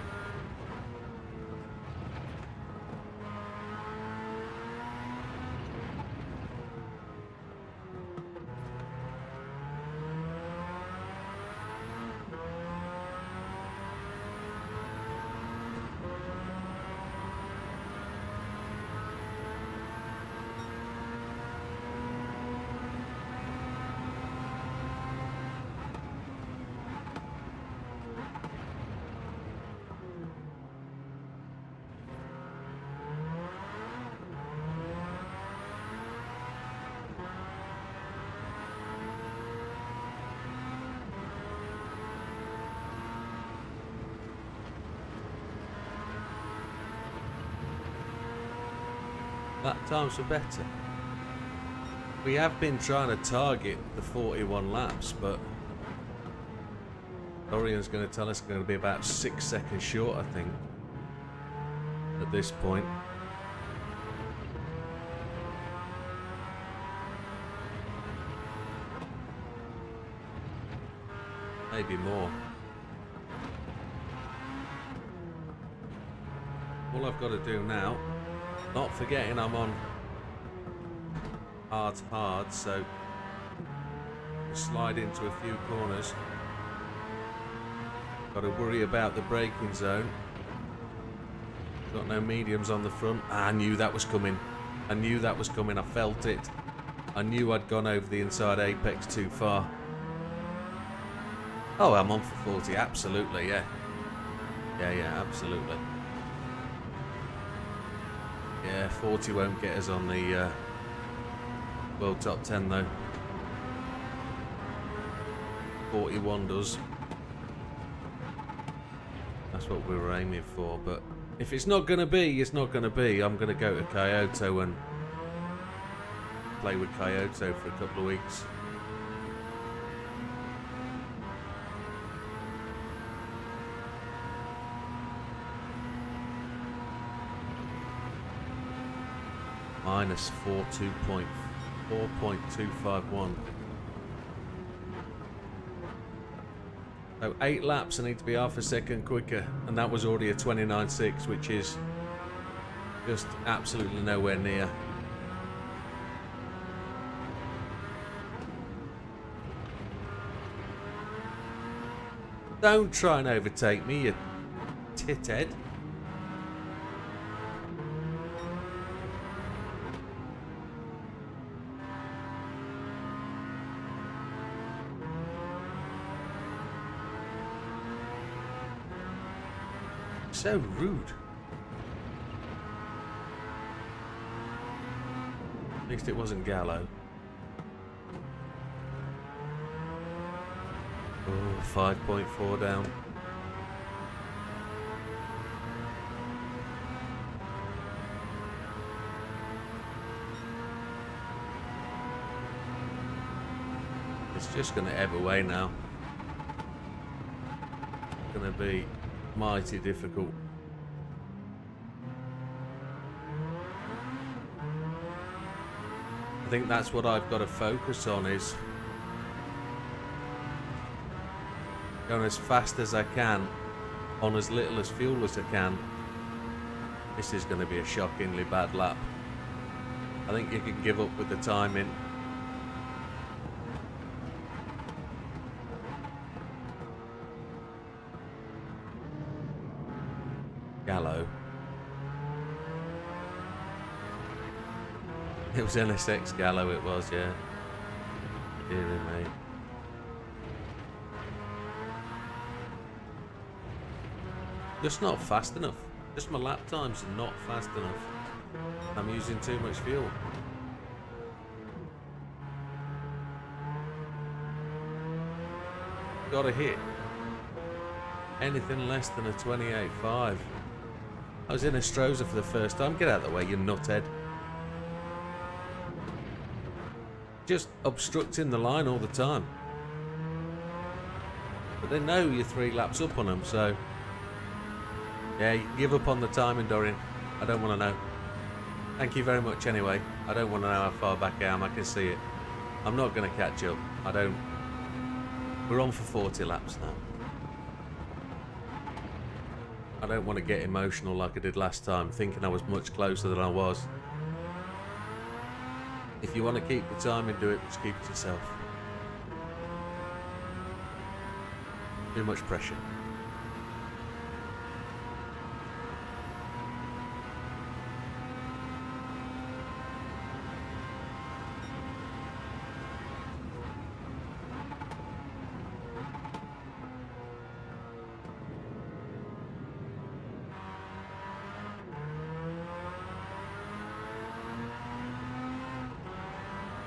Lap times were better. We have been trying to target the 41 laps, but Dorian's going to tell us it's going to be about 6 seconds short, I think, at this point. Maybe more. All I've got to do now, not forgetting I'm on hard, so slide into a few corners. Got to worry about the braking zone. Got no mediums on the front. I knew that was coming. I knew that was coming. I felt it. I knew I'd gone over the inside apex too far. Oh, I'm on for 40. Absolutely, yeah. Yeah, absolutely. Yeah, 40 won't get us on the World Top 10 though. 41 does. That's what we were aiming for, but if it's not going to be, it's not going to be. I'm going to go to Kyoto and play with Kyoto for a couple of weeks. Minus 4.251. So 8 laps, I need to be half a second quicker, and that was already a 29.6, which is just absolutely nowhere near. Don't try and overtake me, you tithead. So rude. At least it wasn't Gallo. Oh, 5.4 down. It's just going to ebb away now. It's going to be mighty difficult. I think that's what I've got to focus on, is going as fast as I can on as little as fuel as I can. This is going to be a shockingly bad lap. I think you can give up with the timing. Gallo. It was NSX Gallo, it was, yeah. Dear me. Just not fast enough. Just my lap times are not fast enough. I'm using too much fuel. Gotta hit anything less than a 28.5. I was in Astroza for the first time. Get out of the way, you nuthead. Just obstructing the line all the time. But they know you're 3 laps up on them, so... yeah, you can give up on the timing, Dorian. I don't want to know. Thank you very much anyway. I don't want to know how far back I am. I can see it. I'm not going to catch up. I don't... We're on for 40 laps now. I don't want to get emotional like I did last time, thinking I was much closer than I was. If you want to keep the timing, do it, just keep it yourself. Too much pressure.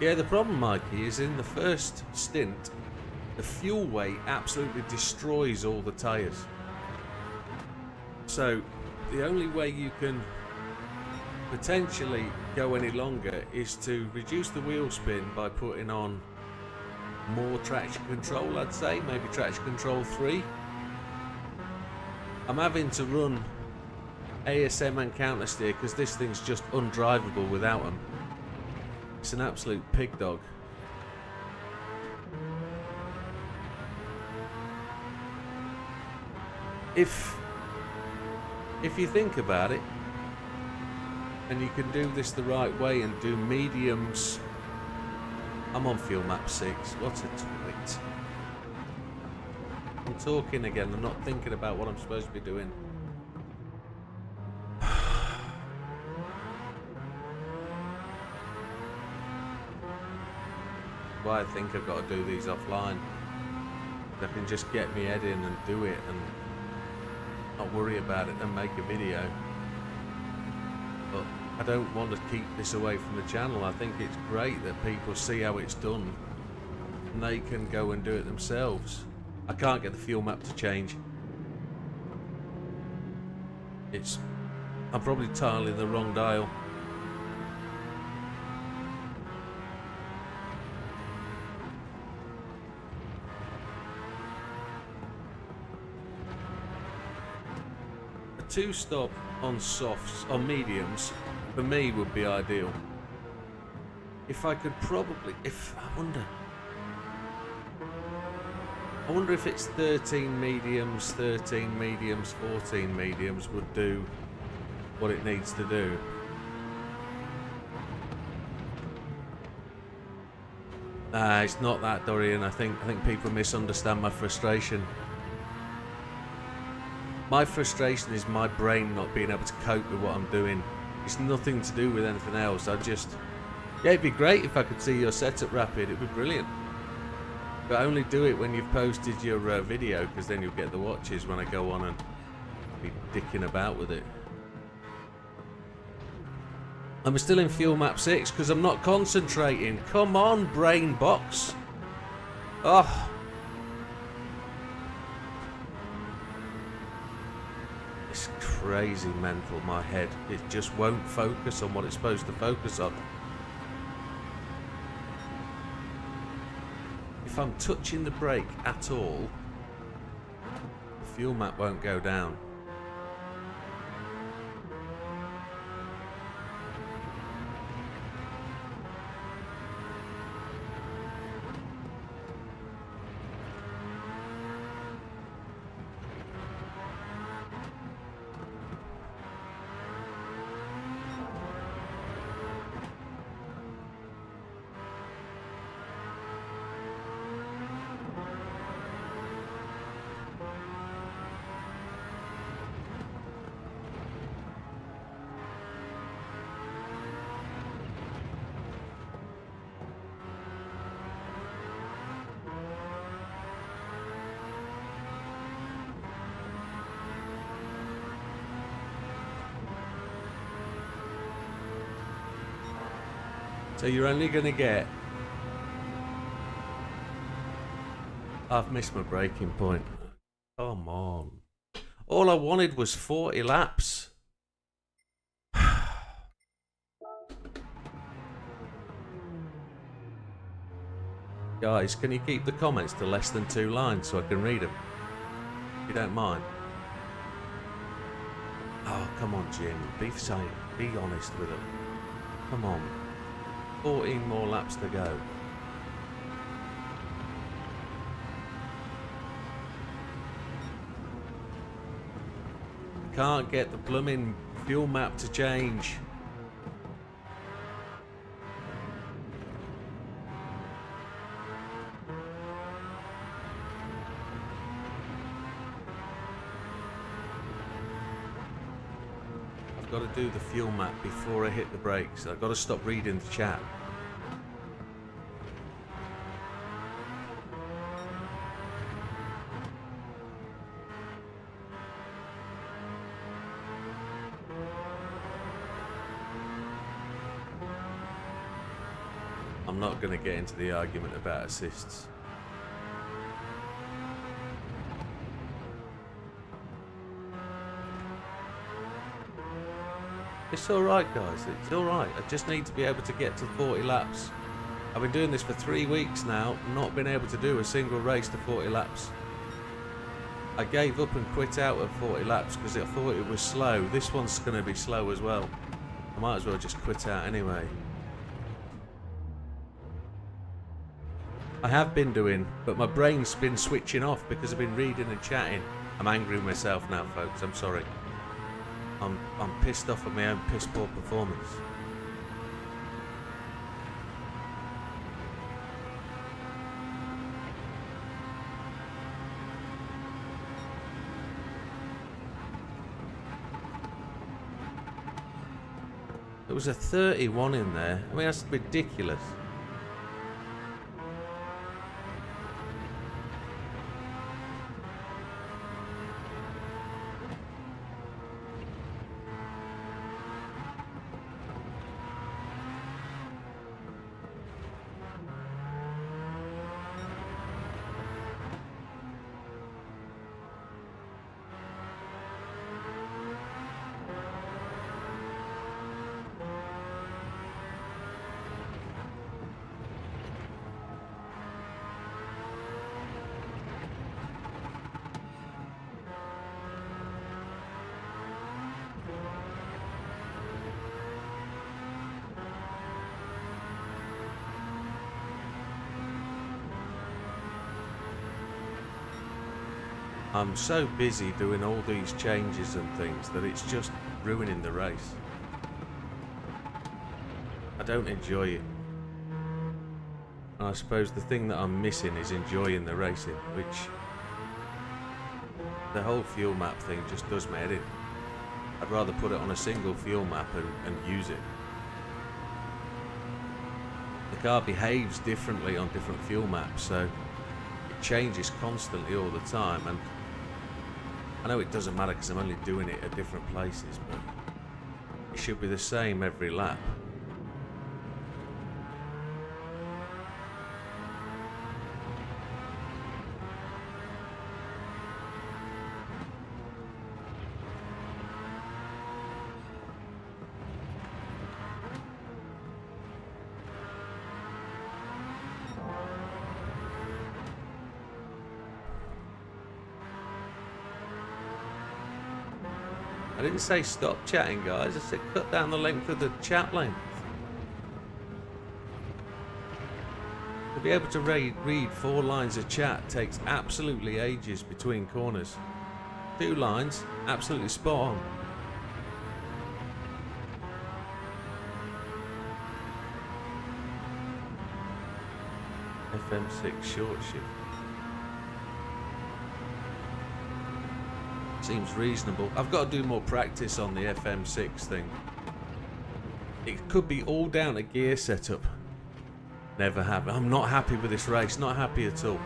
Yeah, the problem, Mikey, is in the first stint, the fuel weight absolutely destroys all the tyres. So, the only way you can potentially go any longer is to reduce the wheel spin by putting on more traction control, I'd say, maybe traction control 3. I'm having to run ASM and counter steer because this thing's just undrivable without them. It's an absolute pig dog. If you think about it, and you can do this the right way and do mediums. I'm on fuel map 6. What a twit. I'm talking again. I'm not thinking about what I'm supposed to be doing. Why I think I've got to do these offline. I can just get my head in and do it and not worry about it and make a video. But I don't want to keep this away from the channel. I think it's great that people see how it's done and they can go and do it themselves. I can't get the fuel map to change. I'm probably tiling the wrong dial. A 2-stop on softs, on mediums, for me would be ideal. If I could probably, I wonder if it's 13 mediums, 14 mediums would do what it needs to do. It's not that, Dorian. I think people misunderstand my frustration. My frustration is my brain not being able to cope with what I'm doing. It's nothing to do with anything else. Yeah, it'd be great if I could see your setup rapid. It'd be brilliant. But only do it when you've posted your video, because then you'll get the watches when I go on and be dicking about with it. I'm still in fuel map 6 because I'm not concentrating. Come on, brain box. Oh. It's crazy mental, my head. It just won't focus on what it's supposed to focus on. If I'm touching the brake at all, the fuel map won't go down. So you're only going to get... I've missed my braking point. Come on. All I wanted was 40 laps. Guys, can you keep the comments to less than 2 lines so I can read them? If you don't mind. Oh, come on, Jim. Be honest with them. Come on. 14 more laps to go. Can't get the blooming fuel map to change. I've got to do the fuel map before I hit the brakes. I've got to stop reading the chat. I'm not going to get into the argument about assists. It's alright, guys. It's alright. I just need to be able to get to 40 laps. I've been doing this for 3 weeks now, not been able to do a single race to 40 laps. I gave up and quit out at 40 laps because I thought it was slow. This one's going to be slow as well. I might as well just quit out anyway. I have been doing, but my brain's been switching off because I've been reading and chatting. I'm angry with myself now, folks. I'm sorry. I'm pissed off at my own piss poor performance. There was a 31 in there. I mean, that's ridiculous. I'm so busy doing all these changes and things that it's just ruining the race. I don't enjoy it. And I suppose the thing that I'm missing is enjoying the racing, which the whole fuel map thing just does my head in. I'd rather put it on a single fuel map and use it. The car behaves differently on different fuel maps, so it changes constantly all the time, and I know it doesn't matter because I'm only doing it at different places, but it should be the same every lap. I didn't say stop chatting, guys. I said cut down the length of the chat length. To be able to read 4 lines of chat takes absolutely ages between corners. 2 lines, absolutely spot on. FM6 short shift. Seems reasonable. I've got to do more practice on the FM6 thing. It could be all down to gear setup. Never happy. I'm not happy with this race. Not happy at all.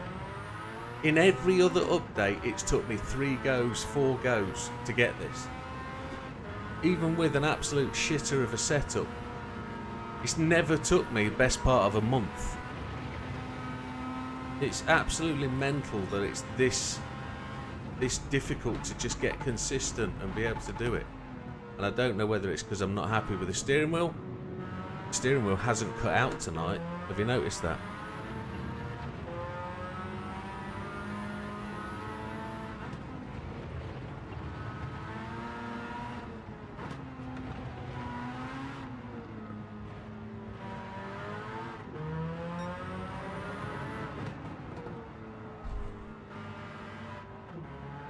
In every other update, it's took me 3 goes, 4 goes to get this. Even with an absolute shitter of a setup, it's never took me the best part of a month. It's absolutely mental that it's this difficult to just get consistent and be able to do it. And I don't know whether it's because I'm not happy with the steering wheel. The steering wheel hasn't cut out tonight. Have you noticed that?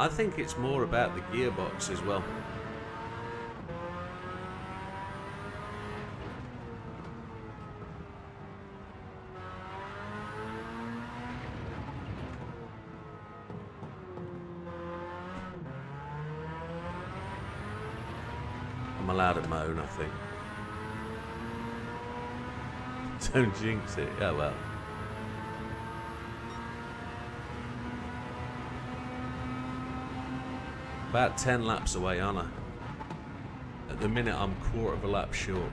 I think it's more about the gearbox as well. I'm allowed to moan, I think. Don't jinx it. Oh well. About 10 laps away, aren't I? At the minute, I'm 1/4 of a lap short.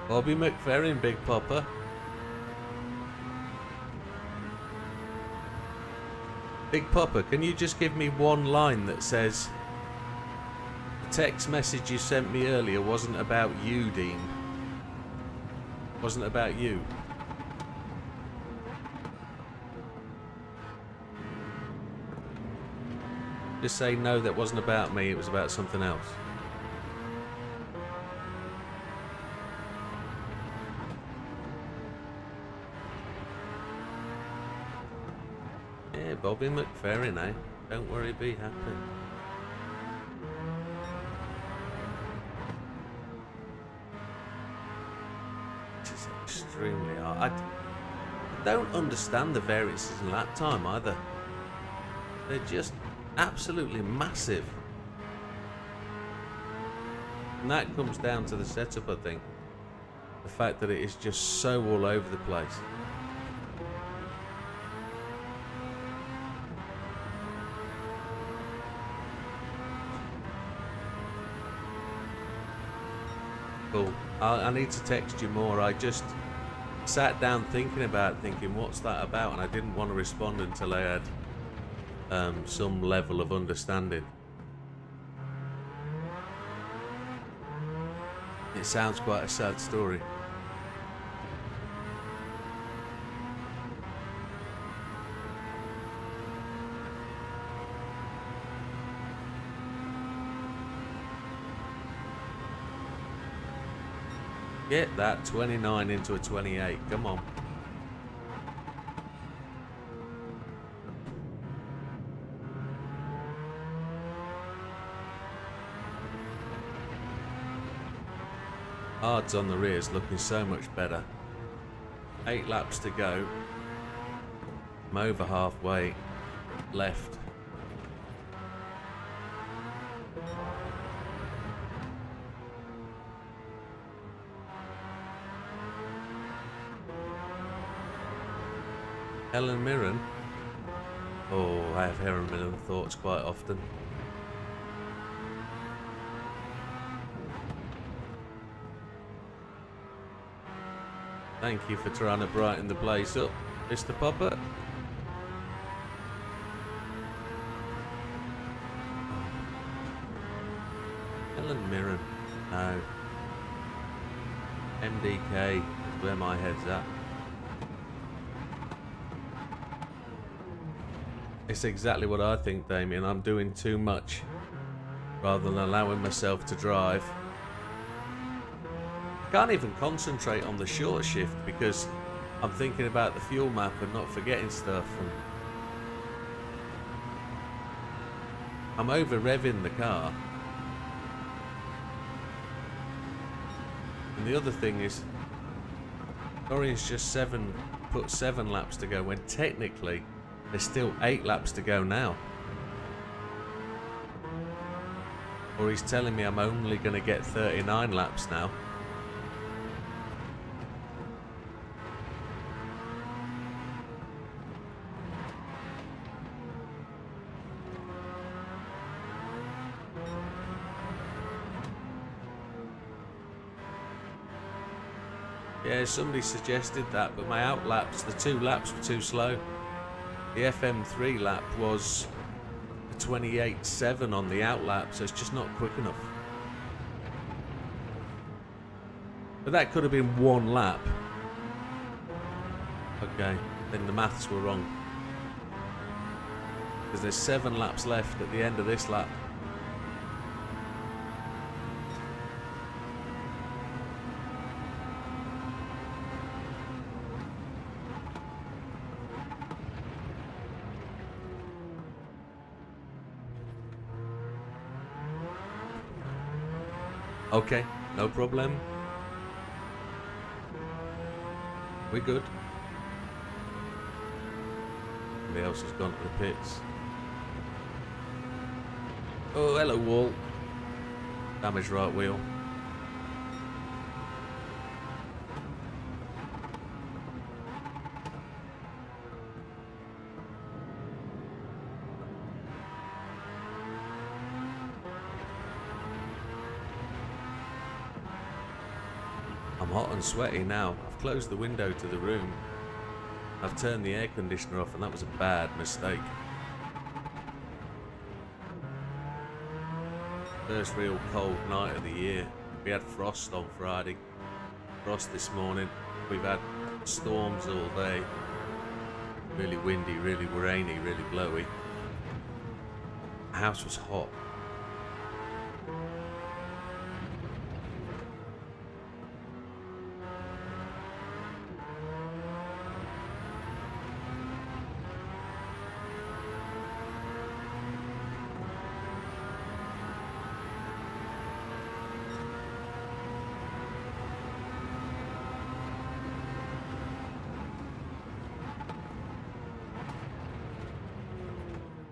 Bobby McFerrin, Big Popper. Big Popper, can you just give me one line that says the text message you sent me earlier wasn't about you, Dean? Wasn't about you. Just say no, that wasn't about me, it was about something else. Yeah, Bobby McFerrin, eh? Don't worry, be happy. This is extremely hard. I don't understand the variances in lap time either. They're just absolutely massive. And that comes down to the setup, I think. The fact that it is just so all over the place. Cool. I need to text you more. I just sat down thinking what's that about, and I didn't want to respond until I had some level of understanding. It sounds quite a sad story. Get that 29 into a 28. Come on. Odds on the rear's looking so much better. 8 laps to go. I'm over halfway left. Helen Mirren. Oh, I have Helen Mirren thoughts quite often. Thank you for trying to brighten the place up, Mr. Popper. Helen Mirren. No. MDK is where my head's at. It's exactly what I think, Damien. I'm doing too much rather than allowing myself to drive. I can't even concentrate on the short shift because I'm thinking about the fuel map and not forgetting stuff. And I'm over revving the car. And the other thing is, Dorian's just put 7 laps to go when technically there's still 8 laps to go now. Or he's telling me I'm only going to get 39 laps now. Yeah, somebody suggested that, but my out laps, the 2 laps were too slow. The FM3 lap was a 28.7 on the out lap, so it's just not quick enough. But that could have been 1 lap. Okay, then the maths were wrong. Because there's 7 laps left at the end of this lap. Okay, no problem. We're good. Somebody else has gone to the pits. Oh, hello, wall. Damaged right wheel. I'm hot and sweaty now. I've closed the window to the room. I've turned the air conditioner off, and that was a bad mistake. First real cold night of the year. We had frost on Friday. Frost this morning. We've had storms all day. Really windy, really rainy, really blowy. The house was hot.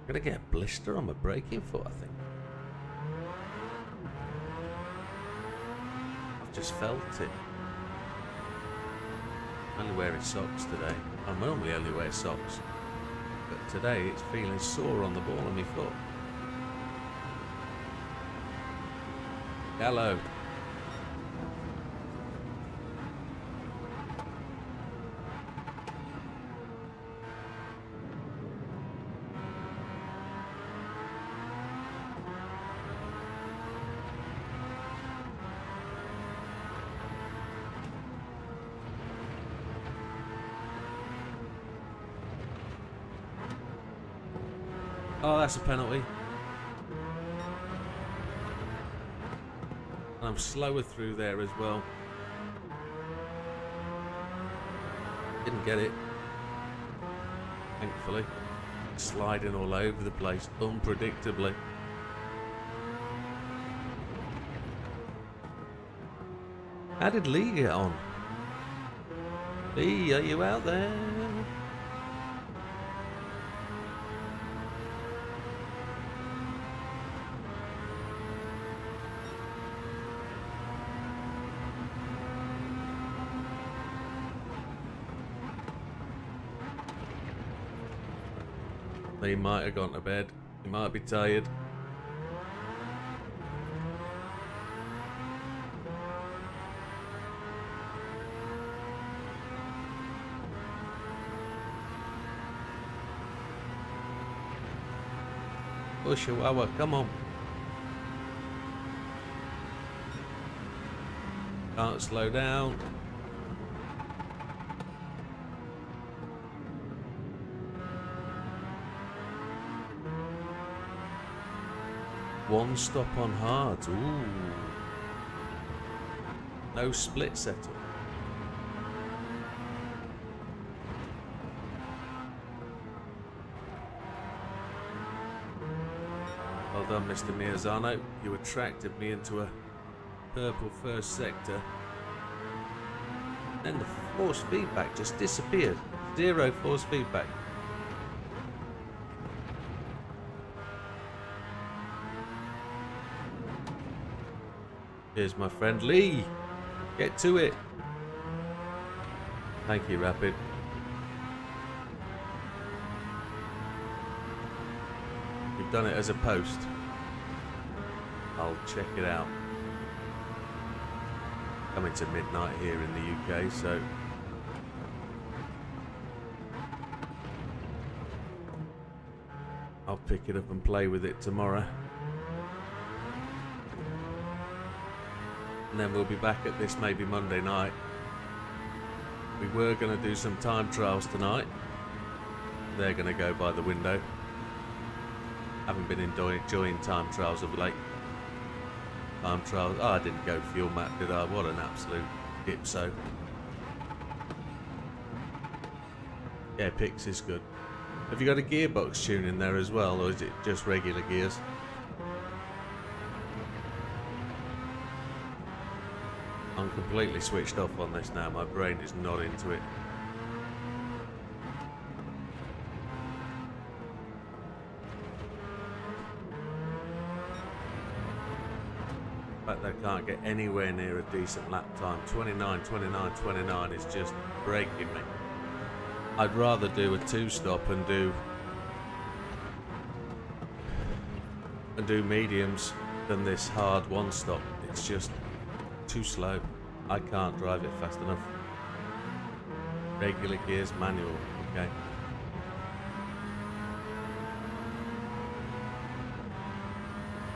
I'm gonna get a blister on my braking foot, I think. I've just felt it. I'm only wearing socks today. I normally only wear socks, but today it's feeling sore on the ball of my foot. Hello. Oh, that's a penalty. And I'm slower through there as well. didn't get it. Thankfully. Sliding all over the place, unpredictably. How did Lee get on? Lee, are you out there? He might have gone to bed. He might be tired. Oh, Chihuahua, come on. Can't slow down. One stop on hard. Ooh. No split setup. Well done, Mr. Miazano. You attracted me into a purple first sector. Then the force feedback just disappeared. Zero force feedback. Here's my friend Lee. Get to it. Thank you, Rapid. You've done it as a post. I'll check it out. Coming to midnight here in the UK, so I'll pick it up and play with it tomorrow. And then we'll be back at this maybe Monday night. We were going to do some time trials tonight. They're going to go by the window. Haven't been enjoying time trials of late. Time trials. Oh, I didn't go fuel map, did I? What an absolute dipso. Yeah, Pix is good. Have you got a gearbox tune in there as well, or is it just regular gears? I'm completely switched off on this now. My brain is not into it. In fact, I can't get anywhere near a decent lap time. 29, 29, 29 is just breaking me. I'd rather do a two-stop and do mediums than this hard one-stop. It's just too slow. I can't drive it fast enough. Regular gears, manual, okay.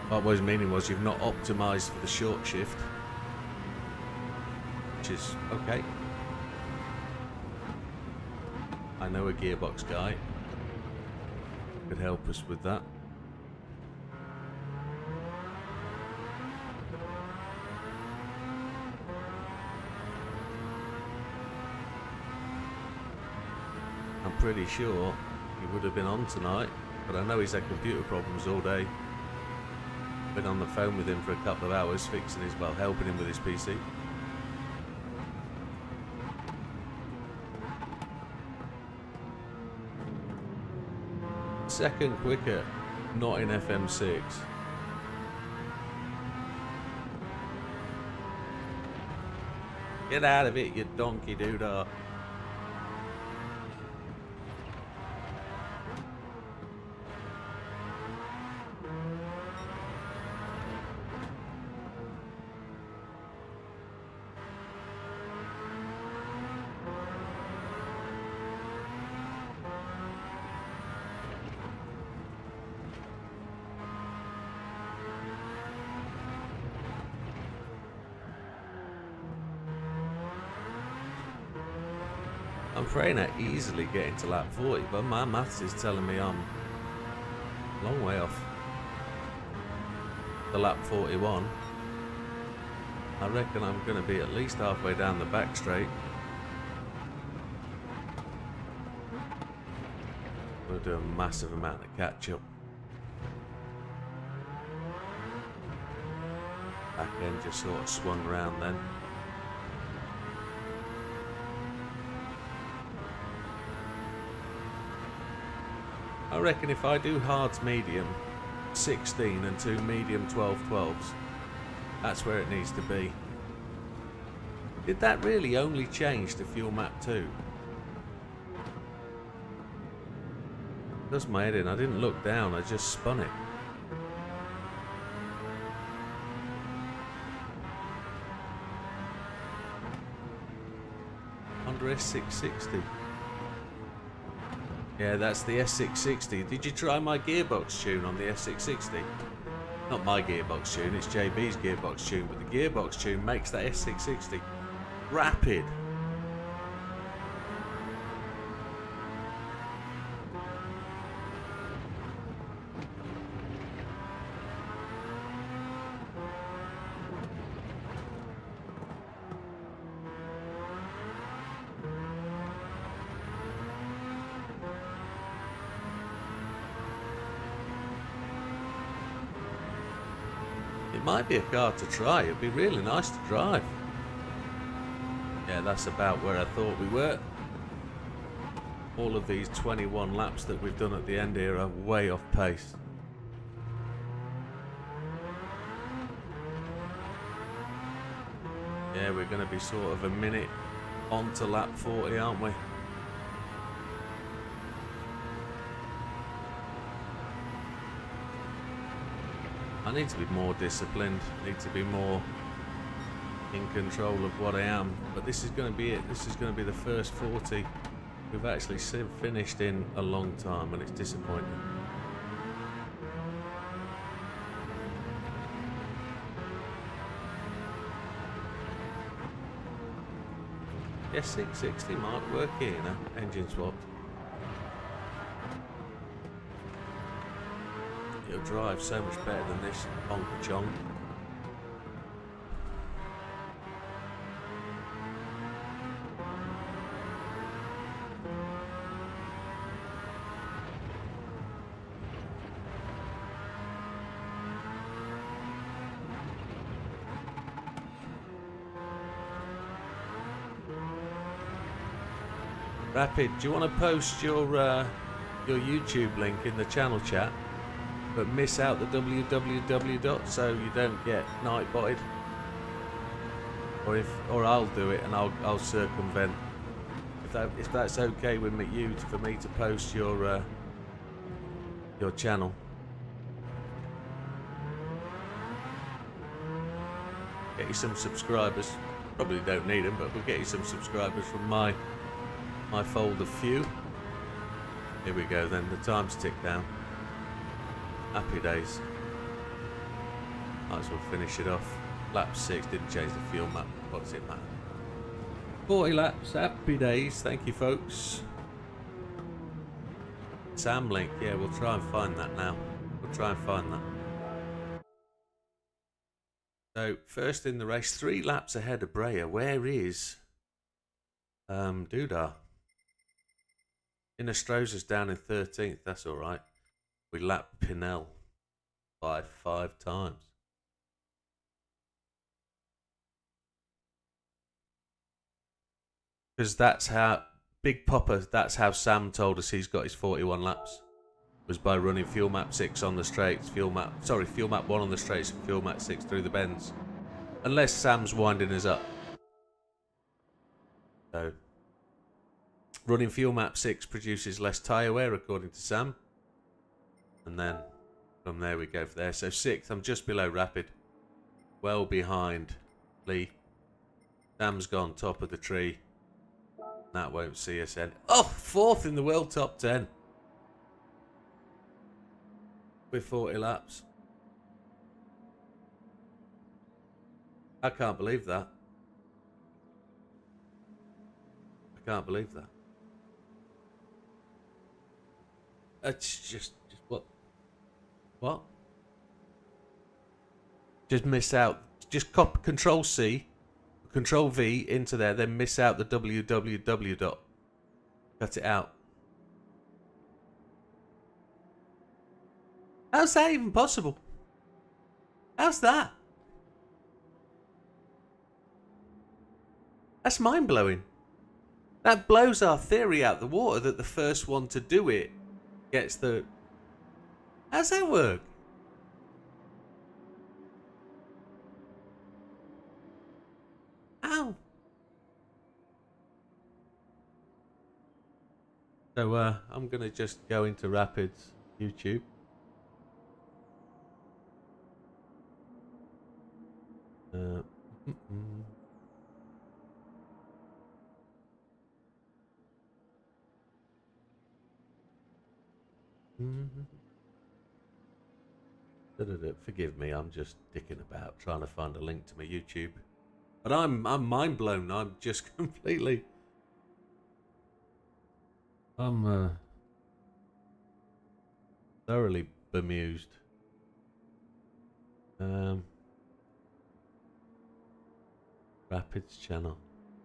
What I was meaning was you've not optimised for the short shift, which is okay. I know a gearbox guy could help us with that. I'm pretty sure he would have been on tonight, but I know he's had computer problems all day. Been on the phone with him for a couple of hours, fixing his, well, helping him with his PC. Second quicker, not in FM6. Get out of it, you donkey doodah. I'm praying I easily get into lap 40, but my maths is telling me I'm a long way off the lap 41. I reckon I'm going to be at least halfway down the back straight. We'll do a massive amount of catch up. Back end just sort of swung around then. I reckon if I do hards medium 16 and 2 medium 12/12s, that's where it needs to be. Did that really only change to fuel map 2? Does my head in. I didn't look down, I just spun it. Under S660. Yeah, that's the S660. Did you try my gearbox tune on the S660? Not my gearbox tune, it's JB's gearbox tune, but the gearbox tune makes that S660 rapid. It might be a car to try. It'd be really nice to drive. Yeah, that's about where I thought we were. All of these 21 laps that we've done at the end here are way off pace. Yeah, we're going to be sort of a minute on to lap 40, aren't we? I need to be more disciplined, need to be more in control of what I am, but this is going to be it. This is going to be the first 40 we've actually finished in a long time, and it's disappointing. Yes, 660 might work here, you know, engine swapped. It'll drive so much better than this bonker chong. Rapid, do you want to post your YouTube link in the channel chat, but miss out the www so you don't get night botted? Or I'll do it and I'll circumvent. If that's okay with you for me to post your channel. Get you some subscribers. Probably don't need them, but we'll get you some subscribers from my fold of few. Here we go then, the time's ticked down. Happy days. Might as well finish it off. Lap 6, didn't change the fuel map. What does it matter? 40 laps, happy days. Thank you, folks. Sam link, yeah, we'll try and find that now. We'll try and find that. So, first in the race, 3 laps ahead of Brea. Where is Doodah? Inostroza's down in 13th, that's alright. We lapped Pinel by 5 times. Because that's how, Big Popper, that's how Sam told us he's got his 41 laps. Was by running fuel map 6 on the straights, fuel map 1 on the straights and fuel map 6 through the bends. Unless Sam's winding us up. So, running fuel map 6 produces less tyre wear according to Sam. And then from there we go for there. So 6th, I'm just below Rapid. Well behind Lee. Sam's gone top of the tree. That won't see us end. Oh, 4th in the world top 10. With 40 laps. I can't believe that. I can't believe that. It's just what? What? Just miss out. Just copy Control C, Control V into there, then miss out the www dot. Cut it out. How's that even possible? How's that? That's mind-blowing. That blows our theory out the water that the first one to do it gets the... How's that work? How? So, I'm going to just go into Rapids YouTube. Forgive me, I'm just dicking about trying to find a link to my YouTube. But I'm mind blown. I'm just completely... I'm thoroughly bemused. Rapids channel.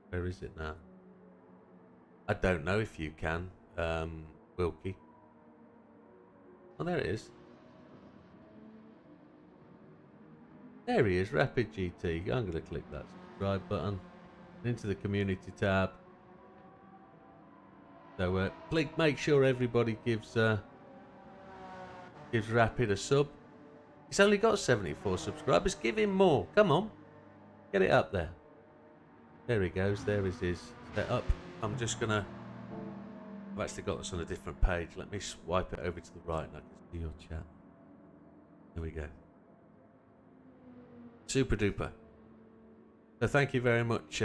Where is it now? I don't know if you can, Wilkie. Oh, there it is. There he is, Rapid GT. I'm going to click that subscribe button. Into the community tab. So make sure everybody gives Rapid a sub. He's only got 74 subscribers. Give him more. Come on. Get it up there. There he goes. There is his setup. I'm just going to... I've actually got this on a different page. Let me swipe it over to the right and I can see your chat. There we go. Super duper. So thank you very much.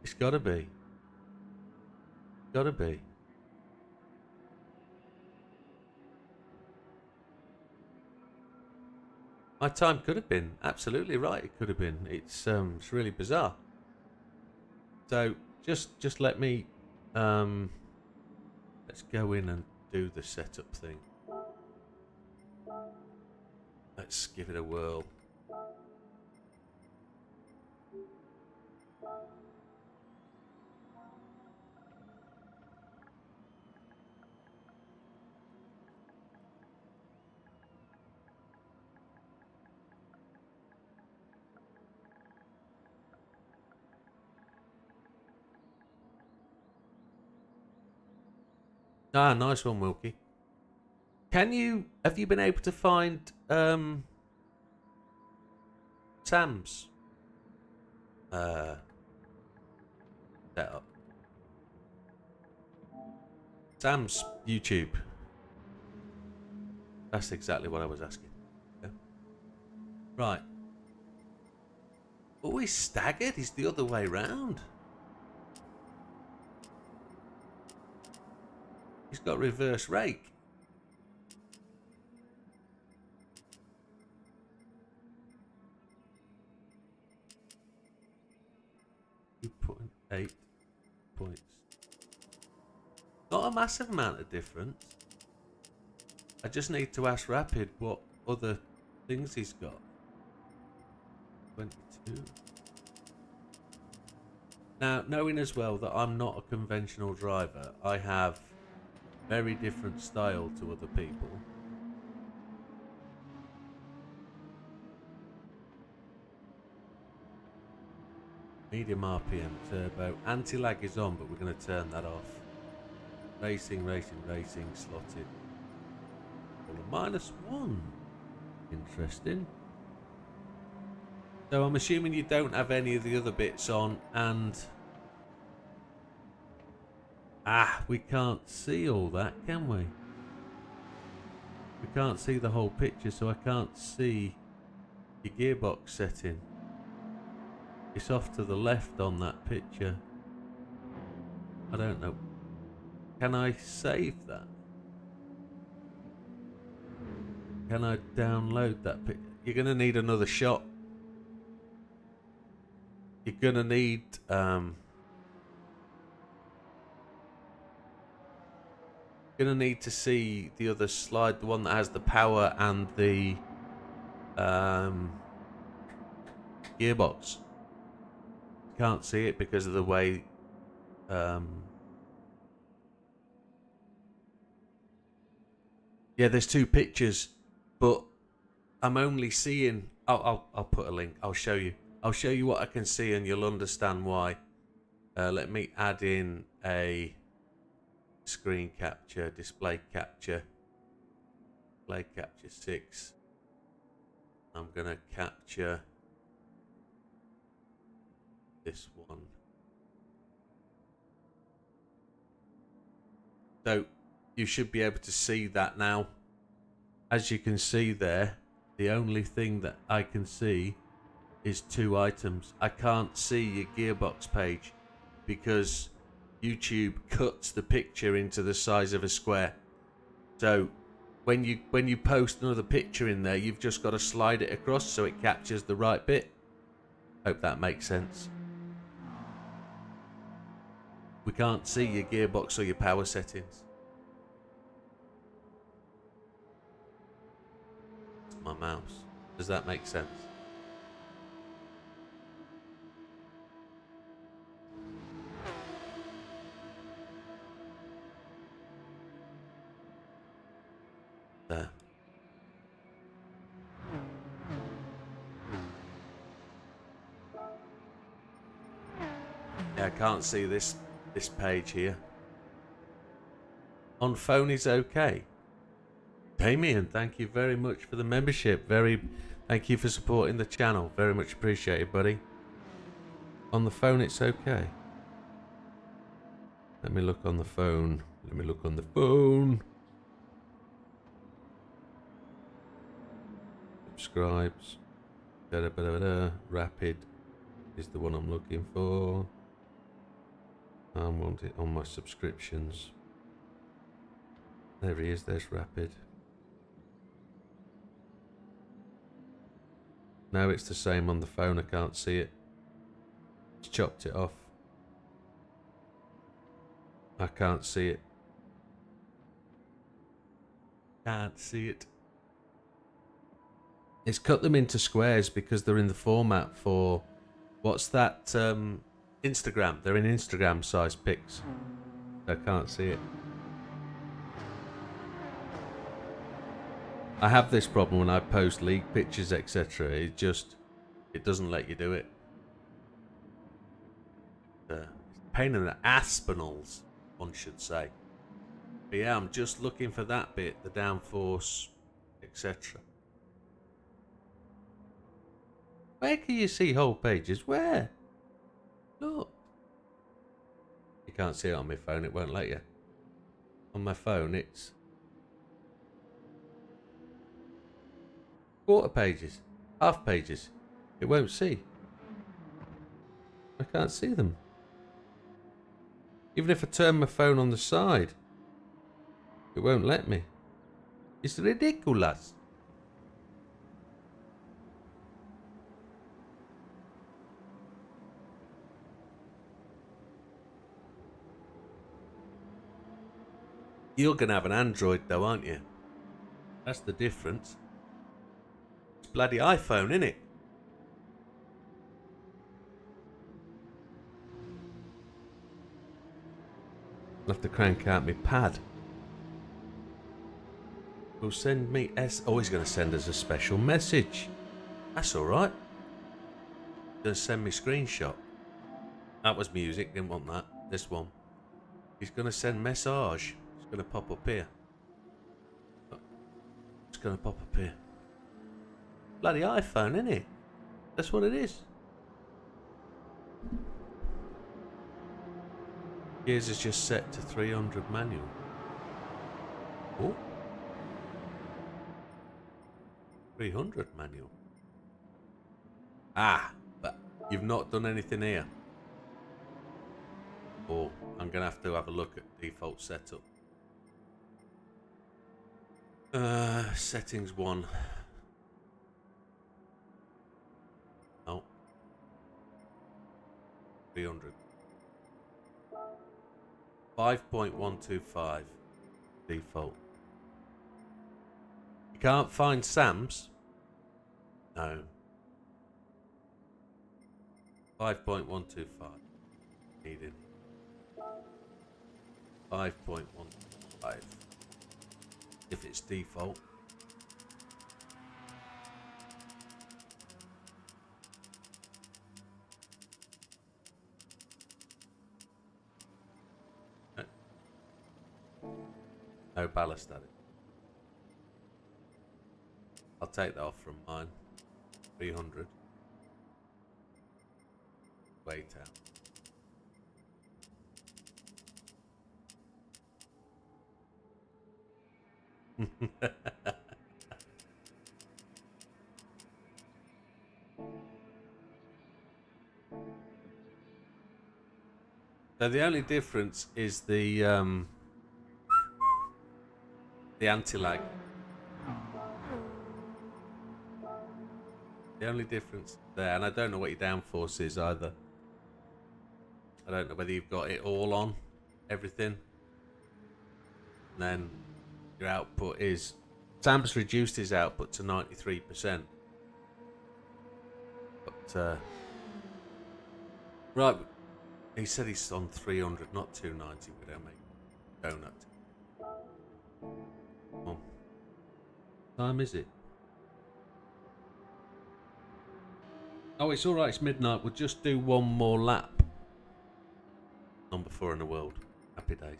It's gotta be. Gotta be. My time could have been absolutely right. It could have been. It's really bizarre. So just let me let's go in and do the setup thing. Let's give it a whirl. Ah, nice one, Wilkie. Have you been able to find Sam's setup? Sam's YouTube. That's exactly what I was asking. Yeah. Right. Oh, he's staggered. He's the other way round. He's got reverse rake. .8 points. Not a massive amount of difference. I just need to ask Rapid what other things he's got. 22. Now, knowing as well that I'm not a conventional driver, I have very different style to other people. Medium RPM turbo. Anti-lag is on, but we're going to turn that off. Racing, slotted. -1. Interesting. So I'm assuming you don't have any of the other bits on, and... we can't see all that, can we? We can't see the whole picture, so I can't see your gearbox setting. It's off to the left on that picture. I don't know. Can I save that? Can I download that picture? You're going to need another shot. You're going to need... Gonna need to see the other slide, the one that has the power and the gearbox. Can't see it because of the way Yeah, there's two pictures, but I'm only seeing. I'll put a link. I'll show you. I'll show you what I can see, and you'll understand why. Let me add in a screen capture, display capture 6. I'm gonna capture this one. So you should be able to see that now. As you can see there, the only thing that I can see is 2 items. I can't see your gearbox page because YouTube cuts the picture into the size of a square. So when you post another picture in there, you've just got to slide it across so it captures the right bit. Hope that makes sense. We can't see your gearbox or your power settings. It's my mouse. Does that make sense? There. Yeah, I can't see this page here. On phone is okay. Damien, thank you very much for the membership. Thank you for supporting the channel. Very much appreciated, buddy. On the phone it's okay. Let me look on the phone. Let me look on the phone. Subscribes. Rapid is the one I'm looking for. I want it on my subscriptions. There he is, there's Rapid. No, it's the same on the phone, I can't see it. It's chopped it off. I can't see it. Can't see it. It's cut them into squares because they're in the format for... What's that? Instagram. They're in Instagram size pics. I can't see it. I have this problem when I post league pictures, etc. It doesn't let you do it. Pain in the aspinals, one should say. But yeah, I'm just looking for that bit, the downforce, etc. Where can you see whole pages? Where? Look. You can't see it on my phone, it won't let you. On my phone, it's quarter pages, half pages. It won't see. I can't see them. Even if I turn my phone on the side, it won't let me. It's ridiculous. You're going to have an Android though, aren't you? That's the difference. It's bloody iPhone, isn't it? I'll have to crank out my pad. Will send me Oh, he's going to send us a special message. That's alright. He's going to send me a screenshot. That was music, didn't want that. This one. He's going to send message. It's going to pop up here. It's going to pop up here. Bloody iPhone, isn't it? That's what it is. Gears is just set to 300 manual. Oh. 300 manual. Ah, but you've not done anything here. Or I'm going to have a look at default setup. Settings 1. Oh. 300. 5.125 default. You can't find Sam's? No. 5.125 needed. 5.125 if it's default. No ballast at it. I'll take that off from mine. 300. Weight out. So the only difference is the anti-lag. The only difference there, and I don't know what your downforce is either. I don't know whether you've got it all on, everything. And then your output is... Sam's reduced his output to 93%. But, right, he said he's on 300, not 290. We don't make donut. What time is it? Oh, it's alright, it's midnight. We'll just do one more lap. Number 4 in the world. Happy days.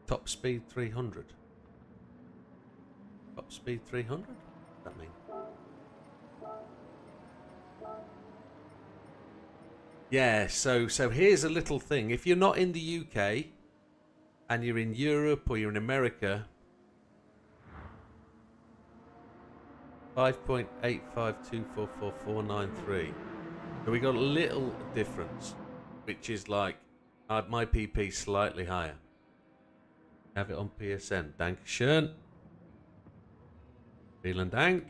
Top speed 300. Top speed 300? What does that mean? Yeah, so here's a little thing. If you're not in the UK and you're in Europe or you're in America, 5.852444493. So we got a little difference, which is like my PP slightly higher. Have it on PSN. Dankeschön. Vielen Dank.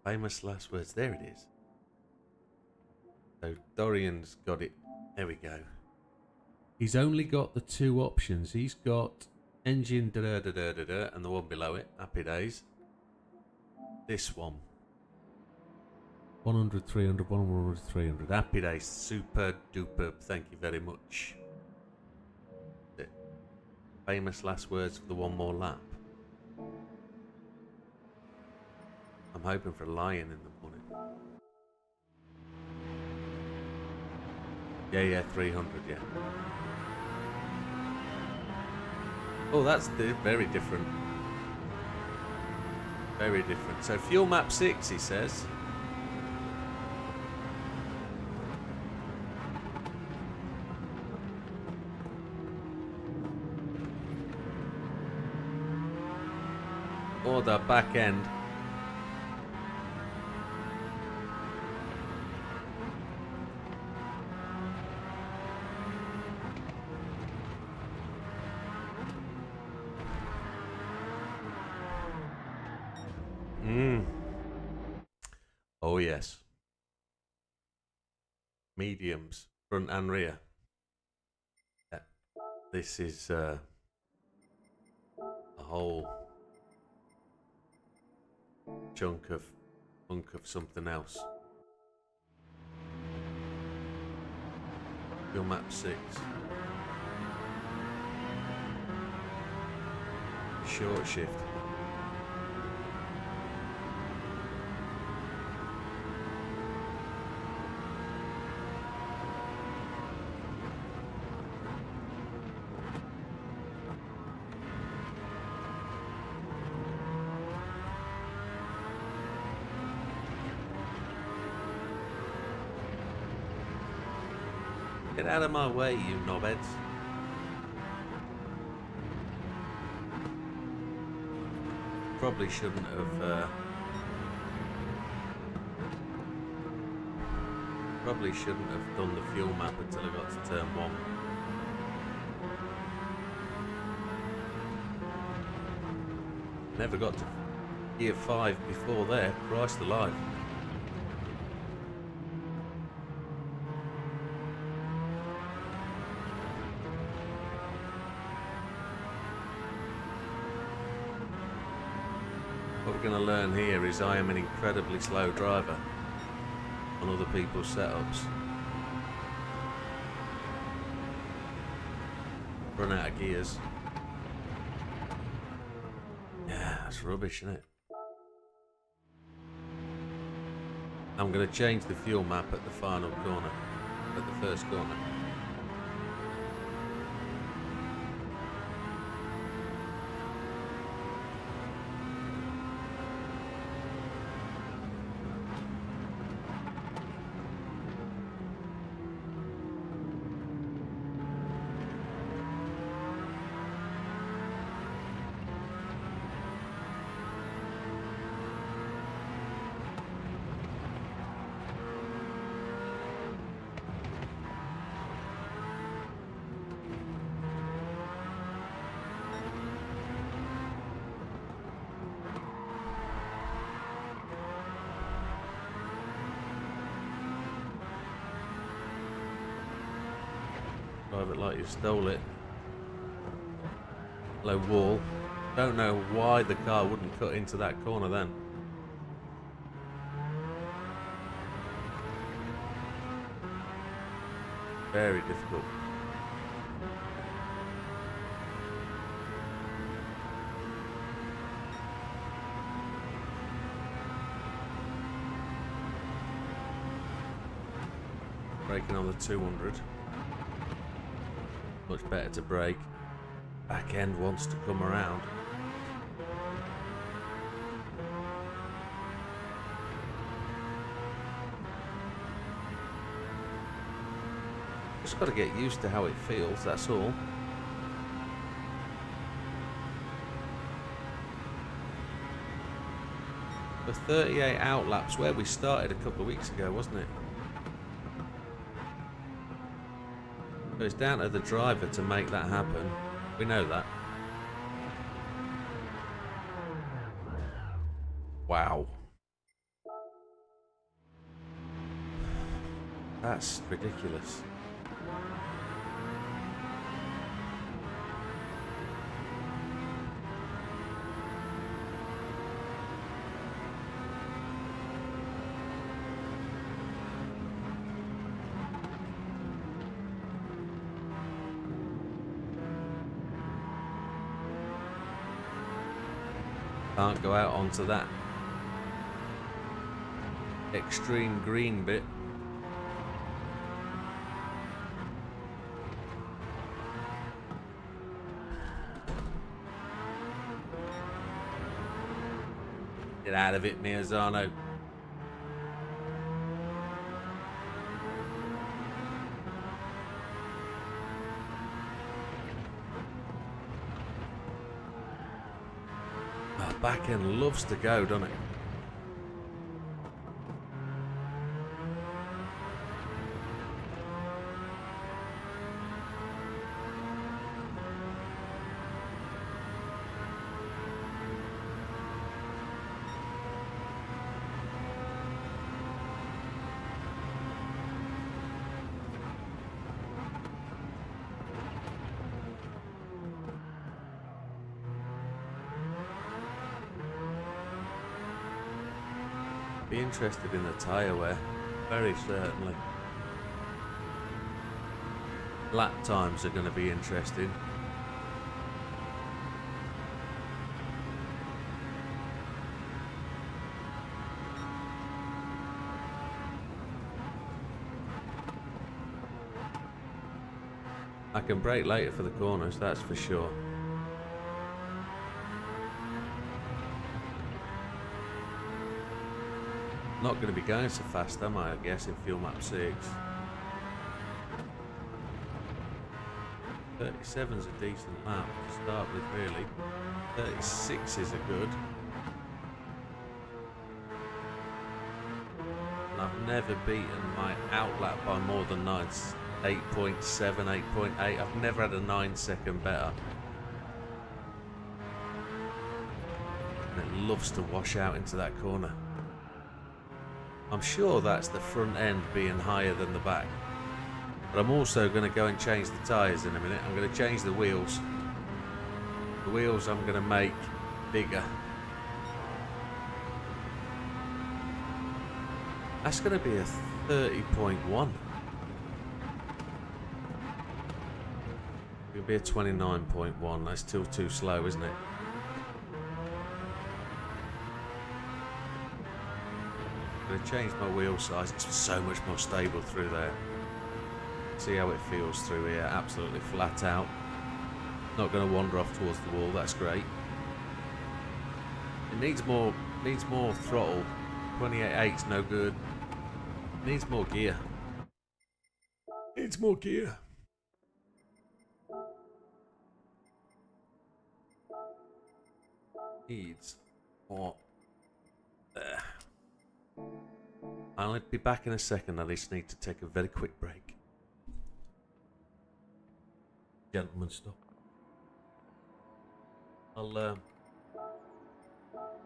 Famous last words. There it is. So Dorian's got it. There we go. He's only got the two options. He's got engine da da da da da da, and the one below it. Happy days. This one. 100, 300, 100, 300. Happy days. Super duper. Thank you very much. Famous last words for the one more lap. I'm hoping for a lion in the morning. Yeah, 300, yeah. Oh, that's very different. Very different. So fuel map 6, he says. Or the back end. Oh yes. Mediums, front and rear. Yeah. This is a whole chunk of something else. Your map 6. Short shift. Get out of my way, you knobheads. Probably shouldn't have done the fuel map until I got to turn 1. Never got to gear 5 before there. Christ alive. What we're going to learn here is I am an incredibly slow driver on other people's setups. run out of gears. Yeah, that's rubbish, isn't it? I'm going to change the fuel map at the final corner, at the first corner. Drive it like you stole it. Low wall. Don't know why the car wouldn't cut into that corner then. Very difficult. Braking on the 200. Much better to brake. Back end wants to come around. Just got to get used to how it feels, that's all. For 38 out laps, where we started a couple of weeks ago, wasn't it? So it's down to the driver to make that happen. We know that. Wow. That's ridiculous. Can't go out onto that extreme green bit. Get out of it, Miazano. Back end loves to go, doesn't it? Be interested in the tyre wear, very certainly. Lap times are going to be interesting. I can brake later for the corners, that's for sure. Not going to be going so fast, am I guess, in fuel map 6. 37's a decent lap to start with, really. 36 is a good. And I've never beaten my outlap by more than 8.7, 8.8. I've never had a 9-second better. And it loves to wash out into that corner. I'm sure that's the front end being higher than the back. But I'm also going to go and change the tyres in a minute. I'm going to change the wheels. The wheels I'm going to make bigger. That's going to be a 30.1. It'll be a 29.1. That's still too slow, isn't it? I'm going to change my wheel size. It's so much more stable through there. See how it feels through here. Absolutely flat out. Not going to wander off towards the wall. That's great. It needs more throttle. 28.8's no good. It needs more gear. Needs more gear. Needs more. There. I'll be back in a second. I just need to take a very quick break. Gentlemen, stop. I'll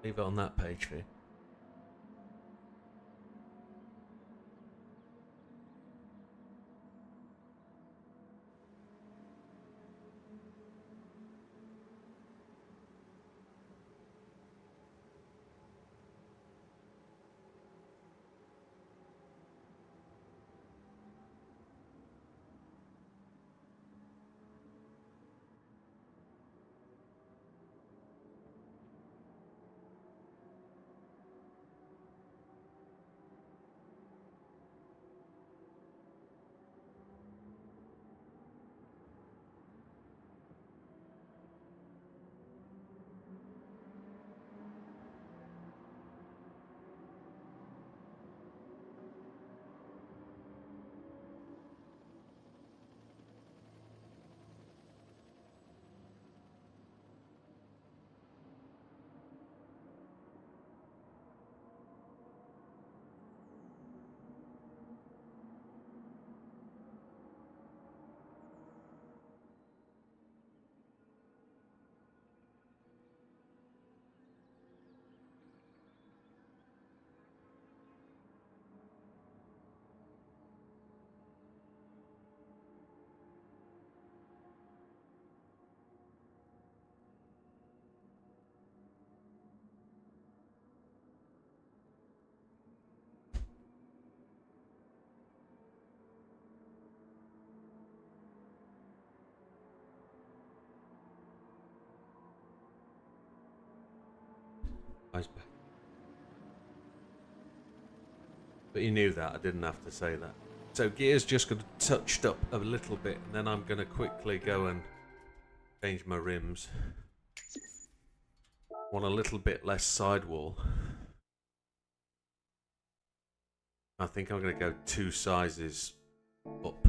leave it on that page for you. Back. But you knew that. I didn't have to say that. So gear's just got touched up a little bit, and then I'm going to quickly go and change my rims. Want a little bit less sidewall. I think I'm going to go 2 sizes up.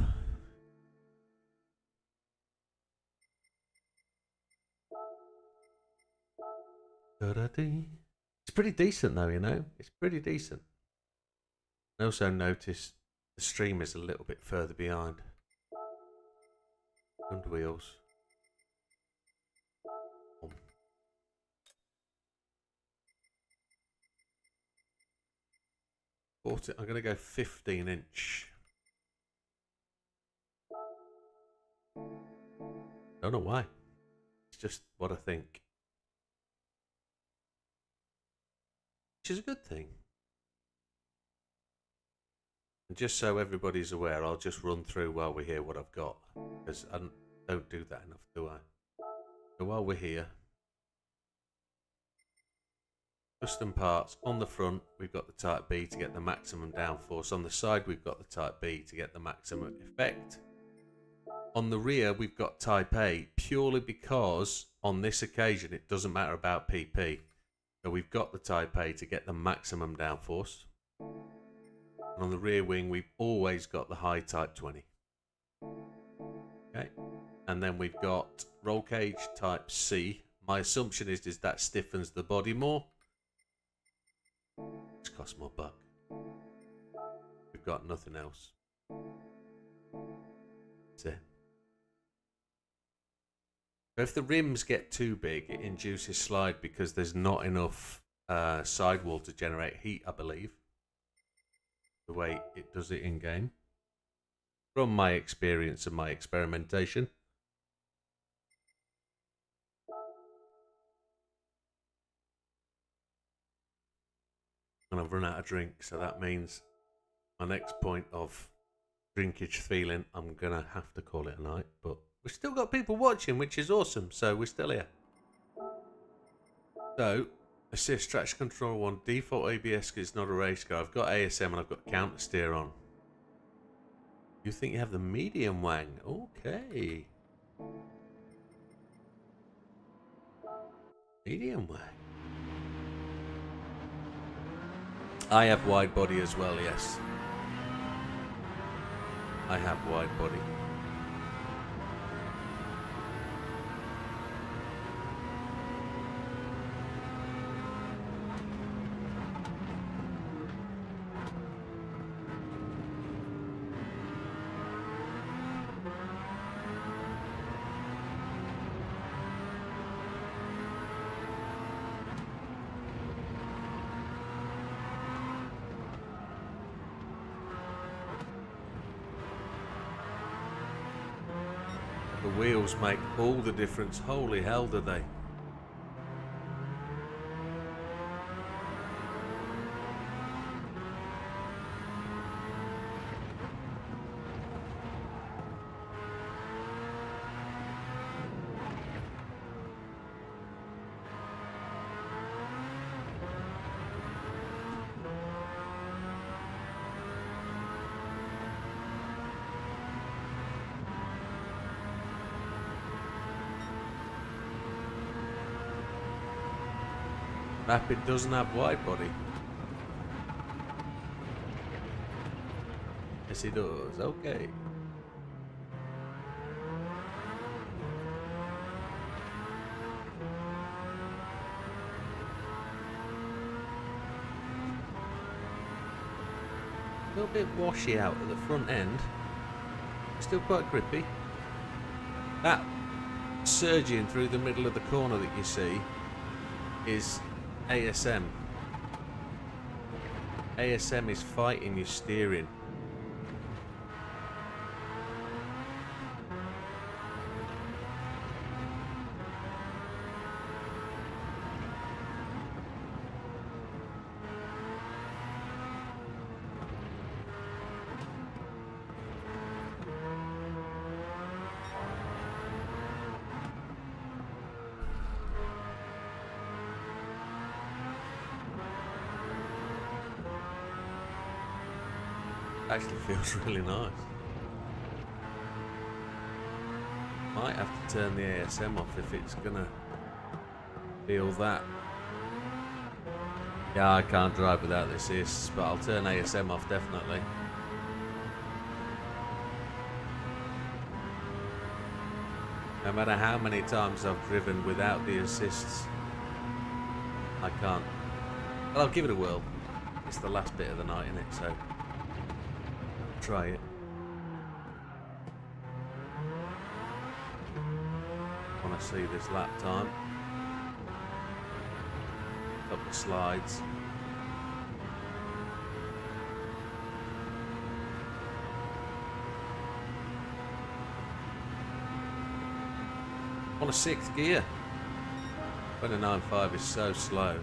It's pretty decent though, you know. It's pretty decent. I also noticed the stream is a little bit further behind. Front wheels. I'm going to go 15-inch. Don't know why. It's just what I think. Which is a good thing. And just so everybody's aware, I'll just run through while we're here what I've got. Because I don't do that enough, do I? So while we're here, custom parts. On the front, we've got the Type B to get the maximum downforce. On the side, we've got the Type B to get the maximum effect. On the rear, we've got Type A, purely because on this occasion, it doesn't matter about PP. So we've got the Type A to get the maximum downforce. And on the rear wing, we've always got the high Type 20. Okay. And then we've got roll cage Type C. My assumption is that stiffens the body more. It's cost more buck. We've got nothing else. That's it. So if the rims get too big, it induces slide because there's not enough sidewall to generate heat, I believe. The way it does it in game. From my experience and my experimentation. And I've run out of drink, so that means my next point of drinkage feeling, I'm going to have to call it a night, but We've still got people watching, which is awesome. So we're still here. So, assist traction control 1, default ABS because it's not a race car. I've got ASM and I've got counter steer on. You think you have the medium wang? Okay. Medium wang. I have wide body as well, yes. I have wide body. The wheels make all the difference. Holy hell, do they? Rapid doesn't have wide body. Yes, he does. Okay. A little bit washy out at the front end. Still quite grippy. That surging through the middle of the corner that you see is ASM. ASM is fighting your steering. Actually feels really nice. Might have to turn the ASM off if it's gonna feel that. Yeah, I can't drive without this assist, but I'll turn ASM off definitely. No matter how many times I've driven without the assists, I can't. But I'll give it a whirl. It's the last bit of the night, innit? So try it. Want to see this lap time. Up the slides. On a 6th gear. 29.5 is so slow.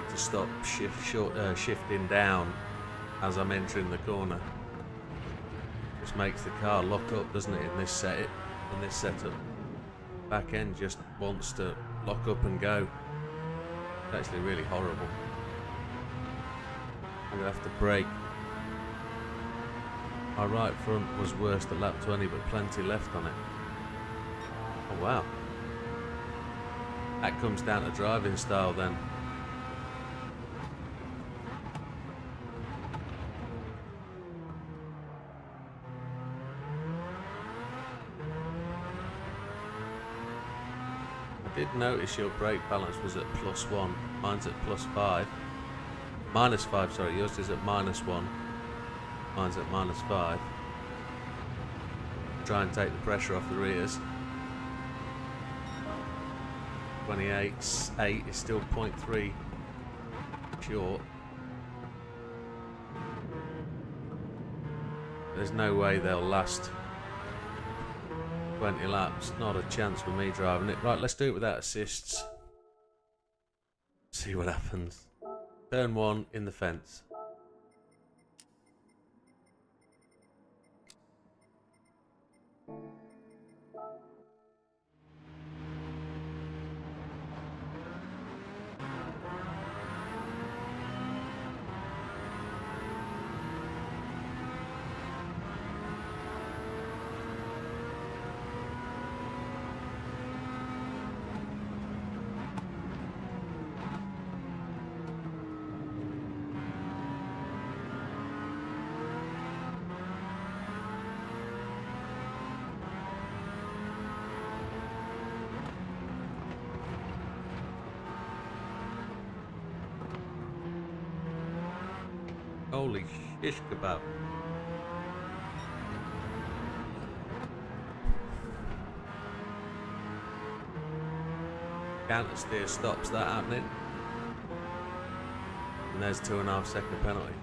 To stop shifting down as I'm entering the corner. Just makes the car lock up, doesn't it, in this setup. Back end just wants to lock up and go. It's actually really horrible. I'm gonna have to brake. My right front was worst at lap 20, but plenty left on it. Oh wow. That comes down to driving style then. I did notice your brake balance was at +1. Mine's at +5. -5, sorry. Yours is at -1. Mine's at -5. try and take the pressure off the rears. 28.8 is still 0.3 short. There's no way they'll last 20 laps. Not a chance for me driving it. Right, let's do it without assists. See what happens. Turn 1 in the fence. Holy shish kebab. Counter steer stops that happening. And there's 2.5 second penalty.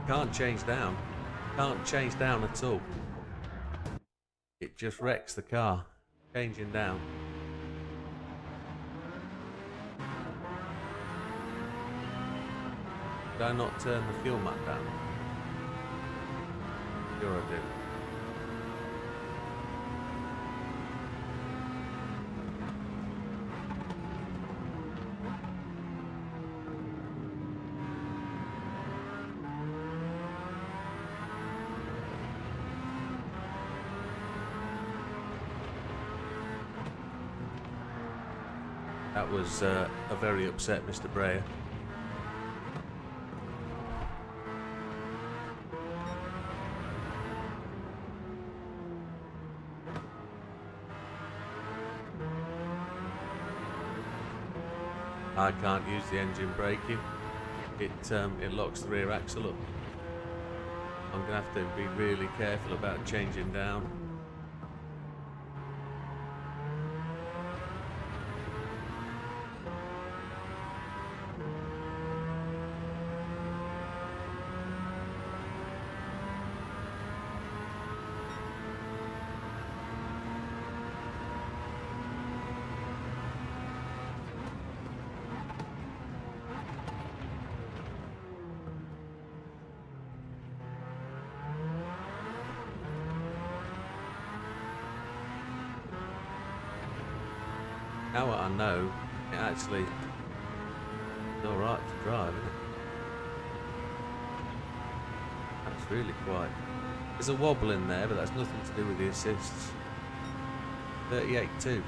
Can't change down. Can't change down at all. It just wrecks the car. Changing down. Did I not turn the fuel map down? Sure I do. That was a very upset Mr. Breyer. I can't use the engine braking. It locks the rear axle up. I'm gonna have to be really careful about changing down. Now what I know, it actually is alright to drive, isn't it? That's really quiet. There's a wobble in there, but that's nothing to do with the assists. 38.2.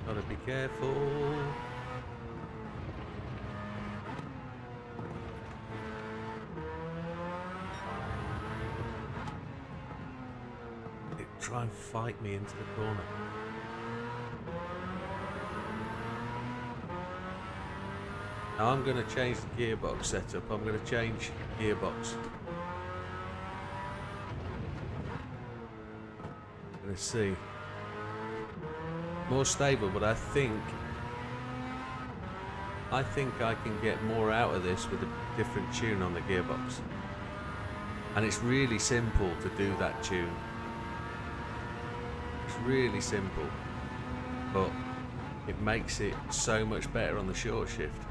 Gotta be careful. Try and fight me into the corner. Now I'm going to change the gearbox setup. I'm going to change gearbox. I'm going to see. More stable, but I think I can get more out of this with a different tune on the gearbox. And it's really simple to do that tune. It's really simple, but it makes it so much better on the short shift.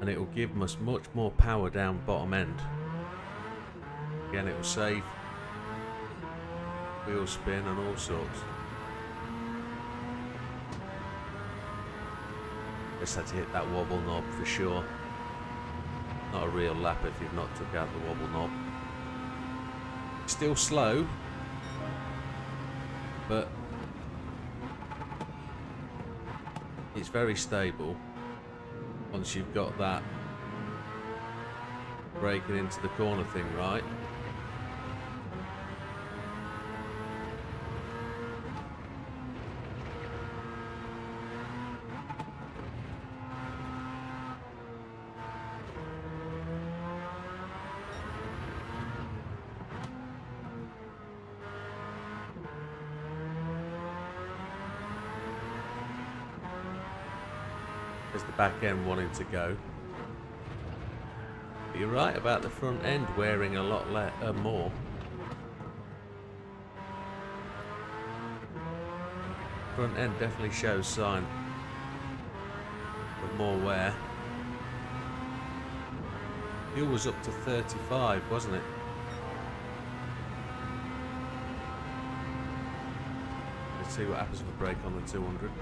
And it will give us much more power down bottom end. Again, it will save wheel spin and all sorts. Just had to hit that wobble knob for sure. Not a real lap if you've not took out the wobble knob. Still slow, but it's very stable once you've got that braking into the corner thing right. There's the back end wanting to go. But you're right about the front end wearing a lot more. Front end definitely shows sign of more wear. Fuel was up to 35, wasn't it? Let's see what happens with the brake on the 200.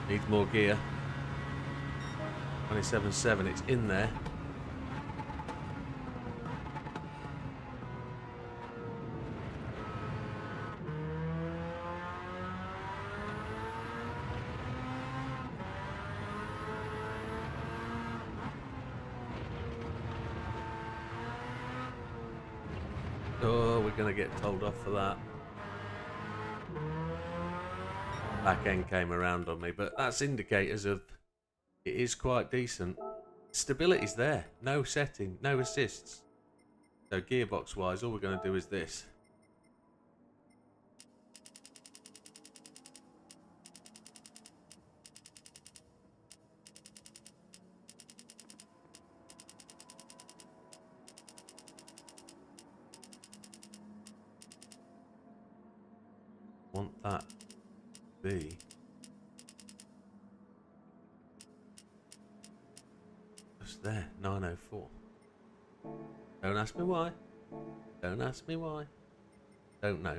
Needs more gear. 27.7, it's in there. Oh, we're going to get told off for that. Back end came around on me, but that's indicators of it is quite decent. Stability's there, no setting, no assists. So gearbox wise, all we're going to do is this. Want that be just there, 904. Don't ask me why. Don't ask me why. Don't know.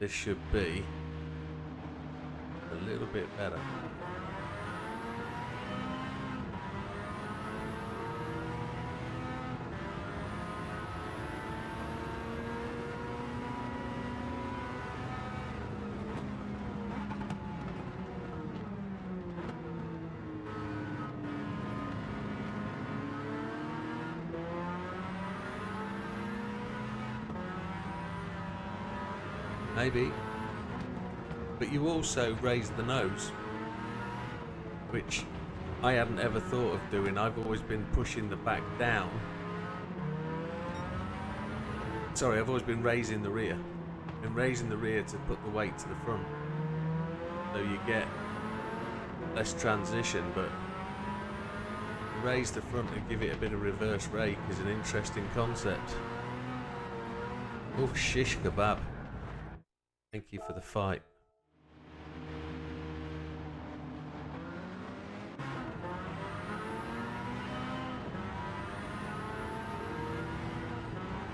This should be a little bit better. Maybe. But you also raise the nose, which I hadn't ever thought of doing. I've always been pushing the back down. Sorry, I've always been raising the rear. Been raising the rear to put the weight to the front. So you get less transition, but raise the front and give it a bit of reverse rake is an interesting concept. Oh, shish kebab. Thank you for the fight.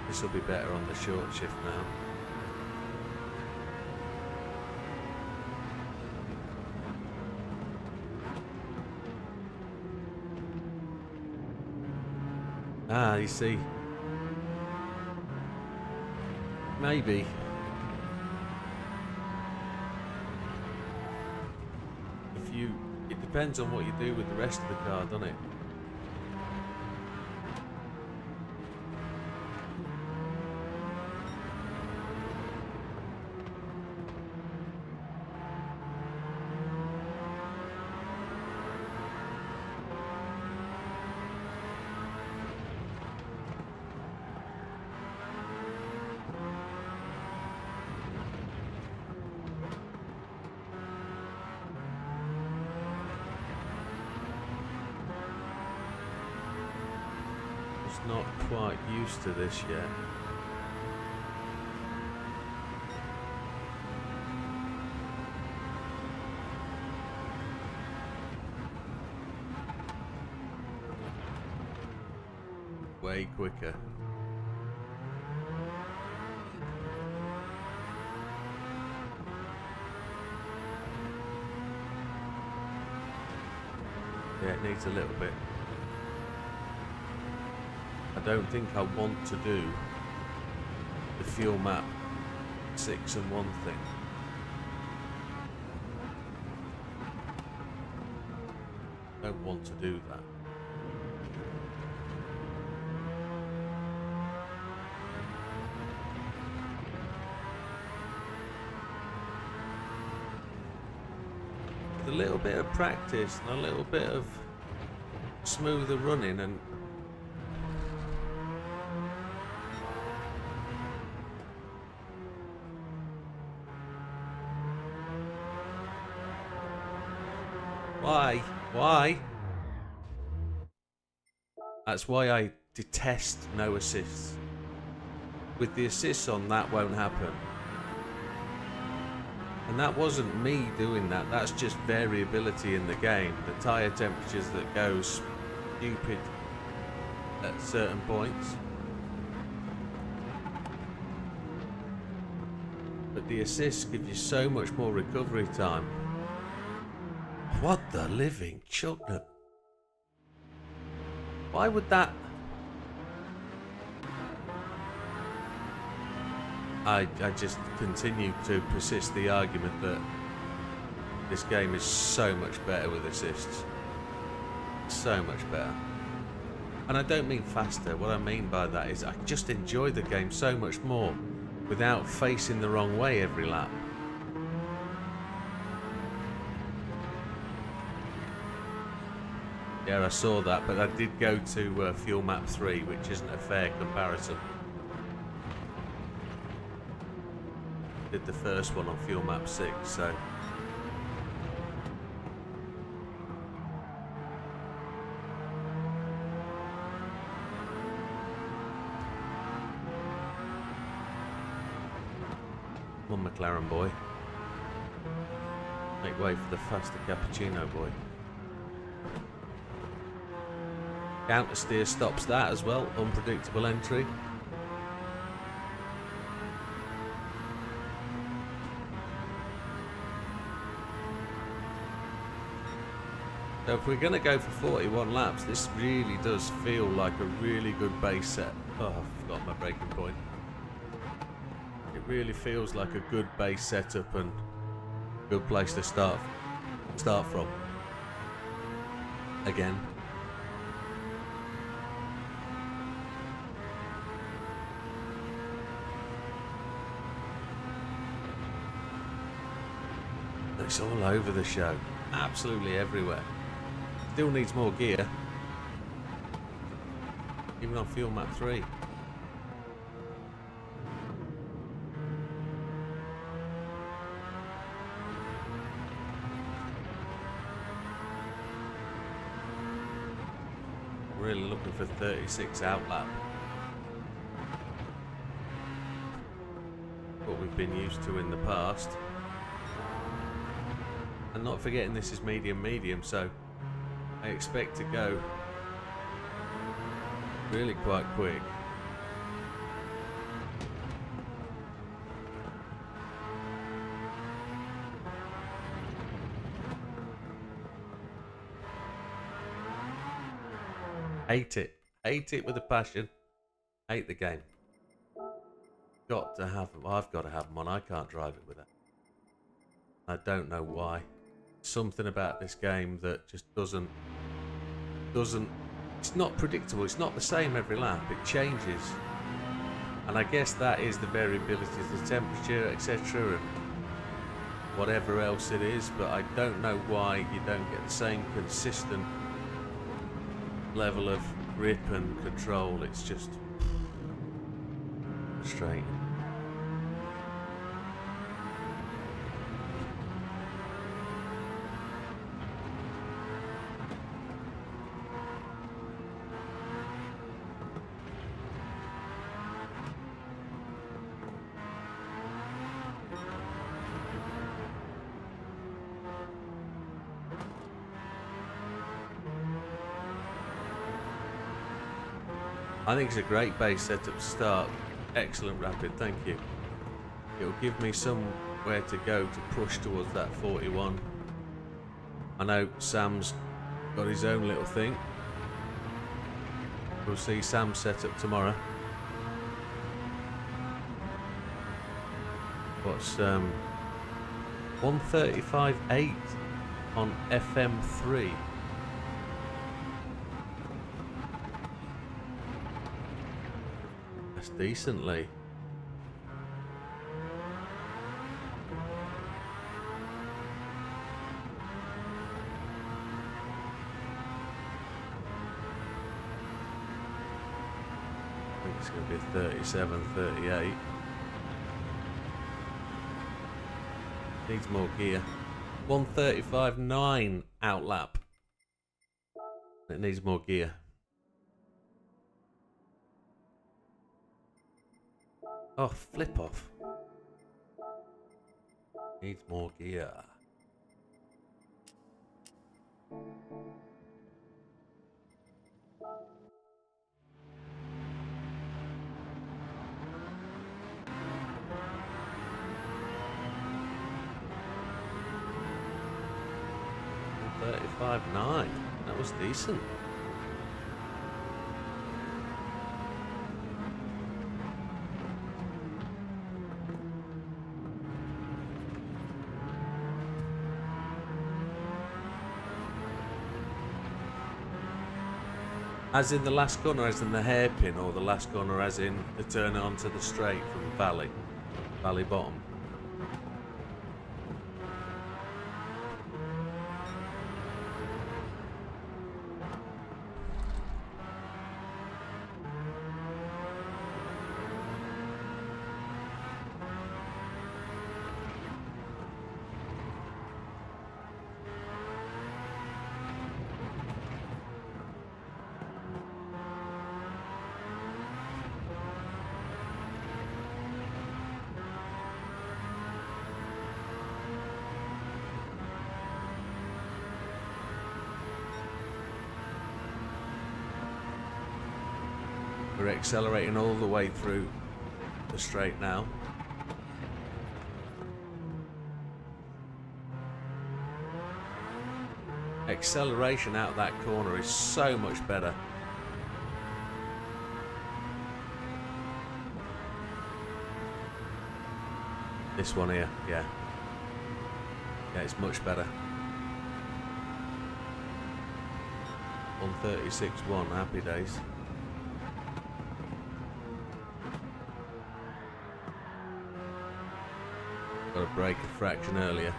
This will be better on the short shift now. Ah, you see. Maybe. It depends on what you do with the rest of the car, doesn't it? Not quite used to this yet. Way quicker. Yeah, it needs a little bit. I don't think I want to do the fuel map 6 and 1 thing. Don't want to do that. a little bit of practice and a little bit of smoother running and why? That's why I detest no assists. With the assists on, that won't happen. And that wasn't me doing that, that's just variability in the game. The tyre temperatures that go stupid at certain points. But the assists give you so much more recovery time. What the living chutnut? Why would that... I just continue to persist the argument that this game is so much better with assists. So much better. And I don't mean faster. What I mean by that is I just enjoy the game so much more without facing the wrong way every lap. Yeah, I saw that, but I did go to Fuel Map 3, which isn't a fair comparison. Did the first one on Fuel Map 6, so... Come on, McLaren boy. Make way for the faster cappuccino boy. Counter steer stops that as well. Unpredictable entry. So if we're going to go for 41 laps, this really does feel like a really good base set. Oh, I forgot my braking point. It really feels like a good base setup and good place to start from. Again. It's all over the show. Absolutely everywhere. Still needs more gear. Even on Fuel Map 3. Really looking for 36 outlap. What we've been used to in the past. And not forgetting this is medium, so I expect to go really quite quick. Hate it with a passion. Hate the game. Got to have them. I've got to have them on. I can't drive it without. I don't know why. Something about this game that just doesn't, it's not predictable, it's not the same every lap, it changes. And I guess that is the variability of the temperature, etc. and whatever else it is, but I don't know why you don't get the same consistent level of grip and control. It's just frustrating. I think it's a great base setup to start. Excellent rapid, thank you. It'll give me somewhere to go to push towards that 41. I know Sam's got his own little thing. We'll see Sam's setup tomorrow. What's 1:35.8 on FM3. That's decently. It's going to be a 37, 38. Needs more gear. 135.9 outlap. It needs more gear. Oh, flip off. Needs more gear. $35.9. That was decent. As in the last corner, as in the hairpin, or the last corner as in the turn onto the straight from Valley Bottom? We're accelerating all the way through the straight now. Acceleration out that corner is so much better. This one here, yeah. Yeah, it's much better. 136.1, happy days. Got to brake a fraction earlier.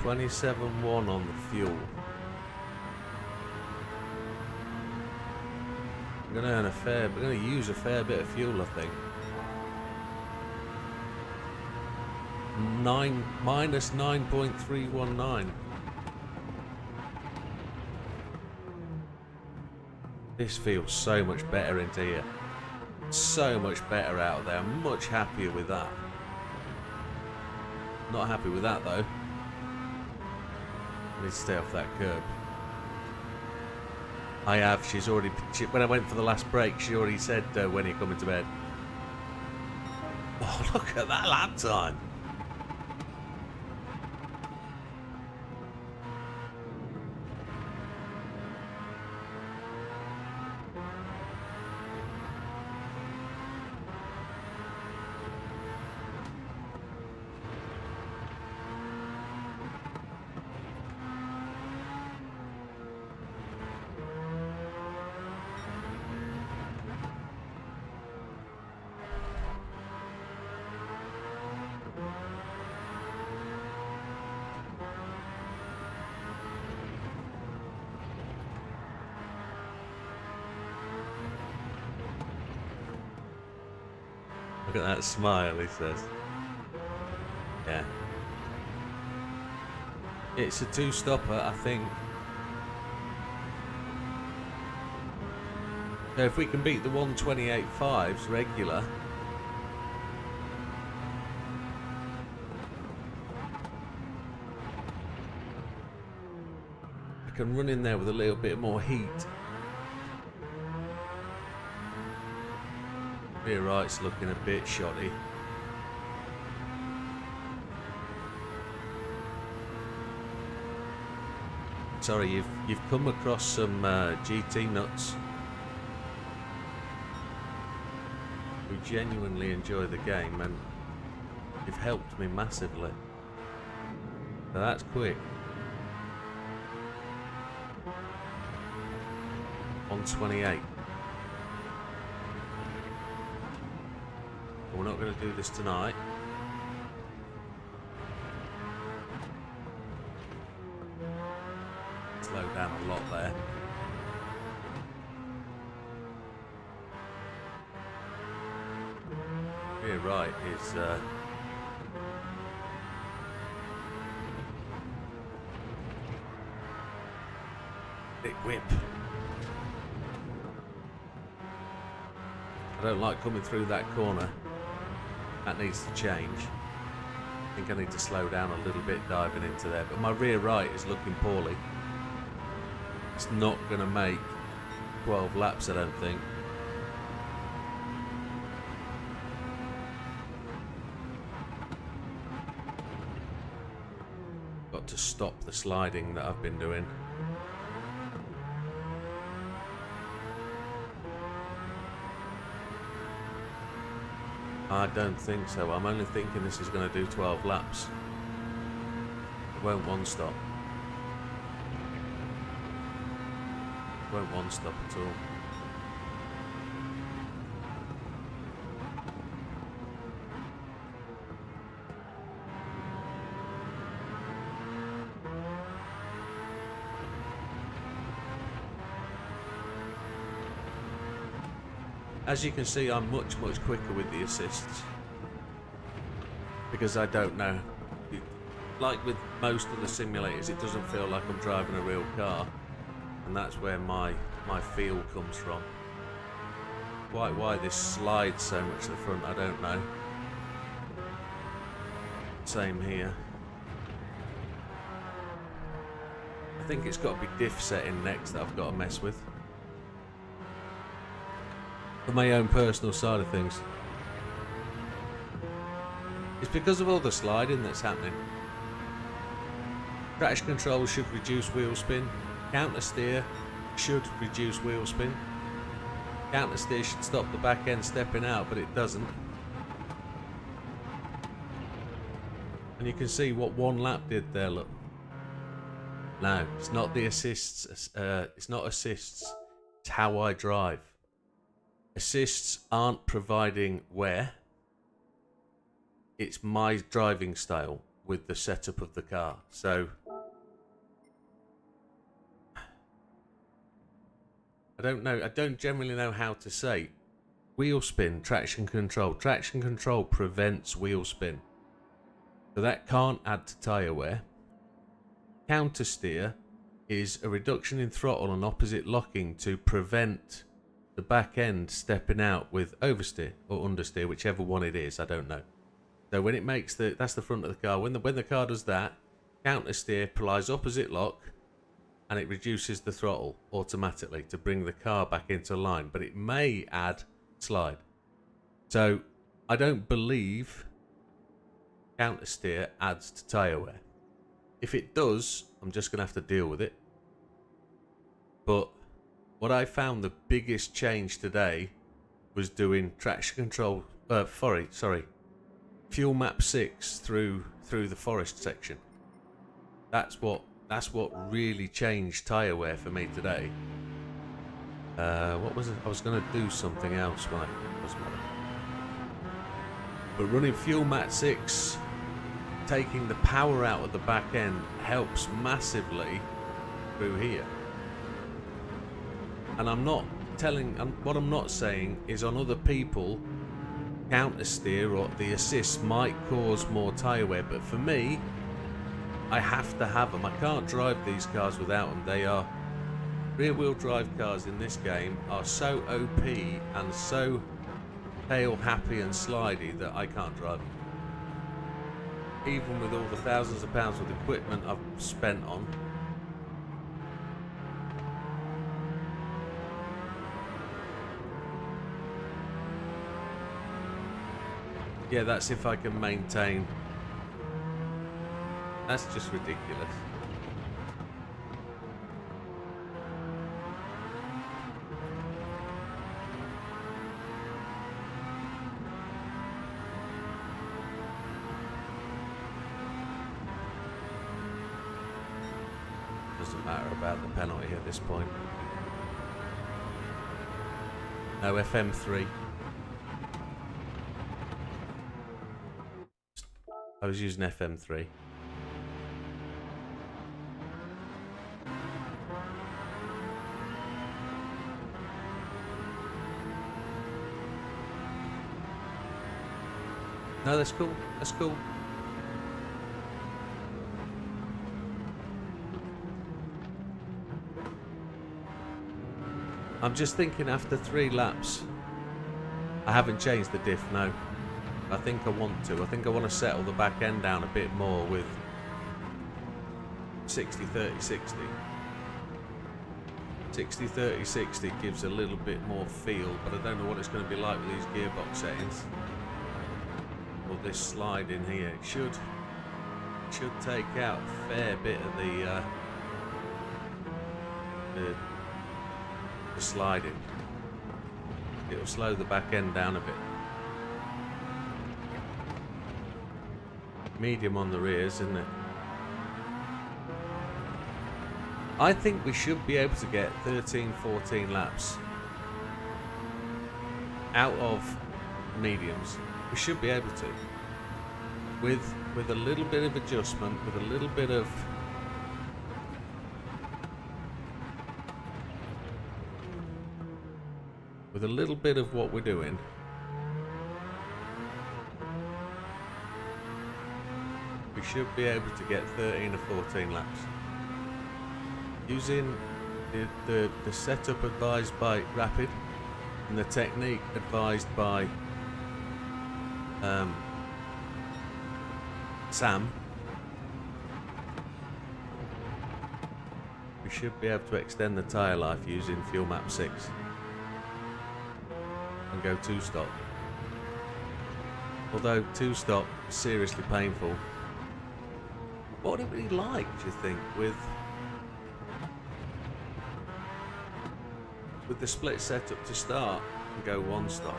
$27.1 on the fuel. We're gonna use a fair bit of fuel, I think. Minus 9.319. This feels so much better into here. So much better out there. I'm much happier with that. Not happy with that though. I need to stay off that curb. I have. When I went for the last break, she already said, when are you coming to bed? Oh, look at that lap time. Look at that smile, he says. Yeah. It's a two-stopper, I think. So if we can beat the 128.5s regular, I can run in there with a little bit more heat. Rear right's looking a bit shoddy. sorry, you've come across some GT nuts who genuinely enjoy the game, and you've helped me massively. So that's quick. 128. We're not going to do this tonight. Slow down a lot there. Rear right is big whip. I don't like coming through that corner. That needs to change. I think I need to slow down a little bit diving into there. But my rear right is looking poorly. It's not going to make 12 laps, I don't think. Got to stop the sliding that I've been doing. I don't think so. I'm only thinking this is going to do 12 laps. It won't one stop. It won't one stop at all. As you can see, I'm much quicker with the assists because I don't know. Like with most of the simulators, it doesn't feel like I'm driving a real car, and that's where my feel comes from. Why this slides so much to the front, I don't know. Same here. I think it's got to be diff setting next that I've got to mess with. For my own personal side of things. It's because of all the sliding that's happening. Traction control should reduce wheel spin. Counter steer should reduce wheel spin. Counter steer should stop the back end stepping out, but it doesn't. And you can see what one lap did there, look. No, it's not the assists. It's not assists. It's how I drive. Assists aren't providing wear. It's my driving style with the setup of the car. So I don't know. I don't generally know how to say. Wheel spin, traction control. Traction control prevents wheel spin. So that can't add to tyre wear. Counter steer is a reduction in throttle and opposite locking to prevent the back end stepping out with oversteer or understeer, whichever one it is, I don't know. So when it makes that's the front of the car. When the car does that, counter steer applies opposite lock, and it reduces the throttle automatically to bring the car back into line. But it may add slide. So I don't believe counter steer adds to tyre wear. If it does, I'm just going to have to deal with it. But what I found the biggest change today was doing traction control, fuel map 6 through the forest section. That's what really changed tyre wear for me today. What was it? I was going to do something else when it doesn't matter. But running fuel map 6, taking the power out of the back end, helps massively through here. And what I'm not saying is on other people, counter steer or the assist might cause more tyre wear, but for me, I have to have them. I can't drive these cars without them. They are rear wheel drive cars in this game are so OP and so tail happy and slidey that I can't drive them. Even with all the thousands of pounds of equipment I've spent on. Yeah, that's if I can maintain. That's just ridiculous. doesn't matter about the penalty at this point. No, FM3. I was using FM3. No, that's cool. That's cool. I'm just thinking after 3 laps, I haven't changed the diff, no. I think I want to. I think I want to settle the back end down a bit more with 60, 30, 60. 60, 30, 60 gives a little bit more feel, but I don't know what it's going to be like with these gearbox settings. Or this slide in here. It should take out a fair bit of the sliding. It'll slow the back end down a bit. Medium on the rears, isn't it? I think we should be able to get 13, 14 laps out of mediums. We should be able to, with a little bit of adjustment, with a little bit of what we're doing. We should be able to get 13 or 14 laps using the setup advised by Rapid and the technique advised by Sam. We should be able to extend the tyre life using Fuel Map 6 and go 2-stop. Although 2-stop is seriously painful. What would it be like, do you think, with the split setup to start and go 1-stop?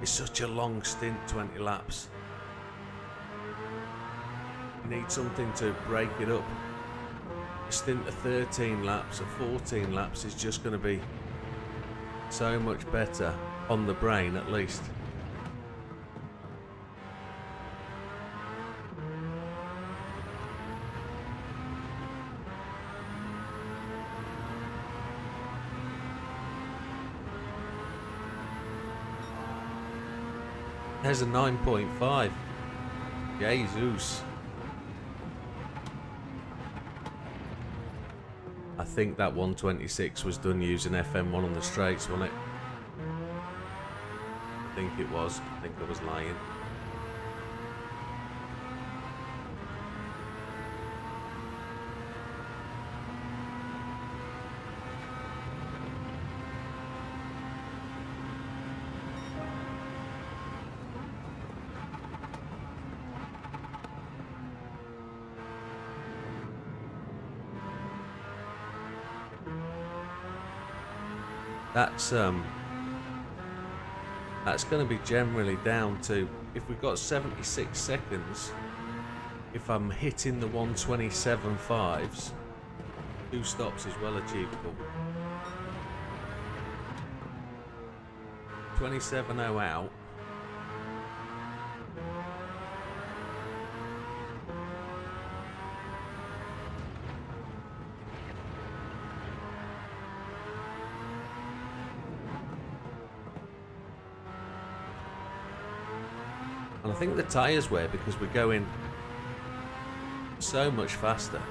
It's such a long stint, 20 laps. You need something to break it up. A stint of 13 laps or 14 laps is just going to be so much better on the brain, at least. There's a 9.5. Jesus. I think that 126 was done using FM1 on the straights, wasn't it? I think it was. I think I was lying. That's going to be generally down to, if we've got 76 seconds, if I'm hitting the 127.5s, 2 stops is well achievable. 27.0 out. And I think the tyres wear because we're going so much faster.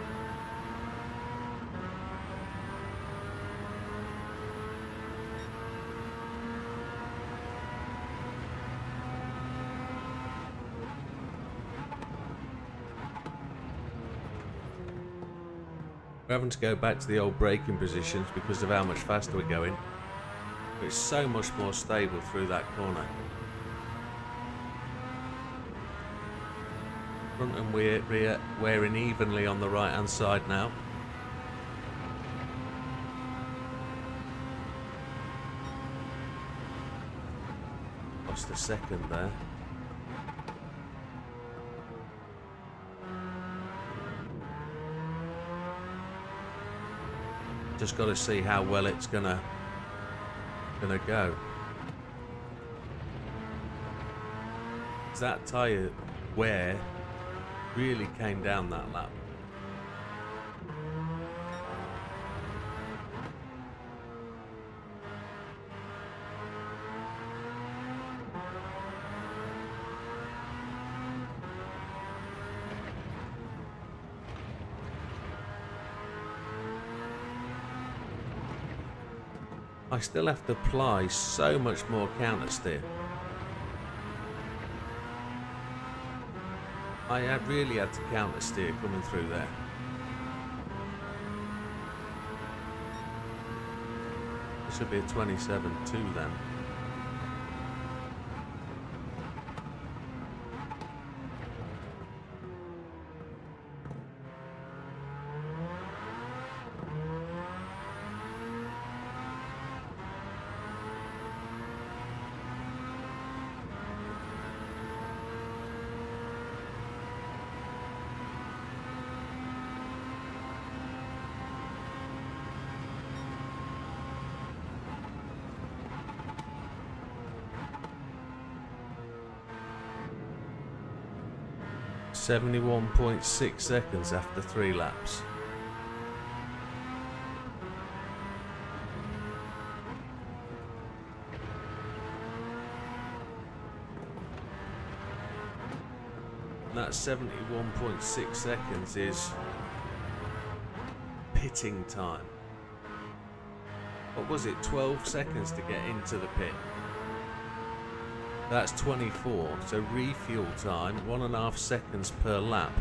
We're having to go back to the old braking positions because of how much faster we're going. But it's so much more stable through that corner. Front and rear wearing evenly on the right hand side now. Lost a second there. Just got to see how well it's gonna go. That tyre wear really came down that lap. I still have to apply so much more counter steer. I really had to counter steer coming through there. This would be a 27.2 then. .6 seconds after 3 laps. And that 71.6 seconds is pitting time. What was it? 12 seconds to get into the pit. That's 24, so refuel time, 1.5 seconds per lap.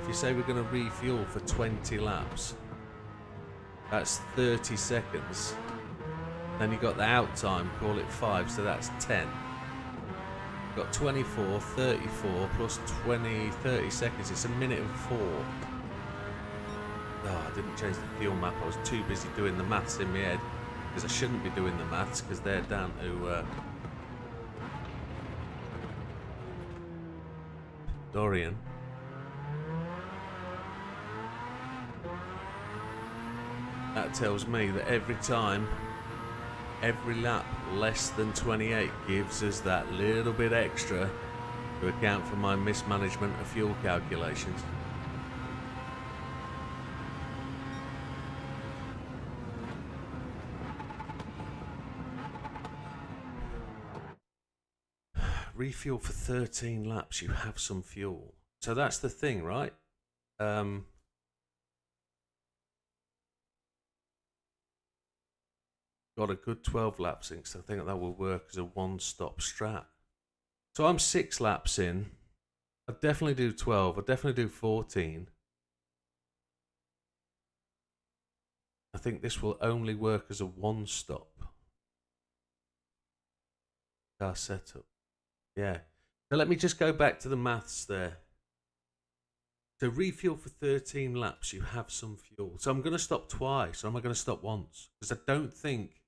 If you say we're going to refuel for 20 laps, that's 30 seconds. Then you got the out time, call it 5, so that's 10. You've got 24, 34 plus 20, 30 seconds, it's 1 minute and 4. Oh, I didn't change the fuel map, I was too busy doing the maths in my head, because I shouldn't be doing the maths, because they're down to... Dorian. That tells me that every time, every lap less than 28 gives us that little bit extra to account for my mismanagement of fuel calculations. Refuel for 13 laps, you have some fuel. So that's the thing, right? Got a good 12 laps in, so I think that will work as a one-stop strat. So I'm 6 laps in. I'd definitely do 12. I'd definitely do 14. I think this will only work as a one-stop car setup. Yeah. So let me just go back to the maths there. So refuel for 13 laps, you have some fuel. So I'm going to stop twice, or am I going to stop once? Because I don't think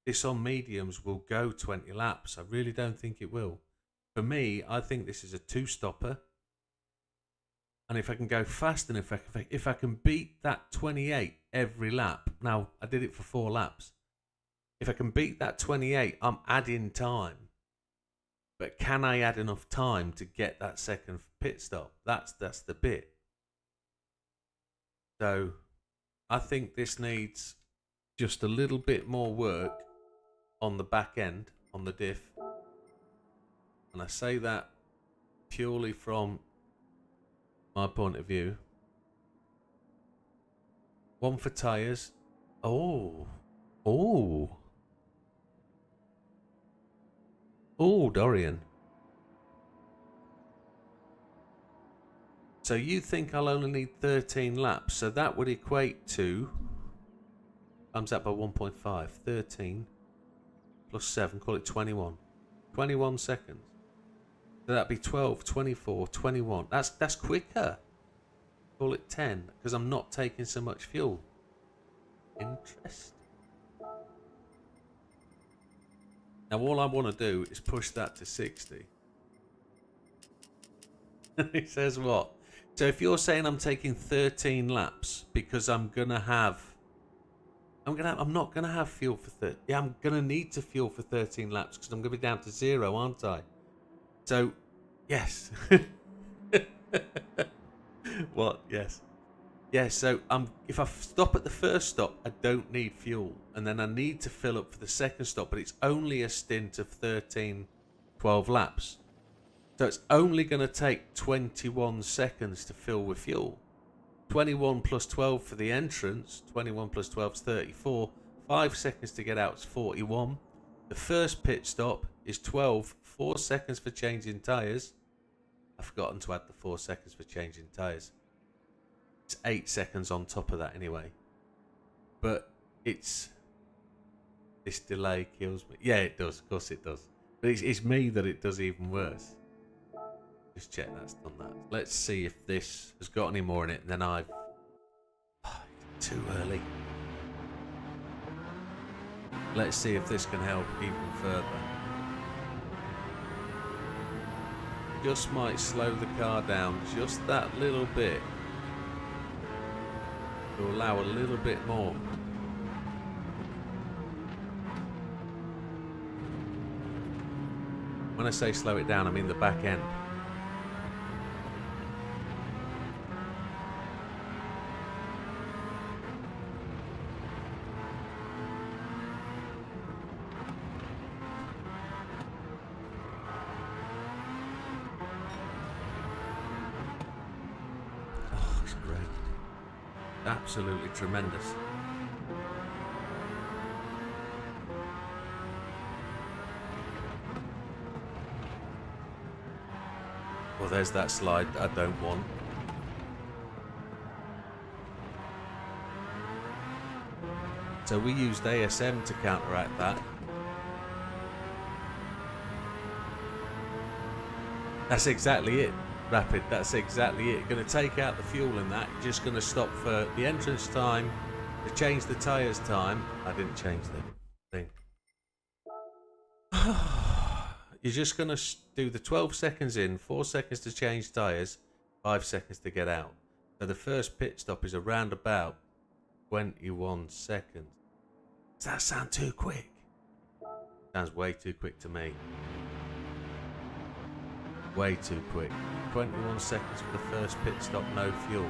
this on mediums will go 20 laps. I really don't think it will. For me, I think this is a 2-stopper. And if I can go fast and if I can beat that 28 every lap. Now, I did it for 4 laps. If I can beat that 28, I'm adding time. But can I add enough time to get that second pit stop? That's the bit. So I think this needs just a little bit more work on the back end, on the diff. And I say that purely from my point of view. 1 for tyres. Oh, Dorian. So you think I'll only need 13 laps. So that would equate to... Comes up by 1.5. 13 plus 7. Call it 21. 21 seconds. So that'd be 12, 24, 21. That's quicker. Call it 10. Because I'm not taking so much fuel. Interesting. Now all I want to do is push that to 60. He says what? So if you're saying I'm taking 13 laps because I'm going to have I'm not gonna have fuel for yeah, I'm gonna need to fuel for 13 laps because I'm gonna be down to 0, aren't I? So, yes. What? Yes. Yeah, so if I stop at the first stop, I don't need fuel. And then I need to fill up for the second stop, but it's only a stint of 12 laps. So it's only going to take 21 seconds to fill with fuel. 21 plus 12 for the entrance. 21 plus 12 is 34. 5 seconds to get out is 41. The first pit stop is 12. 4 seconds for changing tyres. I've forgotten to add the 4 seconds for changing tyres. It's 8 seconds on top of that anyway. But this delay kills me. Yeah, it does. Of course it does. But it's me that it does even worse. Just check that's done that. Let's see if this has got any more in it. And then I've... too early. Let's see if this can help even further. Just might slow the car down just that little bit. To allow a little bit more. When I say slow it down, I mean the back end. Oh, it's great. Absolutely tremendous. Well, there's that slide I don't want. So we used ASM to counteract that. That's exactly it, Rapid. That's exactly it. Going to take out the fuel in that. Just going to stop for the entrance time, to change the tyres time. I didn't change the thing. You're just going to do the 12 seconds in, 4 seconds to change tyres, 5 seconds to get out. So the first pit stop is around about 21 seconds. Does that sound too quick? Sounds way too quick to me. Way too quick. 21 seconds for the first pit stop, no fuel.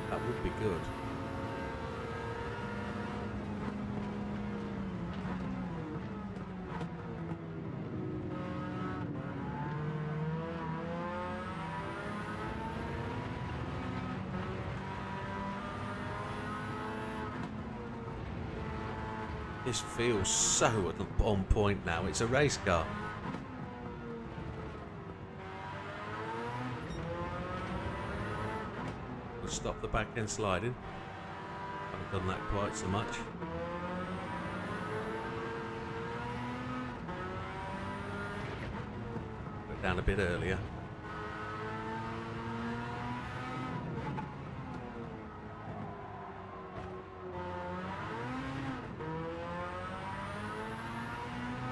That would be good. This feels so on point now. It's a race car. We'll stop the back end sliding. Haven't done that quite so much. Put it down a bit earlier.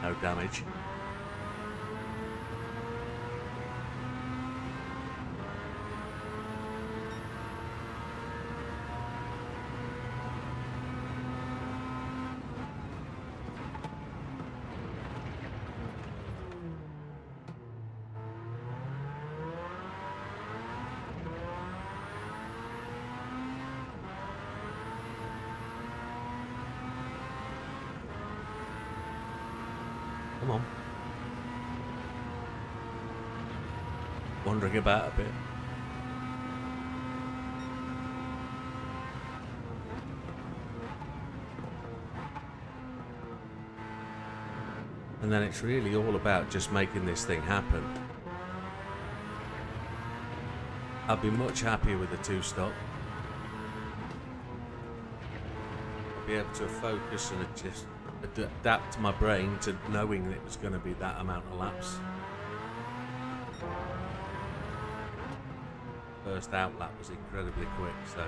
No damage. Come on. Wandering about a bit. And then it's really all about just making this thing happen. I'd be much happier with a 2-stop. I'd be able to focus and just adapt my brain to knowing that it was going to be that amount of laps. First out lap was incredibly quick, so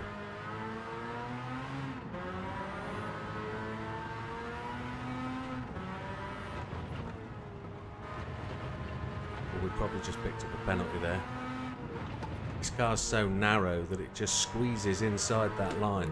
well, we probably just picked up a penalty there. This car's so narrow that it just squeezes inside that line.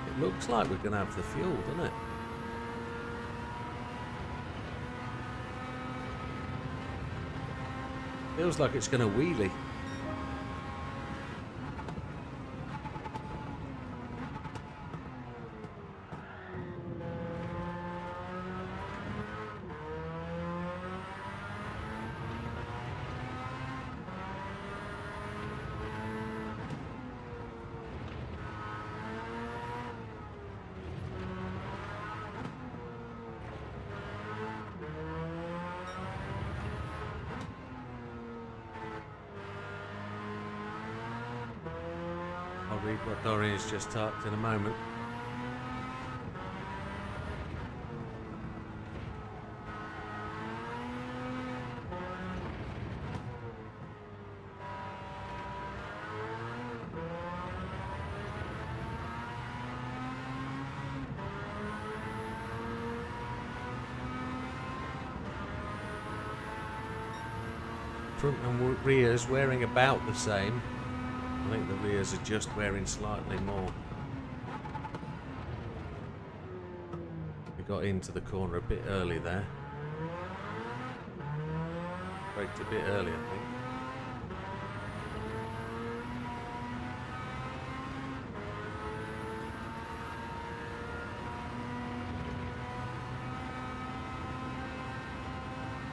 It looks like we're going to have the fuel, doesn't it? Feels like it's going to wheelie. I'll read what Dorian's just typed in a moment. Front and rear's wearing about the same. I think the rears are just wearing slightly more. We got into the corner a bit early there. Braked a bit early, I think.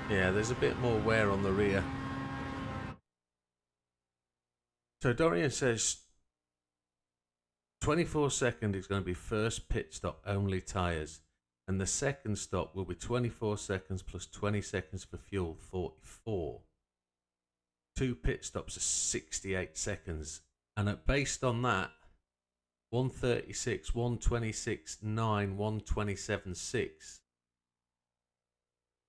Yeah, there's a bit more wear on the rear. So Dorian says 24-second is going to be first pit stop only tyres, and the second stop will be 24 seconds plus 20 seconds for fuel, 44. 2 pit stops are 68 seconds, and based on that, 136, 126.9, 127.6.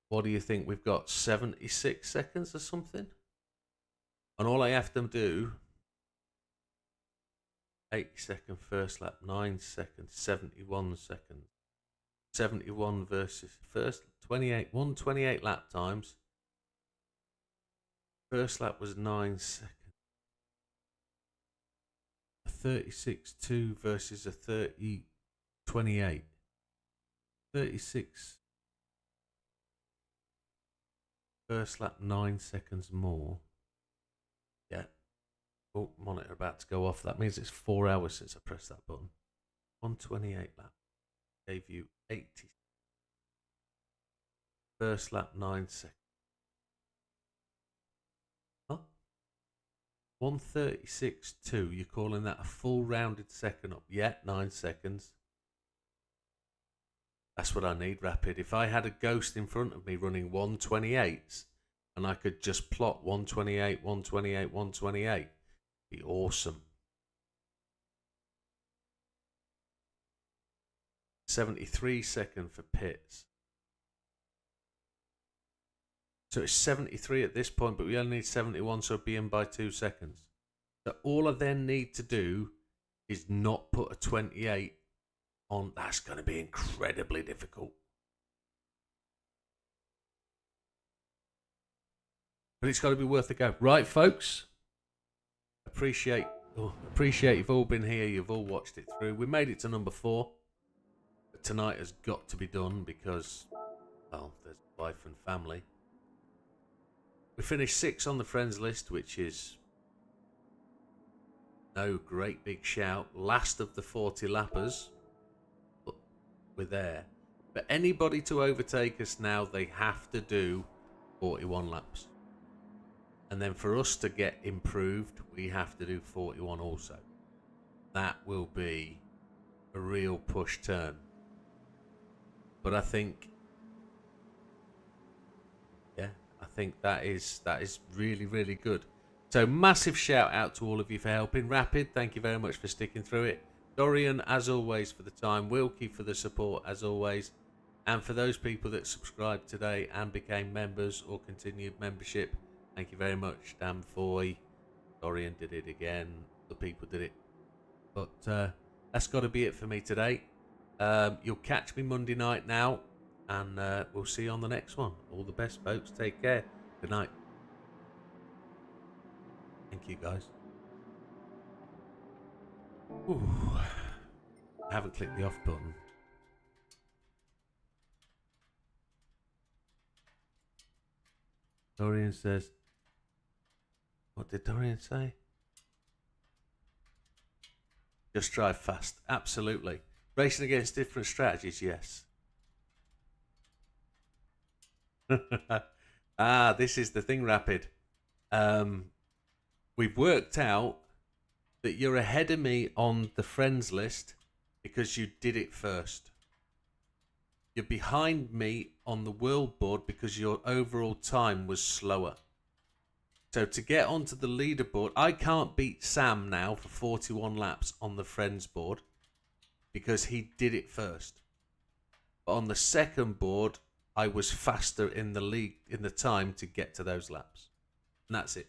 What do you think? We've got 76 seconds or something? And all I have to do, 80-second first lap, 9 seconds, 71 seconds. 71 versus first 28, 128 lap times. First lap was 9 seconds. A 36.2 versus a 30.28. 36. First lap 9 seconds more. Yeah. Oh, monitor about to go off. That means it's 4 hours since I pressed that button. 128 lap. Gave you 80. First lap 9 seconds. Huh? 136.2. You're calling that a full rounded second up? Yeah, 9 seconds. That's what I need, Rapid. If I had a ghost in front of me running 128s and I could just plot 128, 128, 128, be awesome. 73 second for pits. So it's 73 at this point, but we only need 71, so it'll be in by 2 seconds. So all I then need to do is not put a 28 on. That's going to be incredibly difficult. But it's got to be worth a go. Right, folks? Appreciate you've all been here. You've all watched it through. We made it to number 4. But tonight has got to be done because, well, there's wife and family. We finished 6 on the friends list, which is no great big shout. Last of the 40 lappers. But we're there. But anybody to overtake us now, they have to do 41 laps. And then for us to get improved, we have to do 41 also. That will be a real push turn. But I think, yeah, I think that is really, really good. So massive shout out to all of you for helping. Rapid, thank you very much for sticking through it. Dorian, as always, for the time. Wilkie for the support, as always. And for those people that subscribed today and became members or continued membership, thank you very much. Dan Foy, Dorian did it again. The people did it. But that's got to be it for me today. You'll catch me Monday night now, and we'll see you on the next one. All the best, folks. Take care. Good night. Thank you, guys. Ooh. I haven't clicked the off button. Dorian says, what did Dorian say? Just drive fast. Absolutely. Racing against different strategies, yes. This is the thing, Rapid. We've worked out that you're ahead of me on the friends list because you did it first. You're behind me on the world board because your overall time was slower. So to get onto the leaderboard, I can't beat Sam now for 41 laps on the friends board because he did it first. But on the second board, I was faster in the league in the time to get to those laps. And that's it.